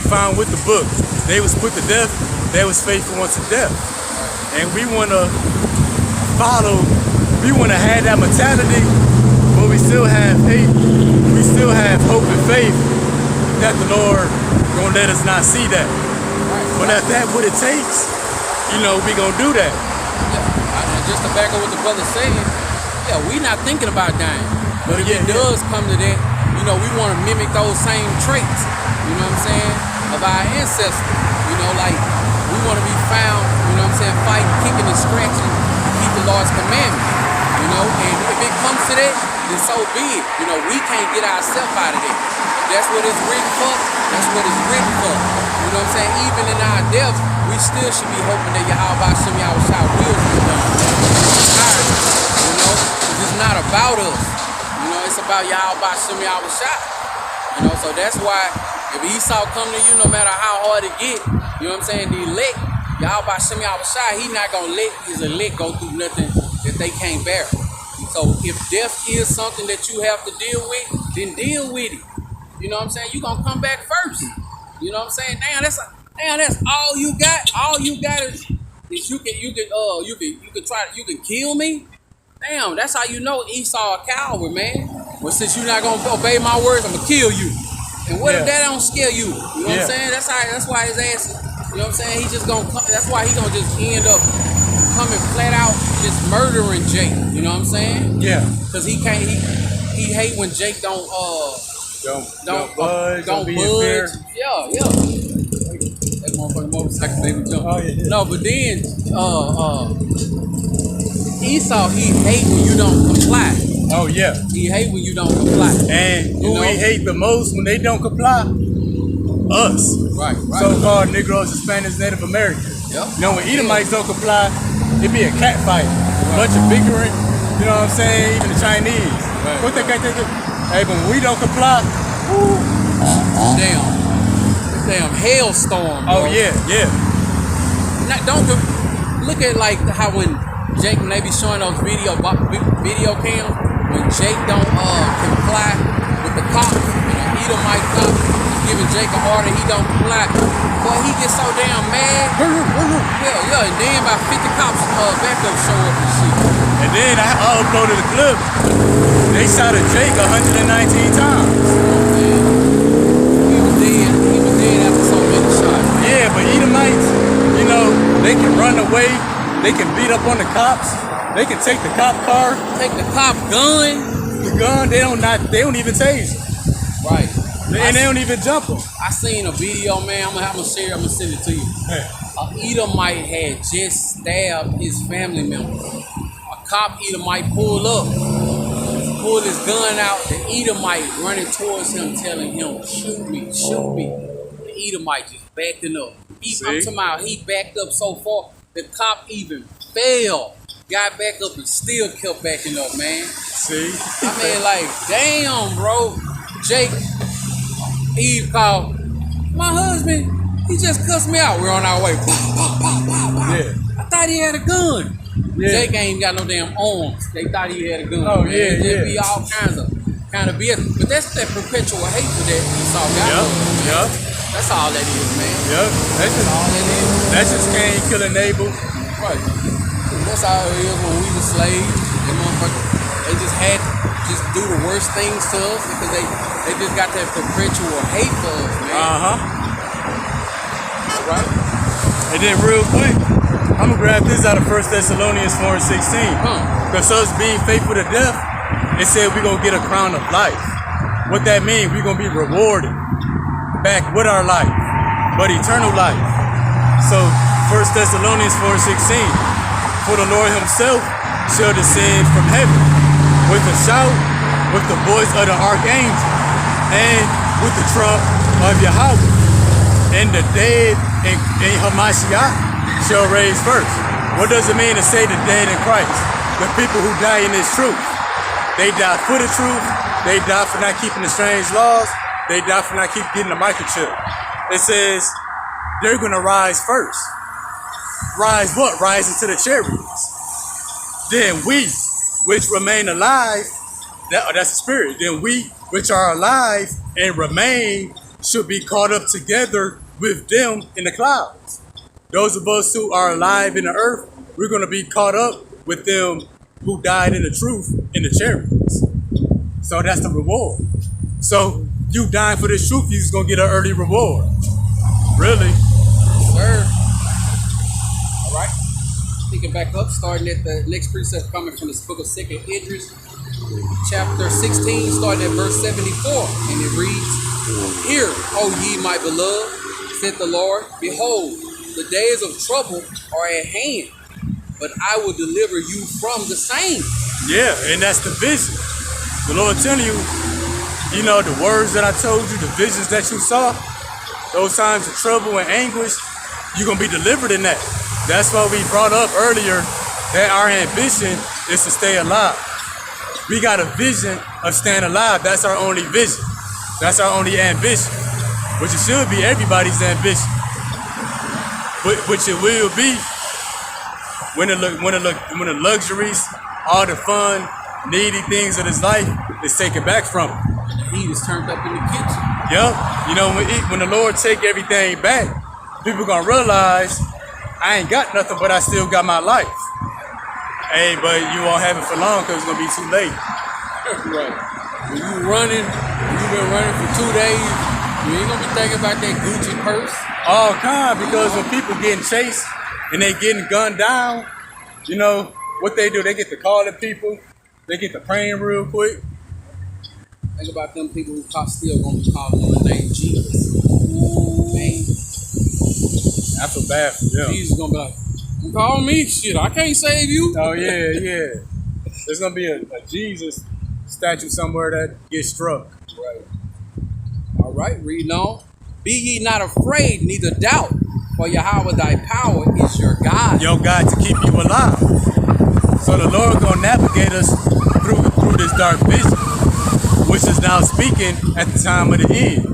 S2: found with the book. They was put to death, they was faithful unto death. And we want to have that mentality, but we still have faith, we still have hope and faith that the Lord gonna let us not see that. But if that's what it takes, you know, we gonna do that.
S1: Yeah, just to back up what the brother saying, we not thinking about dying. But if it does come to that, you know, we want to mimic those same traits, you know what I'm saying, of our ancestors. You know, like, we want to be found, you know what I'm saying, fighting, kicking and scratching to keep the Lord's commandments. You know, and if it comes to that, then so be it. You know, we can't get ourselves out of that. If that's what it's written for, that's what it's written for. You know what I'm saying? Even in our death, we still should be hoping that Yahweh Shem Yahushua will be done. You know, 'cause it's not about us. You know, it's about Yahweh Shem Yahushua. You know, so that's why if Esau come to you, no matter how hard it get, you know what I'm saying, the elect, Yahweh Shem Yahushua, he not gonna let his elect go through nothing that they can't bear. So if death is something that you have to deal with, then deal with it. You know what I'm saying? You gonna come back first. You know what I'm saying? Damn, that's all you got. All you got is you can kill me. Damn, that's how you know Esau a coward, man. Well, since you're not gonna obey my words, I'm gonna kill you. And what if that don't scare you? You know what I'm saying? That's why his ass. You know what I'm saying? He just gonna. That's why he gonna just end up coming flat out just murdering Jake. You know what I'm saying?
S2: Yeah.
S1: Cause he can't. He hate when Jake don't
S2: budge.
S1: Yeah. That motherfucking motorcycle baby jump.
S2: Oh, yeah.
S1: No, but then Esau, he hate when you don't comply.
S2: Oh yeah.
S1: He hate when you don't comply.
S2: And who we hate the most when they don't comply? Us.
S1: Right.
S2: So-called Negroes, Hispanics, Native Americans.
S1: Yep.
S2: You know, when Edomites don't comply, it be a cat fight. A bunch of bickering. You know what I'm saying? Even the Chinese. What they can't take it? Hey, but when we don't comply, woo.
S1: Damn hailstorm. Bro.
S2: Oh yeah.
S1: Don't look at like how when Jake, when they be showing those video cams, when Jake don't comply with the cops, and an Edomite cop is giving Jake an order, he don't comply. Boy, he gets so damn mad. Yeah, and then about 50 cops backup show up and shit.
S2: And then I uploaded a clip. They shot at Jake 119 times.
S1: He was dead after so many shots.
S2: Yeah, but Edomites, you know, they can run away. They can beat up on the cops. They can take the cop car.
S1: Take the cop gun.
S2: The gun, they don't even tase them.
S1: Right.
S2: And they don't even jump them.
S1: I seen a video, man. I'm gonna share it. I'm gonna send it to you.
S2: Hey.
S1: A Edomite had just stabbed his family member. A cop Edomite pulled his gun out. The Edomite running towards him, telling him, "Shoot me, shoot me." The Edomite just backing up. I'm talking about he backed up so far. The cop even fell, got back up, and still kept backing up, man.
S2: See?
S1: I mean, like, damn, bro. Jake, Eve called, my husband, he just cussed me out. We're on our way.
S2: Yeah.
S1: I thought he had a gun.
S2: Yeah.
S1: Jake ain't got no damn arms. They thought he had a gun.
S2: Oh,
S1: man.
S2: yeah,
S1: It'd be all kinds of BS. But that's that perpetual hatred that Esau got.
S2: Yep.
S1: That's all that is, man.
S2: Yep.
S1: That's all that is.
S2: That's just Cain killing Abel.
S1: Right. That's how it is when we were slaves. They just had to do the worst things to us because they just got that perpetual hate for us, man. Right?
S2: And then real quick, I'm gonna grab this out of 1 Thessalonians 4:16. Because us being faithful to death, it said we're gonna get a crown of life. What that means, we're gonna be rewarded back with our life, but eternal life. So 1 Thessalonians 4:16, for the Lord himself shall descend from heaven with a shout, with the voice of the archangel, and with the trump of Yahweh. And the dead in Hamashiach shall raise first. What does it mean to say the dead in Christ? The people who die in this truth. They die for the truth. They die for not keeping the strange laws. They die for not keep getting the microchip. It says they're going to rise first. Rise what? Rise into the chariots. Then we, which remain alive, that's the spirit. Then we, which are alive and remain, should be caught up together with them in the clouds. Those of us who are alive in the earth, we're going to be caught up with them who died in the truth in the chariots. So that's the reward. So you dying for this truth, you're just going to get an early reward. Really?
S1: Sir. All right. Picking back up, starting at the next precept coming from this book of 2nd Idris, chapter 16, starting at verse 74. And it reads, "Hear, O ye my beloved, said the Lord, behold, the days of trouble are at hand, but I will deliver you from the same."
S2: Yeah, and that's the vision. The Lord telling you, you know, the words that I told you, the visions that you saw, those times of trouble and anguish, you're going to be delivered in that. That's why we brought up earlier that our ambition is to stay alive. We got a vision of staying alive. That's our only vision. That's our only ambition, which it should be everybody's ambition. Which it will be when the luxuries, all the fun, needy things of this life is taken back from them.
S1: The heat is turned up in the kitchen.
S2: Yep. You know, when the Lord take everything back, people gonna realize I ain't got nothing, but I still got my life. Hey, but you won't have it for long because it's gonna be too late.
S1: Right. When you running, when you've been running for 2 days, you ain't gonna be thinking about that Gucci purse.
S2: All kind, because when people getting chased and they getting gunned down, you know what they do? They get to calling people, they get to praying real quick.
S1: Think about them people who still gonna be calling on the name Jesus. Man,
S2: I feel bad for them.
S1: Jesus gonna be like, "Call me, shit. I can't save you."
S2: Oh yeah. There's gonna be a Jesus statue somewhere that gets struck.
S1: Right. All right, reading on. "Be ye not afraid, neither doubt, for Yahweh thy power is your God."
S2: Your God to keep you alive. So the Lord gonna navigate us through this dark vision, which is now speaking at the time of the end.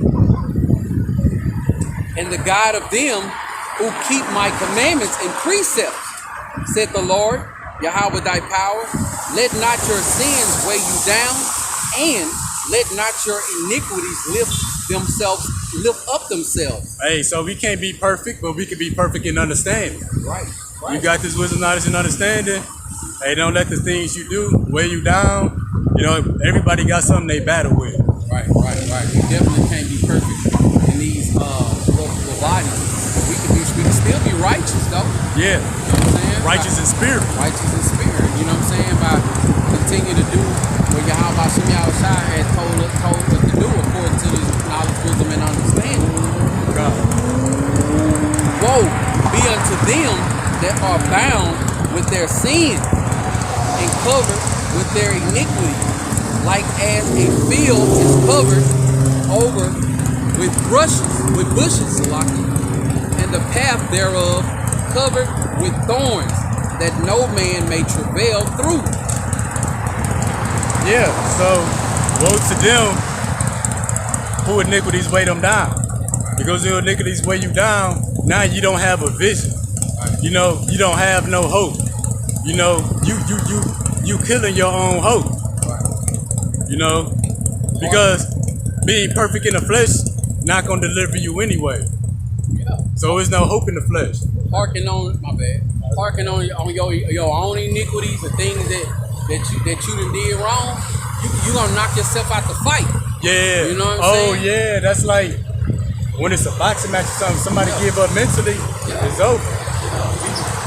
S1: "And the God of them who keep my commandments and precepts, said the Lord, Yahweh thy power, let not your sins weigh you down, and let not your iniquities lift up themselves."
S2: Hey, so we can't be perfect, but we can be perfect in understanding.
S1: Right.
S2: You got this wisdom, knowledge, and understanding. Hey, don't let the things you do weigh you down. You know, everybody got something they battle with.
S1: Right. We definitely can't be perfect in these corporal bodies. We can still be righteous though.
S2: Yeah.
S1: You know what I'm saying?
S2: Righteous in spirit.
S1: Righteous in spirit. You know what I'm saying? By continue to do what Yahweh Shem Yahushua had told us to do according to his knowledge, wisdom, and understanding.
S2: God.
S1: Woe be unto them that are bound with their sin and covered with their iniquity, like as a field is covered over with bushes, Salaki, and the path thereof covered with thorns, that no man may travail through.
S2: Yeah, so woe to them who iniquities weigh them down. Because your iniquities weigh you down, now you don't have a vision. You know, you don't have no hope. You know, you killing your own hope. You know, because being perfect in the flesh not gonna deliver you anyway.
S1: Yeah.
S2: So there's no hope in the flesh.
S1: Parking on your own iniquities, the things that you done did wrong, you gonna knock yourself out the fight.
S2: Yeah.
S1: You know what I'm saying?
S2: Oh yeah, that's like when it's a boxing match or something, somebody give up mentally, it's over.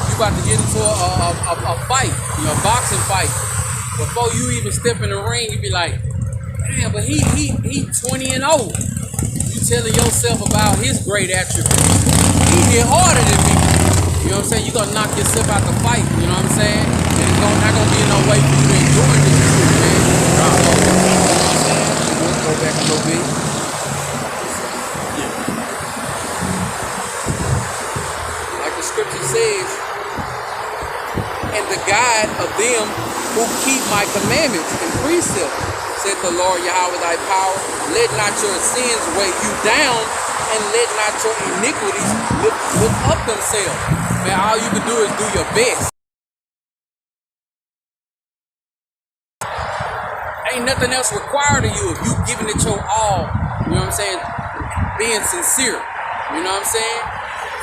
S1: You about to get into a fight, you know, a boxing fight. Before you even step in the ring, you be like, damn, but he 20-0. You telling yourself about his great attributes. He hit harder than me. You know what I'm saying? You gonna knock yourself out the fight. You know what I'm saying? And it's not gonna be no way for you to enjoy this shit, man. So, you know what I'm saying? We'll go back a little bit. Like the scripture says, and the God of them who keep my commandments and precepts, said the Lord Yahweh thy power, let not your sins weigh you down, and let not your iniquities lift up themselves. Man, all you can do is do your best. Ain't nothing else required of you if you giving it your all. You know what I'm saying? Being sincere. You know what I'm saying?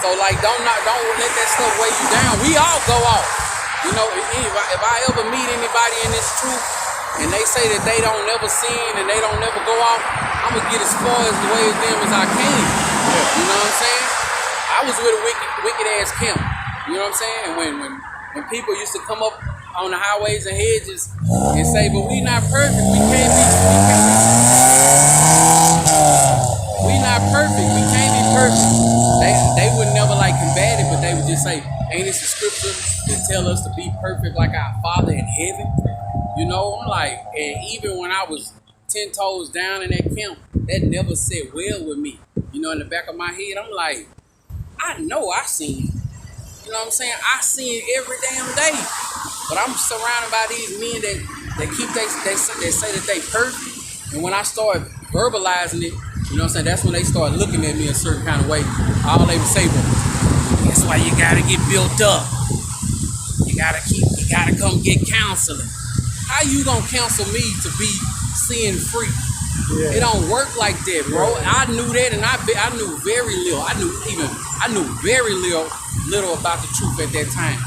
S1: So like, don't let that stuff weigh you down. We all go off. You know, if I ever meet anybody in this truth and they say that they don't never sin and they don't never go off, I'm gonna get as far as the way of them as I can. You know what I'm saying? I was with a wicked ass camp. You know what I'm saying? And when people used to come up on the highways and hedges and say, but we not perfect. We not perfect. We can't be perfect. They would never like combat it, but they would just say, ain't this a scripture that tell us to be perfect like our Father in heaven? You know, I'm like, and even when I was 10 toes down in that camp, that never sit well with me. You know, in the back of my head, I'm like, I know I seen it. You know what I'm saying? I see it every damn day. But I'm surrounded by these men that keep they say that they perfect. And when I start verbalizing it, you know what I'm saying, that's when they start looking at me a certain kind of way. All they would say was, that's why you gotta get built up. You gotta come get counseling. How you gonna counsel me to be sin free? Yeah. It don't work like that, bro. I knew that, and I knew very little. I knew very little about the truth at that time.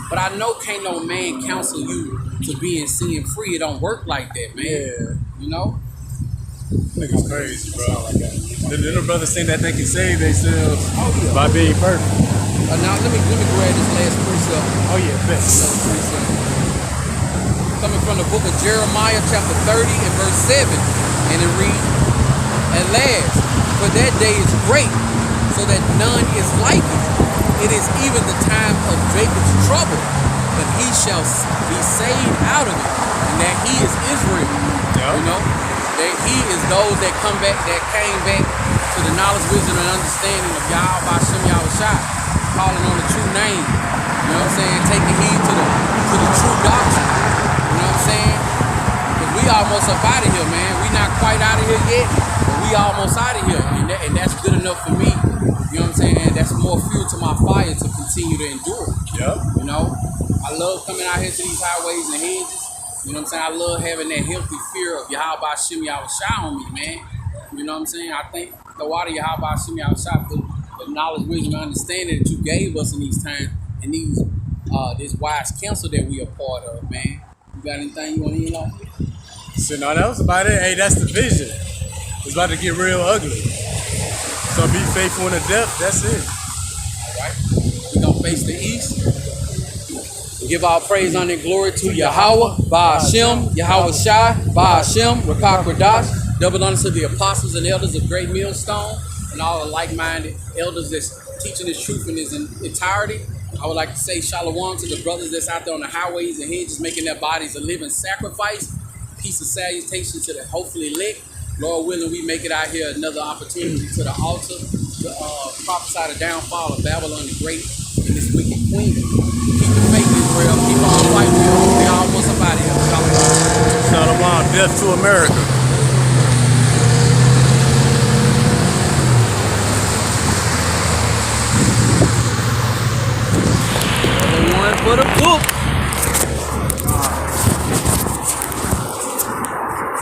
S1: But I know can't no man counsel you to being sin free. It don't work like that, man. Yeah. You know?
S2: Niggas crazy, bro. The little brothers think that they can save themselves by being perfect.
S1: Now let me grab this last precept.
S2: Oh yeah, best.
S1: Coming from the book of Jeremiah, chapter 30 and verse 7, and it reads, at last, for that day is great, so that none is like it. It is even the time of Jacob's trouble, but he shall be saved out of it, and that he is Israel. Yep. You know, that he is those that came back to the knowledge, wisdom, and understanding of Yahweh Hashem Yahushua, calling on the true name. You know what I'm saying? Taking heed to the true doctrine. You know what I'm saying? Because we almost up out of here, man. We not quite out of here yet, but we almost out of here, and that's good enough for me. You know what I'm saying? That's more fuel to my fire to continue to endure.
S2: Yep.
S1: You know, I love coming out here to these highways and hedges. You know what I'm saying? I love having that healthy fear of Yahweh Hashem Yahushua on me, man. You know what I'm saying? I thank the water Yahweh Hashem Yahushua for the knowledge, wisdom, and understanding that you gave us in these times and these this wise counsel that we are part of, man. You got anything you want to end on?
S2: So no, that was about it. Hey, that's the vision. It's about to get real ugly. So be faithful in the depth. That's it.
S1: All right. We're going to face the east. Give all praise, honor, and glory to Yahweh, Ba'ashem, Yahweh Shai, Ba'ashem, Rakak Radash. Double honor to the apostles and elders of Great Millstone and all the like-minded elders that's teaching this truth in its entirety. I would like to say shalom to the brothers that's out there on the highways and hedges making their bodies a living sacrifice. Peace and salutation to the hopefully elect. Lord willing, we make it out here another opportunity to the altar to prophesy the downfall of Babylon the Great and this wicked queen. Keep the faith, Israel. Keep on fighting. We almost up out of here. Shalom.
S2: Shalom. Death to America.